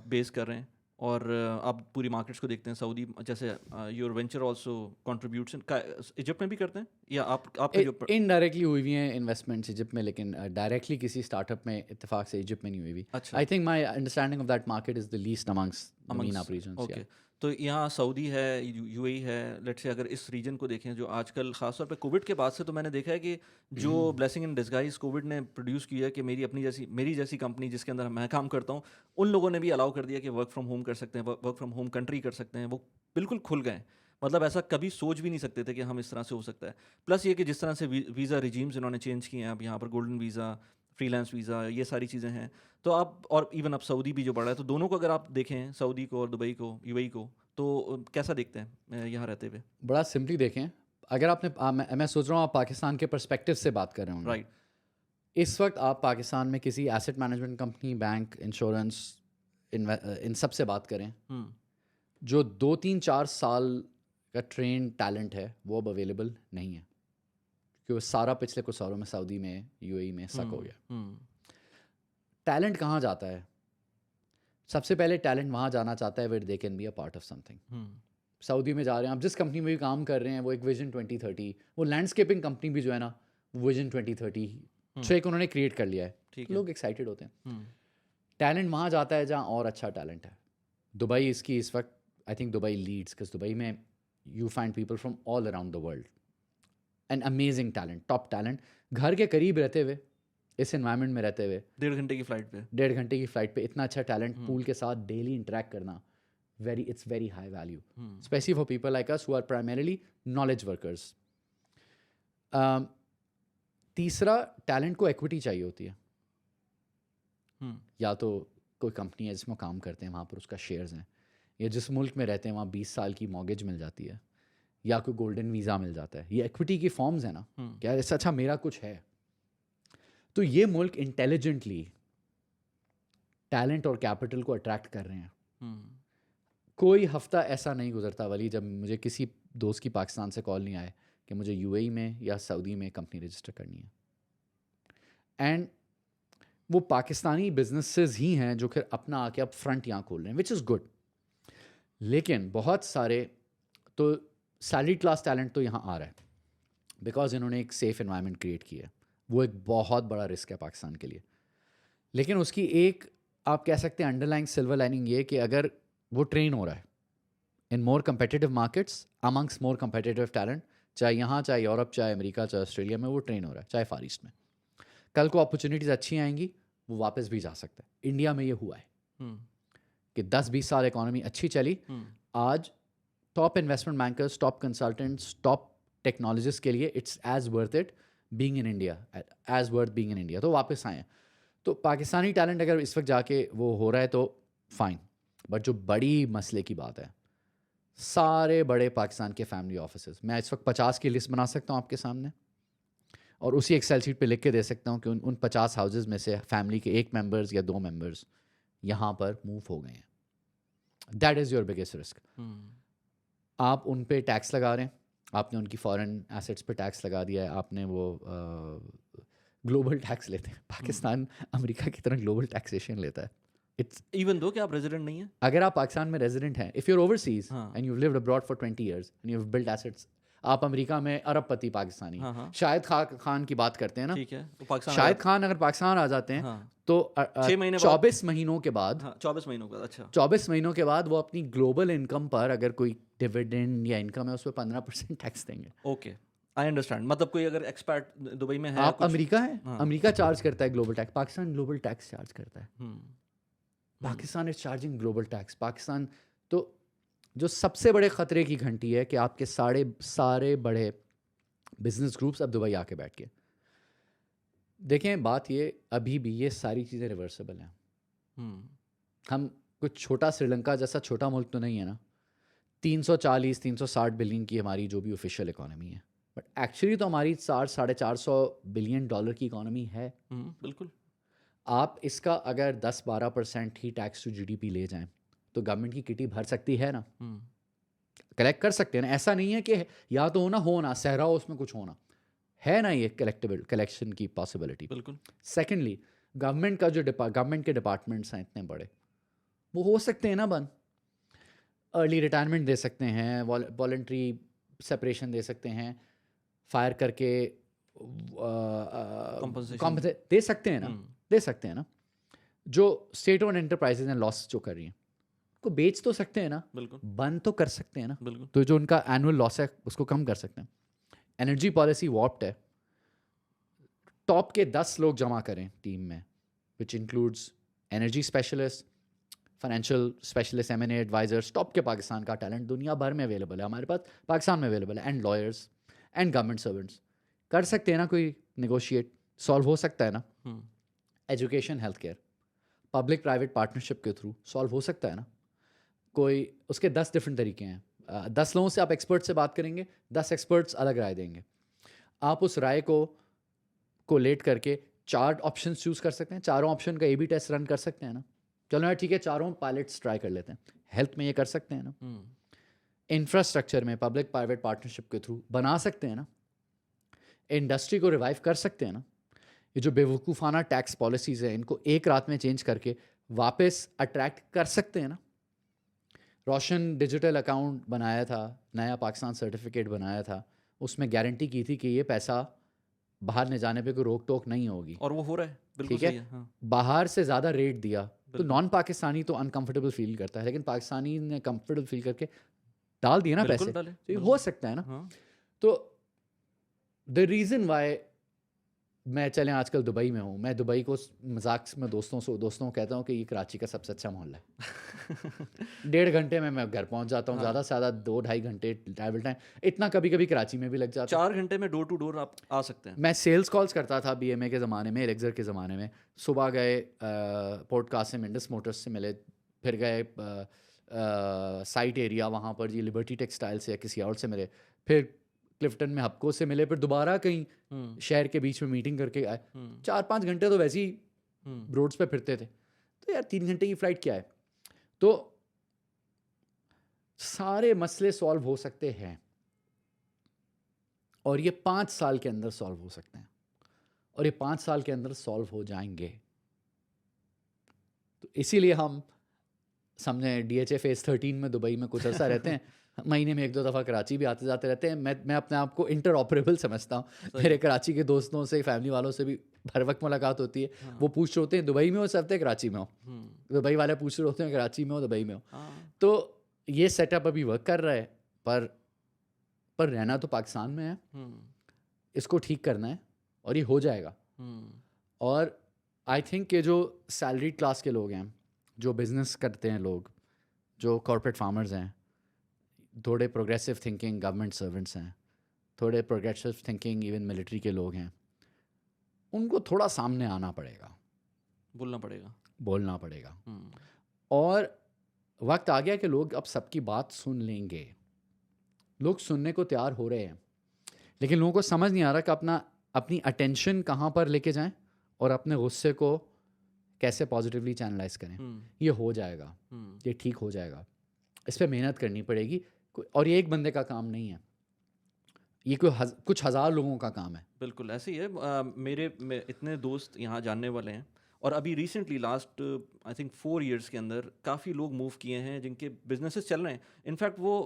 बेस कर रहे हैं, और आप पूरी मार्केट्स को देखते हैं, सऊदी जैसे your venture also contributes Egypt में भी करते हैं, या आपके जो इनडायरेक्टली हुई हुई हैं इन्वेस्टमेंट्स इजिप्ट में, लेकिन डायरेक्टली किसी स्टार्टअप में इत्तेफाक से इजिप्ट में नहीं हुई हुई। अच्छा। I think my understanding of that market is the least amongst the MENA regions, okay. yeah. तो यहाँ सऊदी है, यूएई है, लेट्स से अगर इस रीजन को देखें, जो आजकल खासतौर पे कोविड के बाद से, तो मैंने देखा है कि जो ब्लेसिंग इन डिस्गाइज कोविड ने प्रोड्यूस किया है, कि मेरी जैसी कंपनी जिसके अंदर मैं काम करता हूँ, उन लोगों ने भी अलाउ कर दिया कि वर्क फ्रॉम होम कर सकते हैं, वर्क फ्रॉम होम कंट्री कर सकते हैं, वो बिल्कुल खुल गए। मतलब ऐसा कभी सोच भी नहीं सकते थे कि हम इस तरह से हो सकता है। प्लस ये कि जिस तरह से वीज़ा रिजीम्स इन्होंने चेंज किए हैं, अब यहाँ पर गोल्डन वीज़ा, फ्रीलांस वीज़ा, ये सारी चीज़ें हैं। तो आप, और इवन अब सऊदी भी जो बढ़ा है, तो दोनों को अगर आप देखें, सऊदी को और दुबई को, यूएई को, तो कैसा देखते हैं यहाँ रहते हुए? बड़ा सिंपली देखें, अगर आपने मैं सोच रहा हूँ आप पाकिस्तान के पर्सपेक्टिव से बात कर रहे होंगे। राइट। इस वक्त आप पाकिस्तान में किसी asset management company, bank, insurance, इन सब से बात करें, जो 2-3-4 साल का ट्रेन टैलेंट है, वो अब अवेलेबल नहीं है, क्योंकि वो सारा पिछले कुछ सालों में सऊदी में, यूएई में सक हो गया। टैलेंट कहाँ जाता है? सबसे पहले टैलेंट वहाँ जाना चाहता है where they can be a part of something. Saudi में जा रहे हैं आप, जिस कंपनी में भी काम कर रहे हैं, वो एक विजन 2030, वो लैंडस्केपिंग कंपनी भी जो है ना, विजन 2030 तो एक उन्होंने क्रिएट कर लिया है, लोग एक्साइटेड होते हैं। टैलेंट वहाँ जाता है जहाँ और अच्छा टैलेंट है। दुबई इसकी इस वक्त, I think Dubai leads, because Dubai में you find people from all around the world, an amazing talent, top talent, घर के करीब रहते हुए, इस एनवायरनमेंट में रहते हुए, 1.5 घंटे की फ़्लाइट पे, 1.5 घंटे की फ़्लाइट पे इतना अच्छा टैलेंट पूल के साथ डेली इंटरेक्ट करना, it's very high value, especially for people like us who are primarily knowledge workers. तीसरा, टैलेंट को इक्विटी चाहिए होती है। या तो कोई कंपनी है जिसमें काम करते हैं, वहाँ पर उसका शेयर्स हैं, या जिस मुल्क में रहते हैं वहाँ 20 साल की मॉर्गेज मिल जाती है, या कोई गोल्डन वीज़ा मिल जाता है। ये इक्विटी की फॉर्म्स है ना, क्या इससे अच्छा मेरा कुछ है। तो ये मुल्क इंटेलिजेंटली टैलेंट और कैपिटल को अट्रैक्ट कर रहे हैं। कोई हफ्ता ऐसा नहीं गुजरता वली जब मुझे किसी दोस्त की पाकिस्तान से कॉल नहीं आए कि मुझे यूएई में या सऊदी में कंपनी रजिस्टर करनी है। एंड वो पाकिस्तानी बिजनेसेस ही हैं जो फिर अपना आके अब फ्रंट यहाँ खोल रहे हैं, विच इज़ गुड। लेकिन बहुत सारे तो सैलरी क्लास टैलेंट तो यहाँ आ रहा है बिकॉज इन्होंने एक सेफ एनवायरनमेंट क्रिएट की है। वो एक बहुत बड़ा रिस्क है पाकिस्तान के लिए। लेकिन उसकी एक आप कह सकते हैं अंडरलाइंग सिल्वर लाइनिंग ये कि अगर वो ट्रेन हो रहा है इन मोर competitive मार्केट्स amongst मोर competitive टैलेंट, चाहे यहाँ चाहे यूरोप चाहे अमेरिका चाहे ऑस्ट्रेलिया में, वो ट्रेन हो रहा है, चाहे फार ईस्ट में। कल को अपॉर्चुनिटीज़ अच्छी आएंगी, वो वापस भी जा सकता है। इंडिया में ये हुआ है कि 10-20 साल इकोनॉमी अच्छी चली, आज top investment bankers, top consultants, top technologist के लिए it's as worth it being in India, as worth being in India, तो वापस आए हैं। तो पाकिस्तानी टैलेंट अगर इस वक्त जाके वो हो रहा है तो फाइन, बट जो बड़ी मसले की बात है, सारे बड़े पाकिस्तान के फैमिली ऑफिसेज, मैं इस वक्त 50 की लिस्ट बना सकता हूँ आपके सामने और उसी एक्सेल शीट पे लिख के दे सकता हूँ कि उन 50 हाउसेज में से फैमिली के 1 मेंबर्स या 2 मेंबर्स यहाँ पर मूव हो गए हैं। That is your biggest risk. आप उन पे टैक्स लगा रहे हैं, आपने उनकी फॉरेन एसेट्स पे टैक्स लगा दिया है, आपने वो ग्लोबल टैक्स लेते हैं पाकिस्तान अमेरिका की तरह ग्लोबल टैक्सेशन लेता है। इट्स इवन दो कि आप रेजिडेंट नहीं है, अगर आप पाकिस्तान में रेजिडेंट हैं, इफ़ यूर ओवरसीज हाँ। And you lived abroad for 20 years and you have built assets, आप अमेरिका में अरबपति पाकिस्तानी, हाँ। शाहिद खान की बात करते हैं ना, ठीक है, तो पाकिस्तान शाहिद खान अगर पाकिस्तान आ जाते हैं हाँ। तो 6 महीने बाद, 24 महीनों के बाद, 24 महीनों के बाद, अच्छा 24 महीनों के बाद वो अपनी ग्लोबल इनकम पर अगर कोई डिविडेंड या इनकम है उस पर 15% टैक्स देंगे। Okay, I understand. मतलब कोई अगर एक्सपैट दुबई में है, आप अमेरिका है, हाँ। अमेरिका चार्ज करता है global tax, Pakistan global tax charge करता है। Pakistan is charging global tax. Pakistan तो जो सबसे बड़े ख़तरे की घंटी है कि आपके सारे बड़े बिजनेस ग्रुप्स अब दुबई आके बैठ के देखें। बात ये अभी भी ये सारी चीज़ें रिवर्सिबल हैं। हम कुछ छोटा श्रीलंका जैसा छोटा मुल्क तो नहीं है ना, 340-360 बिलियन की हमारी जो भी ऑफिशियल इकोनॉमी है, बट एक्चुअली तो हमारी 400-450 बिलियन डॉलर की इकोनॉमी है। बिल्कुल। आप इसका अगर 10-12% ही टैक्स टू जीडीपी ले जाएं तो गवर्नमेंट की किटी भर सकती है ना, कलेक्ट कर सकते हैं ना। ऐसा नहीं है कि या तो हो ना सहरा हो उसमें कुछ होना है ना, ये कलेक्शन की पॉसिबिलिटी। बिल्कुल। सेकेंडली, गवर्नमेंट का जो गवर्नमेंट के डिपार्टमेंट्स हैं इतने बड़े, वो हो सकते हैं ना बंद, अर्ली रिटायरमेंट दे सकते हैं, वॉलंटरी सेपरेशन दे सकते हैं, फायर करके दे सकते हैं ना, दे सकते हैं ना। जो स्टेट ओन एंटरप्राइजेज हैं लॉस जो कर रही हैं को बेच तो सकते हैं ना, बिल्कुल। बंद तो कर सकते हैं ना, बिल्कुल। तो जो उनका एनुअल लॉस है उसको कम कर सकते हैं। एनर्जी पॉलिसी वॉप्ड है, टॉप के 10 लोग जमा करें टीम में, which includes energy specialist, financial specialist, M&A advisers. टॉप के पाकिस्तान का टैलेंट दुनिया भर में अवेलेबल है, हमारे पास पाकिस्तान में अवेलेबल है, and lawyers and government servants. कर सकते हैं ना, कोई नेगोशिएट सॉल्व हो सकता है ना। Education, health care, public private partnership के थ्रू सॉल्व हो सकता है ना। कोई उसके 10 डिफरेंट तरीके हैं। 10 लोगों से आप एक्सपर्ट से बात करेंगे, 10 एक्सपर्ट्स अलग राय देंगे। आप उस राय को कोलेट करके 4 ऑप्शन चूज कर सकते हैं, चारों ऑप्शन का A/B टेस्ट रन कर सकते हैं ना। चलो यार ठीक है, चारों पायलट्स ट्राई कर लेते हैं। हेल्थ में ये कर सकते हैं ना, इंफ्रास्ट्रक्चर में पब्लिक प्राइवेट पार्टनरशिप के थ्रू बना सकते हैं ना, इंडस्ट्री को रिवाइव कर सकते हैं ना। ये जो बेवकूफ़ाना टैक्स पॉलिसीज़ हैं इनको एक रात में चेंज करके वापस अट्रैक्ट कर सकते हैं ना। रोशन डिजिटल अकाउंट बनाया था, नया पाकिस्तान सर्टिफिकेट बनाया था, उसमें गारंटी की थी कि ये पैसा बाहर ले जाने पे कोई रोक टोक नहीं होगी, और वो हो रहा है। बिल्कुल ठीक है। सही है, हाँ। बाहर से ज़्यादा रेट दिया तो नॉन पाकिस्तानी तो अनकंफर्टेबल फील करता है, लेकिन पाकिस्तानी ने कंफर्टेबल फील करके डाल दिए ना पैसे, तो ये हो सकता है ना। हाँ। तो द रीज़न वाई मैं चलें आजकल दुबई में हूँ, मैं दुबई को मजाक में दोस्तों को कहता हूँ कि ये कराची का सबसे अच्छा मोहल्ला है। 1.5 घंटे में मैं घर पहुँच जाता हूँ, ज़्यादा से ज़्यादा 2-2.5 घंटे ट्रैवल टाइम, इतना कभी कभी कराची में भी लग जाता है। 4 घंटे में डोर टू डोर आप आ सकते हैं। मैं सेल्स कॉल्स करता था BMA के ज़माने में, एलेक्सर के ज़माने में। सुबह गए पोर्ट कासिम इंडस मोटर्स से मिले, फिर गए साइट एरिया वहाँ पर जी लिबर्टी टेक्सटाइल से या किसी और से मिले, फिर क्लिफ्टन में हपको से मिले, फिर दोबारा कहीं शहर के बीच में मीटिंग करके आए। 4-5 घंटे तो वैसे ही रोड्स पे फिरते थे। तो यार 3 घंटे की फ़्लाइट क्या है? तो सारे मसले सॉल्व हो सकते हैं और ये 5 साल के अंदर सॉल्व हो सकते हैं और ये 5 साल के अंदर सॉल्व हो जाएंगे। तो इसीलिए हम समझे DHA फेज़ 13 में दुबई में कुछ अर्सा रहते हैं, महीने में 1-2 दफ़ा कराची भी आते जाते रहते हैं। मैं अपने आप को इंटरऑपरेबल समझता हूँ। मेरे कराची के दोस्तों से, फैमिली वालों से भी हर वक्त मुलाकात होती है। वो पूछ रहे होते हैं दुबई में हो, सब कराची में हो। दुबई वाले पूछ रहे होते हैं कराची में हो, दुबई में हो। तो ये सेटअप अभी वर्क कर रहा है, पर रहना तो पाकिस्तान में है। इसको ठीक करना है और ये हो जाएगा। और आई थिंक कि जो सैलरीड क्लास के लोग हैं, जो बिजनेस करते हैं लोग, जो कॉर्पोरेट फार्मर्स हैं, थोड़े प्रोग्रेसिव थिंकिंग गवर्नमेंट सर्वेंट्स हैं, थोड़े प्रोग्रेसिव थिंकिंग इवन मिलिट्री के लोग हैं, उनको थोड़ा सामने आना पड़ेगा, बोलना पड़ेगा। और वक्त आ गया कि लोग अब सबकी बात सुन लेंगे। लोग सुनने को तैयार हो रहे हैं, लेकिन लोगों को समझ नहीं आ रहा कि अपनी अटेंशन कहाँ पर लेके जाएं और अपने गुस्से को कैसे पॉजिटिवली चैनलाइज करें। ये हो जाएगा, ये ठीक हो जाएगा। इस पर मेहनत करनी पड़ेगी और ये एक बंदे का काम नहीं है, ये कुछ हज़ार लोगों का काम है। बिल्कुल ऐसे ही है। मेरे इतने दोस्त यहाँ जानने वाले हैं और अभी recently last I think 4 years के अंदर काफ़ी लोग मूव किए हैं जिनके बिजनेसेस चल रहे हैं। इनफैक्ट वो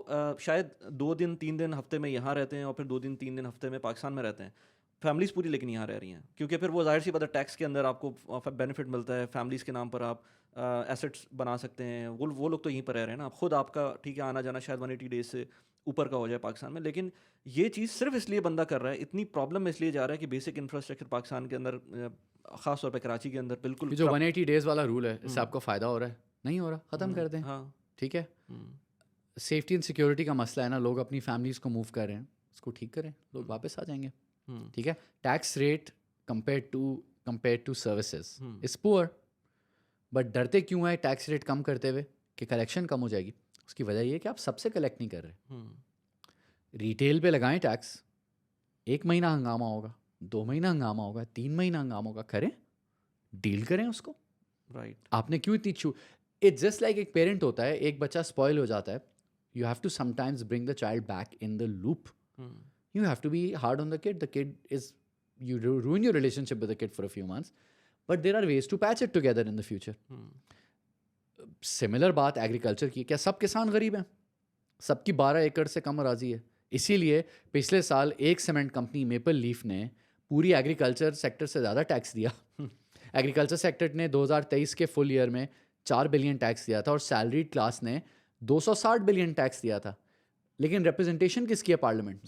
शायद 2 दिन 3 दिन हफ्ते में यहाँ रहते हैं और फिर 2 दिन 3 दिन हफ्ते में पाकिस्तान में रहते हैं। फैमिलीज़ पूरी लेकिन यहाँ रह रही हैं क्योंकि फिर वो जाहिर सी बात है टैक्स के अंदर आपको बेनिफिट मिलता है, फैमिलीज़ के नाम पर आप एसेट्स बना सकते हैं। वो लोग तो यहीं पर रह रहे हैं ना। खुद आपका ठीक है आना जाना शायद 180 डेज से ऊपर का हो जाए पाकिस्तान में, लेकिन ये चीज़ सिर्फ इसलिए बंदा कर रहा है, इतनी प्रॉब्लम में इसलिए जा रहा है कि बेसिक इंफ्रास्ट्रक्चर पाकिस्तान के अंदर ख़ास तौर पे कराची के अंदर बिल्कुल जो 180 डेज वाला रूल है, इससे आपको फ़ायदा हो रहा है? नहीं हो रहा, ख़त्म कर दें। हाँ ठीक है, सेफ्टी एंड सिक्योरिटी का मसला है ना, लोग अपनी फैमिलीज़ को मूव कर रहे हैं, उसको ठीक करें, लोग वापस आ जाएंगे। ठीक है, tax rate compare to services is poor, but डरते क्यों है टैक्स रेट कम करते हुए कि कलेक्शन कम हो जाएगी? उसकी वजह ये है कि आप सबसे कलेक्ट नहीं कर रहे। रिटेल पे लगाएं टैक्स, 1 महीना हंगामा होगा, 2 महीना हंगामा होगा, 3 महीना हंगामा होगा, करें, डील करें उसको। राइट आपने क्यों इतनी छूट? इट्स जस्ट लाइक एक पेरेंट होता है, एक बच्चा स्पॉइल हो जाता है, you have to sometimes bring the child back in the loop. You have to be hard on the kid. The kid is, you ruin your relationship with the kid for a few months, but there are ways to patch it together in the future. Similar बात agriculture की, क्या सब किसान गरीब हैं? सबकी 12 एकड़ से कम राजी है। इसीलिए पिछले साल एक सीमेंट कंपनी मेपल लीफ ने पूरी एग्रीकल्चर सेक्टर से ज़्यादा टैक्स दिया। एग्रीकल्चर सेक्टर ने 2023 के फुल ईयर में 4 बिलियन टैक्स दिया था और सैलरीड क्लास ने 260 बिलियन टैक्स दिया था। लेकिन रिप्रेजेंटेशन किसकी है? पार्लियामेंट।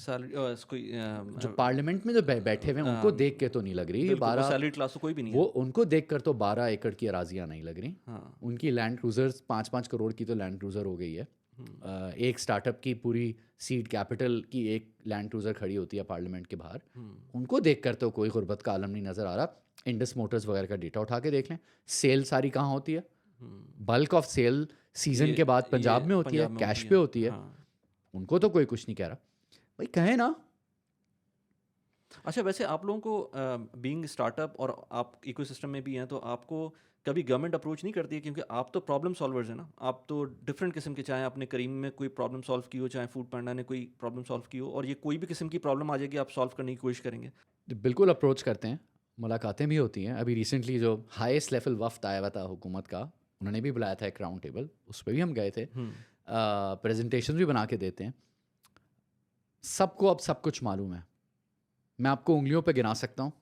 जो पार्लियामेंट में जो बैठे हुए हैं उनको देख के तो नहीं लग रही 12 सैलरी क्लास तो कोई भी नहीं वो उनको देख कर तो 12 एकड़ की अराजियाँ नहीं लग रही। उनकी लैंड क्रूजर्स 5-5 करोड़ की तो लैंड क्रूजर हो गई है। एक स्टार्टअप की पूरी सीड कैपिटल की एक लैंड क्रूजर खड़ी होती है पार्लियामेंट के बाहर। उनको देख कर तो कोई गुर्बत का आलम नहीं नज़र आ रहा। इंडस मोटर्स वगैरह का डेटा उठा के देख लें, सेल सारी कहाँ होती है? बल्क ऑफ सेल सीजन के बाद पंजाब में होती है, कैश पे होती है। उनको तो कोई कुछ नहीं कह रहा, भाई कहे ना। अच्छा, वैसे आप लोगों को बीइंग स्टार्टअप और आप इकोसिस्टम में भी हैं, तो आपको कभी गवर्नमेंट अप्रोच नहीं करती है? क्योंकि आप तो प्रॉब्लम सॉल्वर्स हैं ना, आप तो डिफरेंट किस्म के, चाहे आपने करीम में कोई प्रॉब्लम सॉल्व की हो, चाहे फूड पांडा ने कोई प्रॉब्लम सॉल्व की हो, और ये कोई भी किस्म की प्रॉब्लम आ जाएगी आप सॉल्व करने की कोशिश करेंगे। बिल्कुल अप्रोच करते हैं, मुलाकातें भी होती हैं। अभी रिसेंटली जो हाईएस्ट लेवल वफ्द आया हुआ था हुकूमत का, उन्होंने भी बुलाया था एक राउंड टेबल, उस पर भी हम गए थे। प्रेजेंटेशन भी बना के देते हैं। सबको अब सब कुछ मालूम है, मैं आपको उंगलियों पे गिना सकता हूँ।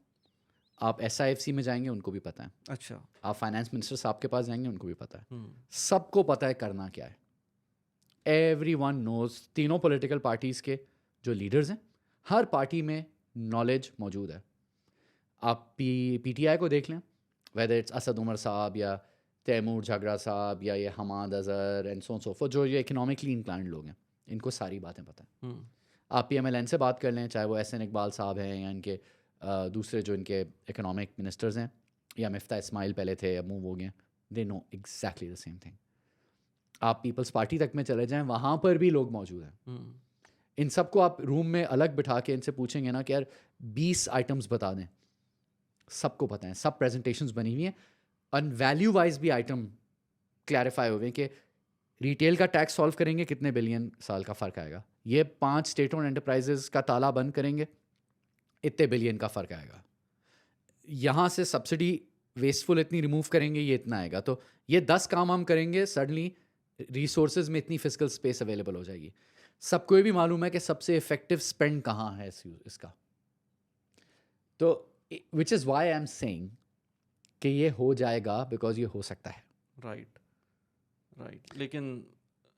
आप SIFC में जाएंगे, उनको भी पता है। अच्छा, आप फाइनेंस मिनिस्टर साहब के पास जाएंगे, उनको भी पता है। सबको पता है करना क्या है। Everyone knows. तीनों पॉलिटिकल पार्टीज़ के जो लीडर्स हैं, हर पार्टी में नॉलेज मौजूद है। आप PTI को देख लें, वेदर इट्स असद उमर साहब या तैमूर झगड़ा साहब या ये Hammad Azhar and so forth, जो ये इकोनॉमिकली इंक्लाइंड लोग हैं, इनको सारी बातें पता है। आप PMLN से बात कर लें, चाहे वो SN इकबाल साहब हैं या इनके दूसरे जो इनके इकोनॉमिक मिनिस्टर्स हैं, या मिफ्ता इस्माइल पहले थे, अब मूव हो गए, they know exactly the same thing. आप पीपल्स पार्टी तक में चले जाएं, वहाँ पर भी लोग मौजूद हैं। हम्म, इन सबको आप रूम में अलग बिठा के इनसे पूछेंगे ना कि यार 20 आइटम्स बता दें, सबको पता है, सब प्रेजेंटेशंस बनी हुई हैं, और वैल्यू वाइज भी आइटम क्लैरिफाई हो गए कि रिटेल का टैक्स सॉल्व करेंगे कितने बिलियन साल का फ़र्क आएगा, ये 5 स्टेट ओन एंटरप्राइजेस का ताला बंद करेंगे इतने बिलियन का फ़र्क आएगा, यहाँ से सब्सिडी वेस्टफुल इतनी रिमूव करेंगे ये इतना आएगा। तो ये 10 काम हम करेंगे, सडनली रिसोर्सेज में इतनी फिजिकल स्पेस अवेलेबल हो जाएगी। सबको ये भी मालूम है कि सबसे इफेक्टिव स्पेंड कहाँ है इसका। तो which is why I am saying कि ये हो जाएगा, बिकॉज ये हो सकता है। Right right. लेकिन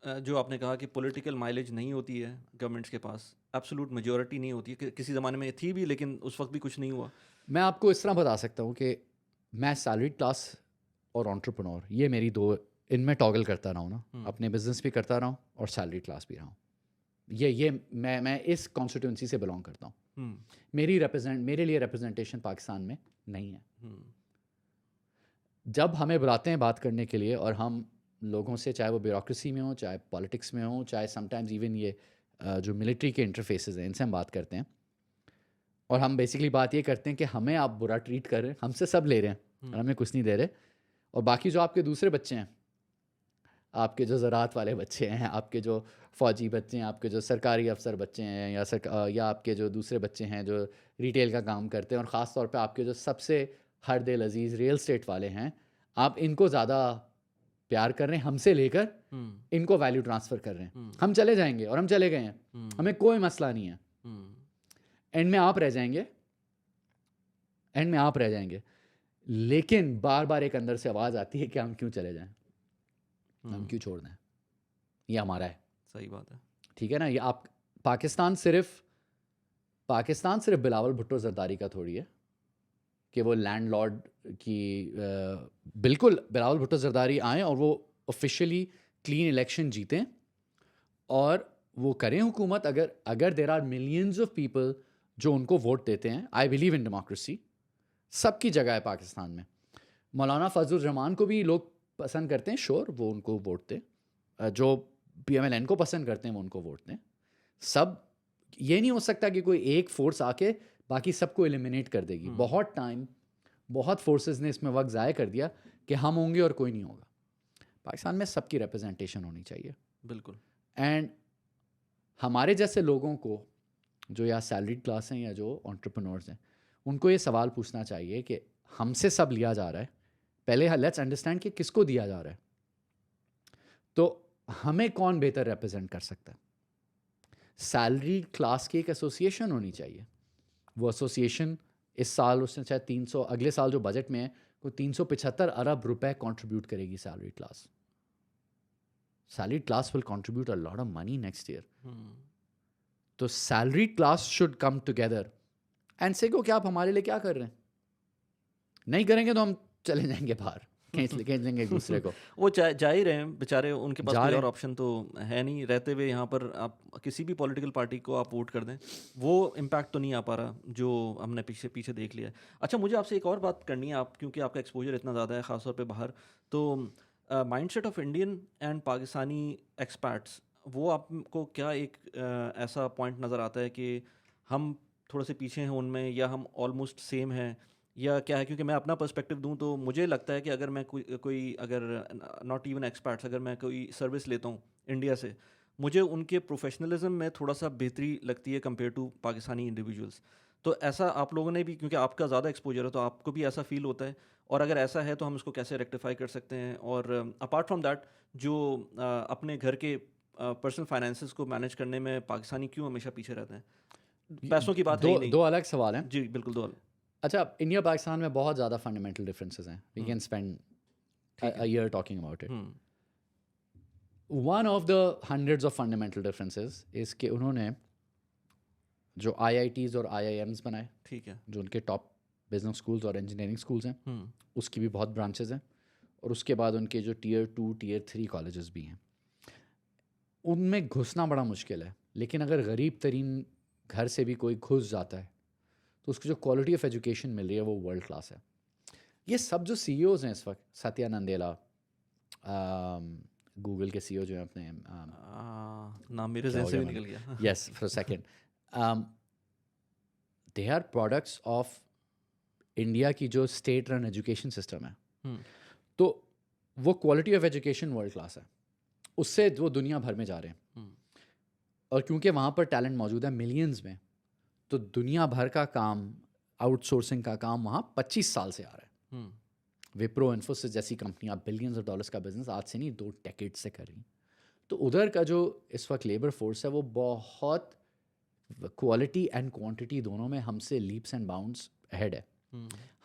जो आपने कहा कि पॉलिटिकल माइलेज नहीं होती है गवर्नमेंट्स के पास, एब्सोल्यूट मेजॉरिटी नहीं होती है, किसी ज़माने में थी भी लेकिन उस वक्त भी कुछ नहीं हुआ। मैं आपको इस तरह बता सकता हूँ कि मैं सैलरीड क्लास और एंटरप्रेन्योर, ये मेरी दो, इनमें टॉगल करता रहा हूँ ना, अपने बिजनेस भी करता रहा हूँ और सैलरीड क्लास भी रहा हूँ। ये मैं इस कॉन्स्टिट्यूंसी से बिलोंग करता हूँ। मेरे लिए रिप्रेजेंटेशन पाकिस्तान में नहीं है। जब हमें बुलाते हैं बात करने के लिए, और हम लोगों से, चाहे वो ब्यूरोक्रेसी में हो, चाहे पॉलिटिक्स में हो, चाहे समटाइम्स इवन ये जो मिलिट्री के इंटरफेसेस हैं, इनसे हम बात करते हैं, और हम बेसिकली बात ये करते हैं कि हमें आप बुरा ट्रीट कर रहे हैं, हमसे सब ले रहे हैं और हमें कुछ नहीं दे रहे, और बाकी जो आपके दूसरे बच्चे हैं, आपके जो ज़राअत वाले बच्चे हैं, आपके जो फ़ौजी बच्चे हैं, आपके जो सरकारी अफसर बच्चे हैं, या आपके जो दूसरे बच्चे हैं जो रिटेल का काम करते हैं, और ख़ास तौर पे आपके जो सबसे हर दिल अजीज़ रियल स्टेट वाले हैं, आप इनको ज़्यादा प्यार कर रहे हैं हमसे लेकर, इनको वैल्यू ट्रांसफ़र कर रहे हैं। हम चले जाएंगे, और हम चले गए हैं, हमें कोई मसला नहीं है। एंड में आप रह जाएंगे, एंड में आप रह जाएंगे, लेकिन बार बार एक अंदर से आवाज़ आती है कि हम क्यों चले जाएं, हम क्यों छोड़ दें, ये हमारा है। सही बात है। ठीक है ना। ये आप पाकिस्तान सिर्फ बिलावल भुट्टो जरदारी का थोड़ी है कि वो लैंडलॉर्ड की बिल्कुल बिलावल भुट्टो जरदारी आए और वो ऑफिशियली क्लीन इलेक्शन जीतें और वो करें हुकूमत। अगर there are millions of people जो उनको वोट देते हैं, आई बिलीव इन डेमोक्रेसी, सबकी जगह है पाकिस्तान में। मौलाना फजलुर रहमान को भी लोग पसंद करते हैं, श्योर, वो उनको वोट दें। जो PMLN को पसंद करते हैं वो उनको वोट दें। सब, ये नहीं हो सकता कि कोई एक फोर्स आके बाकी सबको एलिमिनेट कर देगी। बहुत टाइम, बहुत फोर्सेस ने इसमें वक्त ज़ाया कर दिया कि हम होंगे और कोई नहीं होगा। पाकिस्तान में सबकी रिप्रेजेंटेशन होनी चाहिए। बिल्कुल। एंड हमारे जैसे लोगों को, जो या सैलरीड क्लास हैं या जो एंटरप्रेन्योर्स हैं, उनको ये सवाल पूछना चाहिए कि हमसे सब लिया जा रहा है, पहले लेट्स अंडरस्टैंड कि किसको दिया जा रहा है, तो हमें कौन बेहतर रिप्रेजेंट कर सकता है। सैलरी क्लास की एक एसोसिएशन होनी चाहिए। वो एसोसिएशन इस साल उसने शायद 300, अगले साल जो बजट में है वो 375 अरब रुपए कंट्रीब्यूट करेगी salary class. Salary class will contribute a lot of money next year. तो salary class should come together and से को कि आप हमारे लिए क्या कर रहे हैं। नहीं करेंगे तो हम चले जाएंगे बाहर, खींच लेंगे एक दूसरे को। वो जा ही रहे हैं बेचारे, उनके पास जा कोई रहे और ऑप्शन तो है नहीं। रहते हुए यहाँ पर आप किसी भी पॉलिटिकल पार्टी को आप वोट कर दें, वो इम्पैक्ट तो नहीं आ पा रहा जो हमने पीछे देख लिया है। अच्छा, मुझे आपसे एक और बात करनी है, आप क्योंकि आपका एक्सपोजर इतना ज़्यादा है ख़ासतौर पे बाहर, तो mindset of Indian and Pakistani expats, वो आपको क्या एक ऐसा पॉइंट नज़र आता है कि हम थोड़े से पीछे हैं उनमें, या हम ऑलमोस्ट सेम हैं, या क्या है? क्योंकि मैं अपना पर्सपेक्टिव दूं तो मुझे लगता है कि अगर मैं कोई अगर नॉट इवन एक्सपर्ट्स, अगर मैं कोई सर्विस लेता हूं इंडिया से, मुझे उनके प्रोफेशनलिज्म में थोड़ा सा बेहतरी लगती है कंपेयर टू पाकिस्तानी इंडिविजुअल्स। तो ऐसा आप लोगों ने भी, क्योंकि आपका ज़्यादा एक्सपोजर है, तो आपको भी ऐसा फील होता है? और अगर ऐसा है तो हम इसको कैसे रेक्टिफाई कर सकते हैं? और अपार्ट फ्रॉम दैट, जो अपने घर के पर्सनल फाइनेंसेस को मैनेज करने में पाकिस्तानी क्यों हमेशा पीछे रहते हैं? पैसों की बात है ही नहीं। दो अलग सवाल हैं। जी बिल्कुल, दो अलग। अच्छा, इंडिया पाकिस्तान में बहुत ज़्यादा फंडामेंटल डिफरेंसेस हैं। We can spend a year talking about it. One of the hundreds of fundamental differences is कि उन्होंने जो IITs और IIMs बनाए, ठीक है, जो उनके टॉप बिजनेस स्कूल्स और इंजीनियरिंग स्कूल्स हैं, उसकी भी बहुत ब्रांचेस हैं, और उसके बाद उनके जो Tier 2 Tier 3 कॉलेजेस भी हैं, उनमें घुसना बड़ा मुश्किल है। लेकिन अगर गरीब तरीन घर से भी कोई घुस जाता है तो उसकी जो क्वालिटी ऑफ एजुकेशन मिल रही है वो वर्ल्ड क्लास है। ये सब जो CEOs हैं इस वक्त, सत्या नंदेला, गूगल के CEO जो हैं अपने नाम मेरे जहन से भी निकल गया। yes for a second, they are products of India की जो स्टेट रन एजुकेशन सिस्टम है, तो वो quality of education world class है, उससे वो दुनिया भर में जा रहे हैं। और क्योंकि वहाँ पर टैलेंट मौजूद है मिलियंस में, तो दुनिया भर का काम, आउटसोर्सिंग का काम वहाँ 25 साल से आ रहा है। विप्रो, इन्फोसिस जैसी कंपनियाँ बिलियंस ऑफ डॉलर्स का बिजनेस आज से नहीं 2 डेकेड से कर रही। तो उधर का जो इस वक्त लेबर फोर्स है वो बहुत क्वालिटी एंड क्वांटिटी दोनों में हमसे लीप्स एंड बाउंड्स अहेड है।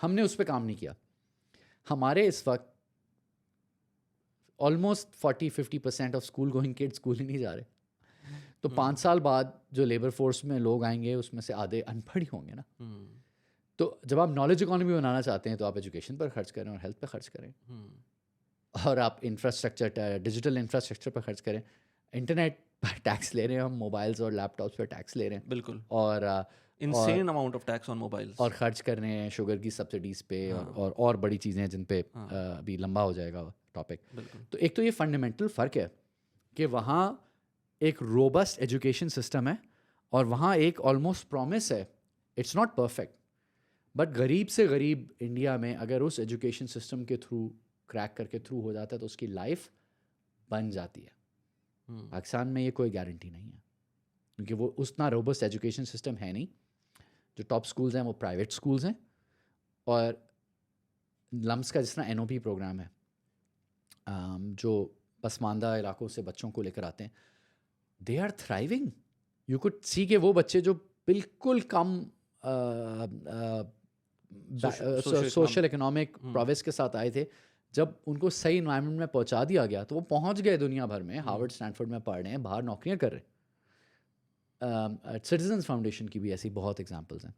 हमने उस पर काम नहीं किया। हमारे इस वक्त almost 40-50% of school going kids school ही नहीं जा रहे। तो 5 साल बाद जो लेबर फोर्स में लोग आएंगे उसमें से आधे अनपढ़ ही होंगे ना। तो जब आप नॉलेज इकोनॉमी बनाना चाहते हैं तो आप एजुकेशन पर खर्च करें और हेल्थ पर खर्च करें, और आप इंफ्रास्ट्रक्चर, डिजिटल इंफ्रास्ट्रक्चर पर खर्च करें। इंटरनेट पर टैक्स ले रहे हैं हम, मोबाइल्स और लैपटॉप्स पर टैक्स ले रहे हैं, बिल्कुल, और insane amount of tax on mobiles, और खर्च कर रहे हैं शुगर की सब्सिडीज़ पे, और बड़ी चीज़ें हैं जिन पे अभी लंबा हो जाएगा टॉपिक। तो एक तो ये फंडामेंटल फ़र्क है कि वहाँ एक रोबस्ट एजुकेशन सिस्टम है और वहाँ एक ऑलमोस्ट प्रॉमिस है। इट्स नॉट परफेक्ट, बट गरीब से गरीब इंडिया में अगर उस एजुकेशन सिस्टम के थ्रू क्रैक करके थ्रू हो जाता है तो उसकी लाइफ बन जाती है। पाकिस्तान में ये कोई गारंटी नहीं है, क्योंकि वो उतना रोबस्ट एजुकेशन सिस्टम है नहीं। जो टॉप स्कूल्स हैं वो प्राइवेट स्कूल्स हैं, और लम्स का जिस तरह NOP प्रोग्राम है, जो पसमानदा इलाकों से बच्चों को लेकर आते हैं, they are thriving. You could see कि वो बच्चे जो बिल्कुल कम सोशल इकोनॉमिक प्रोग्रेस के साथ आए थे, जब उनको सही इन्वायरमेंट में पहुंचा दिया गया तो वो पहुंच गए दुनिया भर में, हार्वर्ड स्टैनफोर्ड में पढ़ रहे हैं, बाहर नौकरियां कर रहे हैं। सिटीजन्स फाउंडेशन की भी ऐसी बहुत एग्जांपल्स हैं।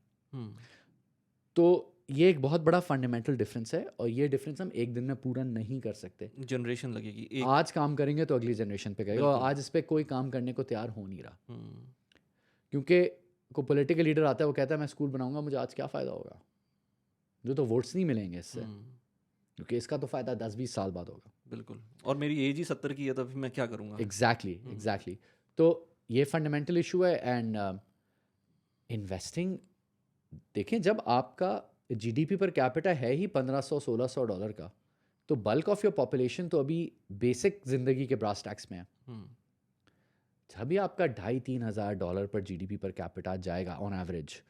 तो ये एक बहुत बड़ा फंडामेंटल डिफरेंस है, और ये डिफरेंस हम एक दिन में पूरा नहीं कर सकते। जनरेशन लगेगी। आज काम करेंगे तो अगली जनरेशन पे करेगा, और आज इस पर कोई काम करने को तैयार हो नहीं रहा। क्योंकि कोई पॉलिटिकल लीडर आता है, वो कहता है मैं स्कूल बनाऊंगा, मुझे आज क्या फ़ायदा होगा, जो तो वोट्स नहीं मिलेंगे इससे, क्योंकि इसका तो फ़ायदा 10-20 साल बाद होगा। बिल्कुल, और मेरी एज ही 70 की है, तो फिर मैं क्या करूँगा। एग्जैक्टली। तो ये फंडामेंटल इशू है। एंड इन्वेस्टिंग, देखें, जब आपका GDP पर कैपिटा है ही $1500-1600 का, तो बल्क ऑफ योर पॉपुलेशन तो अभी बेसिक ज़िंदगी के ब्रास टैक्स में है। जब भी आपका $2,000-3,000 पर GDP पर कैपिटा जाएगा ऑन एवरेज,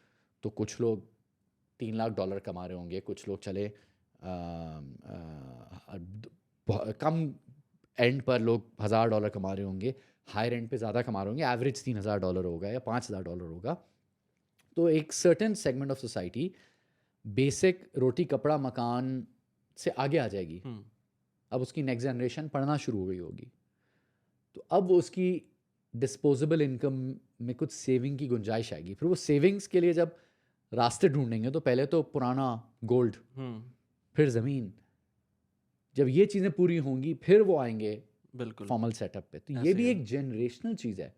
तो कुछ लोग $3 लाख कमा रहे होंगे, कुछ लोग चले कम एंड पर लोग $1,000 कमा रहे होंगे, हायर एंड पे ज़्यादा कमा रहे होंगे, एवरेज $3,000 होगा या $5,000 होगा। तो एक certain segment of society basic रोटी कपड़ा मकान से आगे आ जाएगी। अब उसकी नेक्स्ट जनरेशन पढ़ना शुरू हो गई होगी, तो अब उसकी डिस्पोजेबल इनकम में कुछ सेविंग की गुंजाइश आएगी। फिर वो सेविंग्स के लिए जब रास्ते ढूंढेंगे तो पहले तो पुराना गोल्ड, फिर ज़मीन, जब ये चीज़ें पूरी होंगी फिर वो आएंगे बिल्कुल फॉर्मल सेटअप पे। तो ये भी एक जनरेशनल चीज़ है,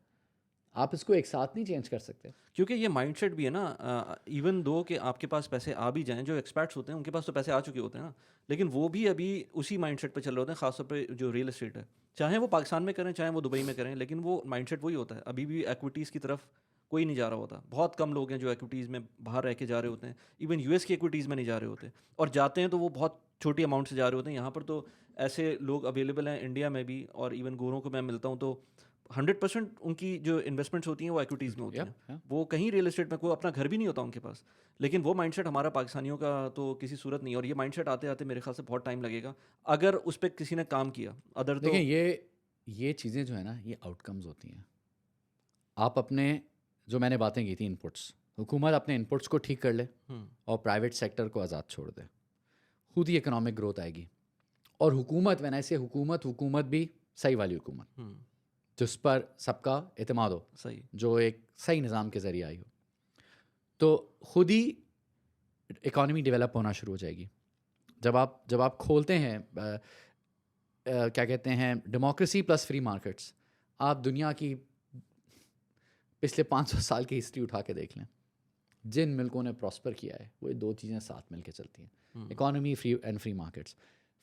आप इसको एक साथ नहीं चेंज कर सकते। क्योंकि ये माइंडसेट भी है ना, इवन दो कि आपके पास पैसे आ भी जाएं, जो एक्सपर्ट्स होते हैं उनके पास तो पैसे आ चुके होते हैं ना, लेकिन वो भी अभी उसी माइंडसेट पे चल रहे होते हैं। खासतौर पे जो रियल एस्टेट है, चाहे वो पाकिस्तान में करें चाहे वो दुबई में करें, लेकिन वो माइंडसेट वही होता है। अभी भी एक्विटीज़ की तरफ कोई नहीं जा रहा होता। बहुत कम लोग हैं जो एक्विटीज़ में बाहर रह के जा रहे होते हैं, इवन US की एक्विटीज़ में नहीं जा रहे होते, और जाते हैं तो वो बहुत छोटी अमाउंट से जा रहे होते हैं। यहाँ पर तो ऐसे लोग अवेलेबल हैं इंडिया में भी, और इवन गोरों को मैं मिलता हूँ तो 100% उनकी जो इन्वेस्टमेंट्स होती हैं वो एक्विटीज़ में होती हैं। वो कहीं रियल एस्टेट में कोई अपना घर भी नहीं होता उनके पास। लेकिन वो माइंडसेट हमारा पाकिस्तानियों का तो किसी सूरत नहीं, और ये माइंडसेट आते आते मेरे ख्याल से बहुत टाइम लगेगा अगर उस पर किसी ने काम किया। अदर तो ये चीज़ें जो है ना, ये आउटकम्स होती हैं। आप अपने, जो मैंने बातें की थी इनपुट्स, हुकूमत अपने इनपुट्स को ठीक कर ले और प्राइवेट सेक्टर को आज़ाद छोड़ दे, खुद ही इकोनॉमिक ग्रोथ आएगी। और हुकूमत, वैन ऐसे हुकूमत भी सही वाली हुकूमत, जिस पर सबका एतमाद हो, सही, जो एक सही निज़ाम के ज़रिए आई हो, तो खुद ही इकॉनमी डेवलप होना शुरू हो जाएगी। जब आप खोलते हैं क्या कहते हैं, डेमोक्रेसी प्लस फ्री मार्केट्स, आप दुनिया की पिछले 500 साल की हिस्ट्री उठा के देख लें, जिन मुल्कों ने प्रॉस्पर किया है वो दो चीज़ें साथ मिल के चलती हैं, economy free and free markets.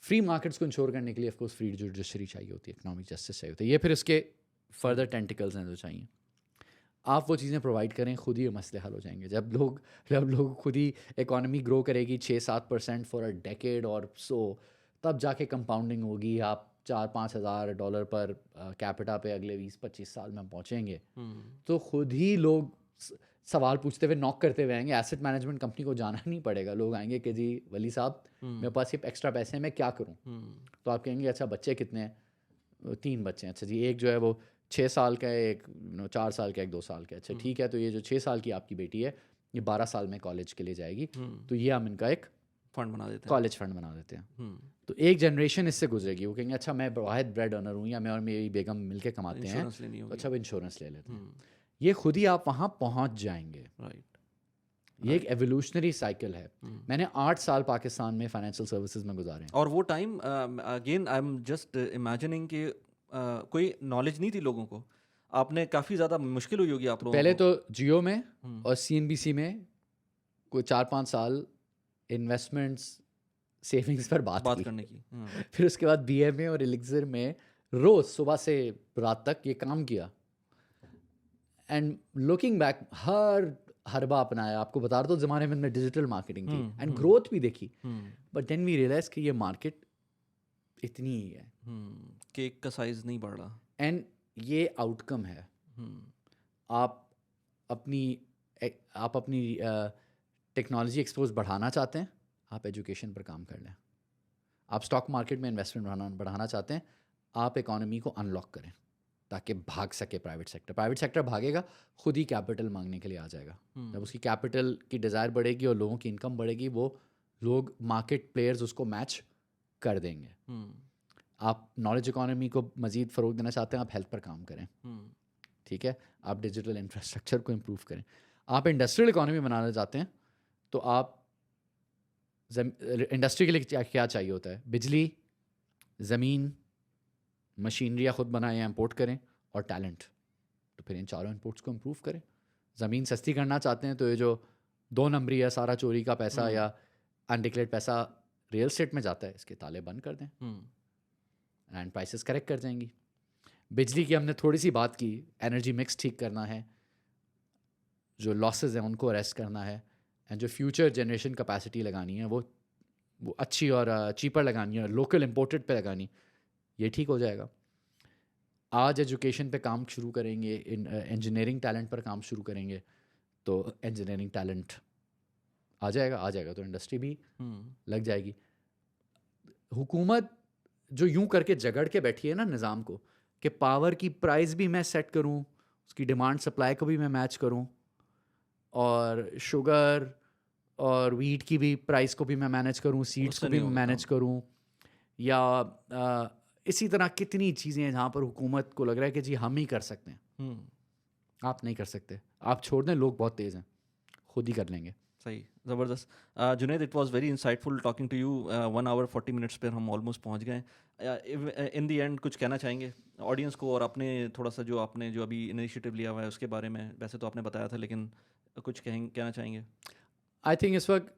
Free markets को इंश्योर करने के लिए ऑफकोर्स फ्री जुडिशरी चाहिए होती है, इकोनॉमिक जस्टिस चाहिए होता है, ये फिर इसके फर्दर टेंटिकल्स हैं जो चाहिए। आप वो चीज़ें प्रोवाइड करें, खुद ही मसले हल हो जाएंगे। जब लोग खुद ही इकॉनमी ग्रो करेगी 6-7% फॉर अ डेकेड और सो, तब जाके कंपाउंडिंग होगी, आप 4-5 हज़ार डॉलर पर कैपिटा पे अगले 20-25 साल में पहुँचेंगे। तो खुद ही लोग सवाल पूछते हुए, नॉक करते हुए आएंगे। एसेट मैनेजमेंट कंपनी को जाना नहीं पड़ेगा, लोग आएंगे कि जी वली साहब मेरे पास ये एक्स्ट्रा पैसे हैं, मैं क्या करूँ? तो आप कहेंगे अच्छा बच्चे कितने हैं? 3 बच्चे हैं। अच्छा जी, एक जो है वो 6 साल का है, एक 4 साल का, एक 2 साल का है। अच्छा ठीक है, तो ये जो 6 साल की आपकी बेटी है, ये 12 साल में कॉलेज के लिए जाएगी, तो ये हम इनका एक फंड बना देते हैं, कॉलेज फंड बना देते हैं। तो एक जनरेशन इससे गुजरेगी, वो कहेंगे अच्छा मैं वाहिद ब्रेड अर्नर हूँ, या मैं और मेरी बेगम मिलके कमाते हैं, तो अच्छा वो इंश्योरेंस ले लेते हैं। ये खुद ही आप वहाँ पहुँच जाएंगे। राइट, ये एक एवोल्यूशनरी साइकिल है। मैंने 8 साल पाकिस्तान में फाइनेंशियल सर्विसेज में गुजारे हैं। और वो time again I am just imagining कि कोई नॉलेज नहीं थी लोगों को, आपने काफ़ी ज़्यादा मुश्किल हुई होगी आप लोगों पहले को। तो जियो में और CNBC में कोई 4-5 साल इन्वेस्टमेंट्स सेविंग्स पर बात की करने की। फिर उसके बाद BMA और एलिक्सर में रोज़ सुबह से रात तक ये काम किया। एंड लुकिंग बैक, हर हरबा अपनाया। आपको बता रहा था, ज़माने में डिजिटल मार्केटिंग थी एंड ग्रोथ भी देखी, बट देन वी रियलाइज कि ये मार्केट इतनी ही है, केक का साइज नहीं बढ़ रहा, एंड ये आउटकम है। आप अपनी टेक्नोलॉजी एक्सपोज बढ़ाना चाहते हैं, आप एजुकेशन पर काम कर लें। आप स्टॉक मार्केट में इन्वेस्टमेंट बढ़ाना चाहते हैं, आप इकोनॉमी को अनलॉक करें ताकि भाग सके प्राइवेट सेक्टर। प्राइवेट सेक्टर भागेगा, खुद ही कैपिटल मांगने के लिए आ जाएगा। जब उसकी कैपिटल की डिज़ायर बढ़ेगी और लोगों की इनकम बढ़ेगी, वो लोग मार्केट प्लेयर्स उसको मैच कर देंगे। आप नॉलेज इकोनॉमी को मज़ीद फ़रोग देना चाहते हैं, आप हेल्थ पर काम करें, ठीक है। आप डिजिटल इंफ्रास्ट्रक्चर को इम्प्रूव करें। आप इंडस्ट्रियल इकोनॉमी बनाना चाहते हैं, तो आप इंडस्ट्री के लिए क्या चाहिए होता है? बिजली, ज़मीन, मशीनरी खुद बनाएं या इंपोर्ट करें, और टैलेंट। तो फिर इन चारों इनपुट्स को इम्प्रूव करें। ज़मीन सस्ती करना चाहते हैं, तो ये जो 2 नंबरी है, सारा चोरी का पैसा या अनडिक्लेयर्ड पैसा रियल एस्टेट में जाता है, इसके ताले बंद कर दें, लैंड प्राइसेस करेक्ट कर जाएंगी। बिजली की हमने थोड़ी सी बात की, एनर्जी मिक्स ठीक करना है, जो लॉसेस हैं उनको अरेस्ट करना है, एंड जो फ्यूचर जनरेशन कैपेसिटी लगानी है वो अच्छी और चीपर लगानी है, और लोकल इम्पोर्टेड पे लगानी, ये ठीक हो जाएगा। आज एजुकेशन पे काम शुरू करेंगे, इंजीनियरिंग टैलेंट पर काम शुरू करेंगे, तो इंजीनियरिंग टैलेंट आ जाएगा तो इंडस्ट्री भी लग जाएगी। हुकूमत जो यूं करके जगड़ के बैठी है ना निज़ाम को, कि पावर की प्राइस भी मैं सेट करूं, उसकी डिमांड सप्लाई को भी मैं मैच करूं, और शुगर और वीट की भी प्राइस को भी मैं मैनेज करूं, सीड्स को भी मैनेज करूं, या इसी तरह कितनी चीज़ें हैं जहाँ पर हुकूमत को लग रहा है कि जी हम ही कर सकते हैं। आप नहीं कर सकते, आप छोड़ दें, लोग बहुत तेज़ हैं, खुद ही कर लेंगे। सही, ज़बरदस्त। Junaid, it was very insightful talking to you. 1 hour 40 minutes पर हम ऑलमोस्ट पहुंच गए। इन द एंड कुछ कहना चाहेंगे ऑडियंस को, और अपने थोड़ा सा जो आपने जो अभी इनिशिएटिव लिया हुआ है उसके बारे में? वैसे तो आपने बताया था, लेकिन कुछ कहना चाहेंगे? आई थिंक इस वक्त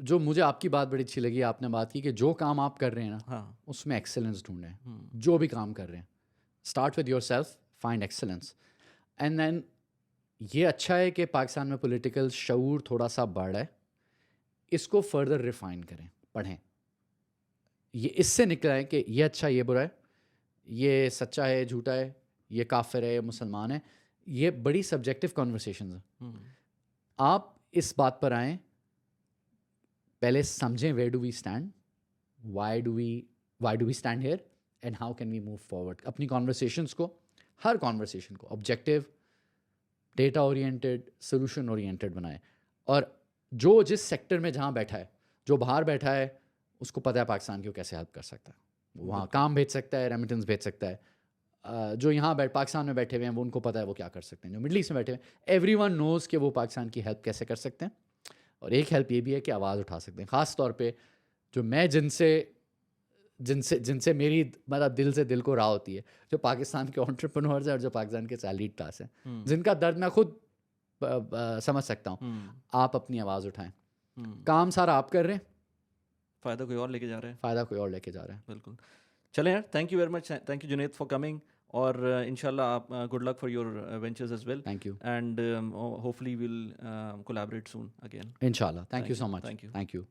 जो मुझे आपकी बात बड़ी अच्छी लगी, आपने बात की कि जो काम आप कर रहे हैं ना, हाँ, उसमें एक्सेलेंस ढूंढें। जो भी काम कर रहे हैं, start with yourself, find excellence, and then ये अच्छा है कि पाकिस्तान में पॉलिटिकल शऊर थोड़ा सा बढ़ है, इसको फर्दर रिफाइन करें, पढ़ें, ये इससे निकला है कि ये अच्छा, ये बुरा है, ये सच्चा है, झूठा है, ये काफिर है, ये मुसलमान है। ये बड़ी सब्जेक्टिव कॉन्वर्सेशन है। आप इस बात पर आएँ, पहले समझें where do we stand, why do we stand here, and how can we move forward. अपनी कॉन्वर्सेशंस को, हर कॉन्वर्सेशन को objective, data oriented, solution oriented बनाएं। और जो जिस सेक्टर में जहाँ बैठा है, जो बाहर बैठा है, उसको पता है पाकिस्तान को कैसे हेल्प कर सकता है, वहाँ काम भेज सकता है, रेमिटेंस भेज सकता है। जो यहाँ पाकिस्तान में बैठे हुए हैं, वो उनको पता है वो क्या कर सकते हैं। जो मिडल ईस्ट में बैठे हुए हैं, एवरीवन नोज़ कि वो पाकिस्तान की हेल्प कैसे कर सकते हैं। और एक हेल्प ये भी है कि आवाज़ उठा सकते हैं, ख़ास तौर पे जो मैं जिनसे मेरी मतलब दिल से दिल को राह होती है, जो पाकिस्तान के एंटरप्रेन्योर्स हैं और जो पाकिस्तान के सैलरीड क्लास हैं, जिनका दर्द मैं खुद समझ सकता हूँ। आप अपनी आवाज़ उठाएं, काम सारा आप कर रहे हैं, फ़ायदा कोई और लेके जा रहा है। फ़ायदा कोई और लेके जा रहा है। बिल्कुल। चलें यार, thank you very much, thank you Junaid for coming, और इंशाल्लाह आप good luck for your ventures as well, thank you. And hopefully will collaborate soon again. इंशाल्लाह। Thank you so much. Thank you. Thank you.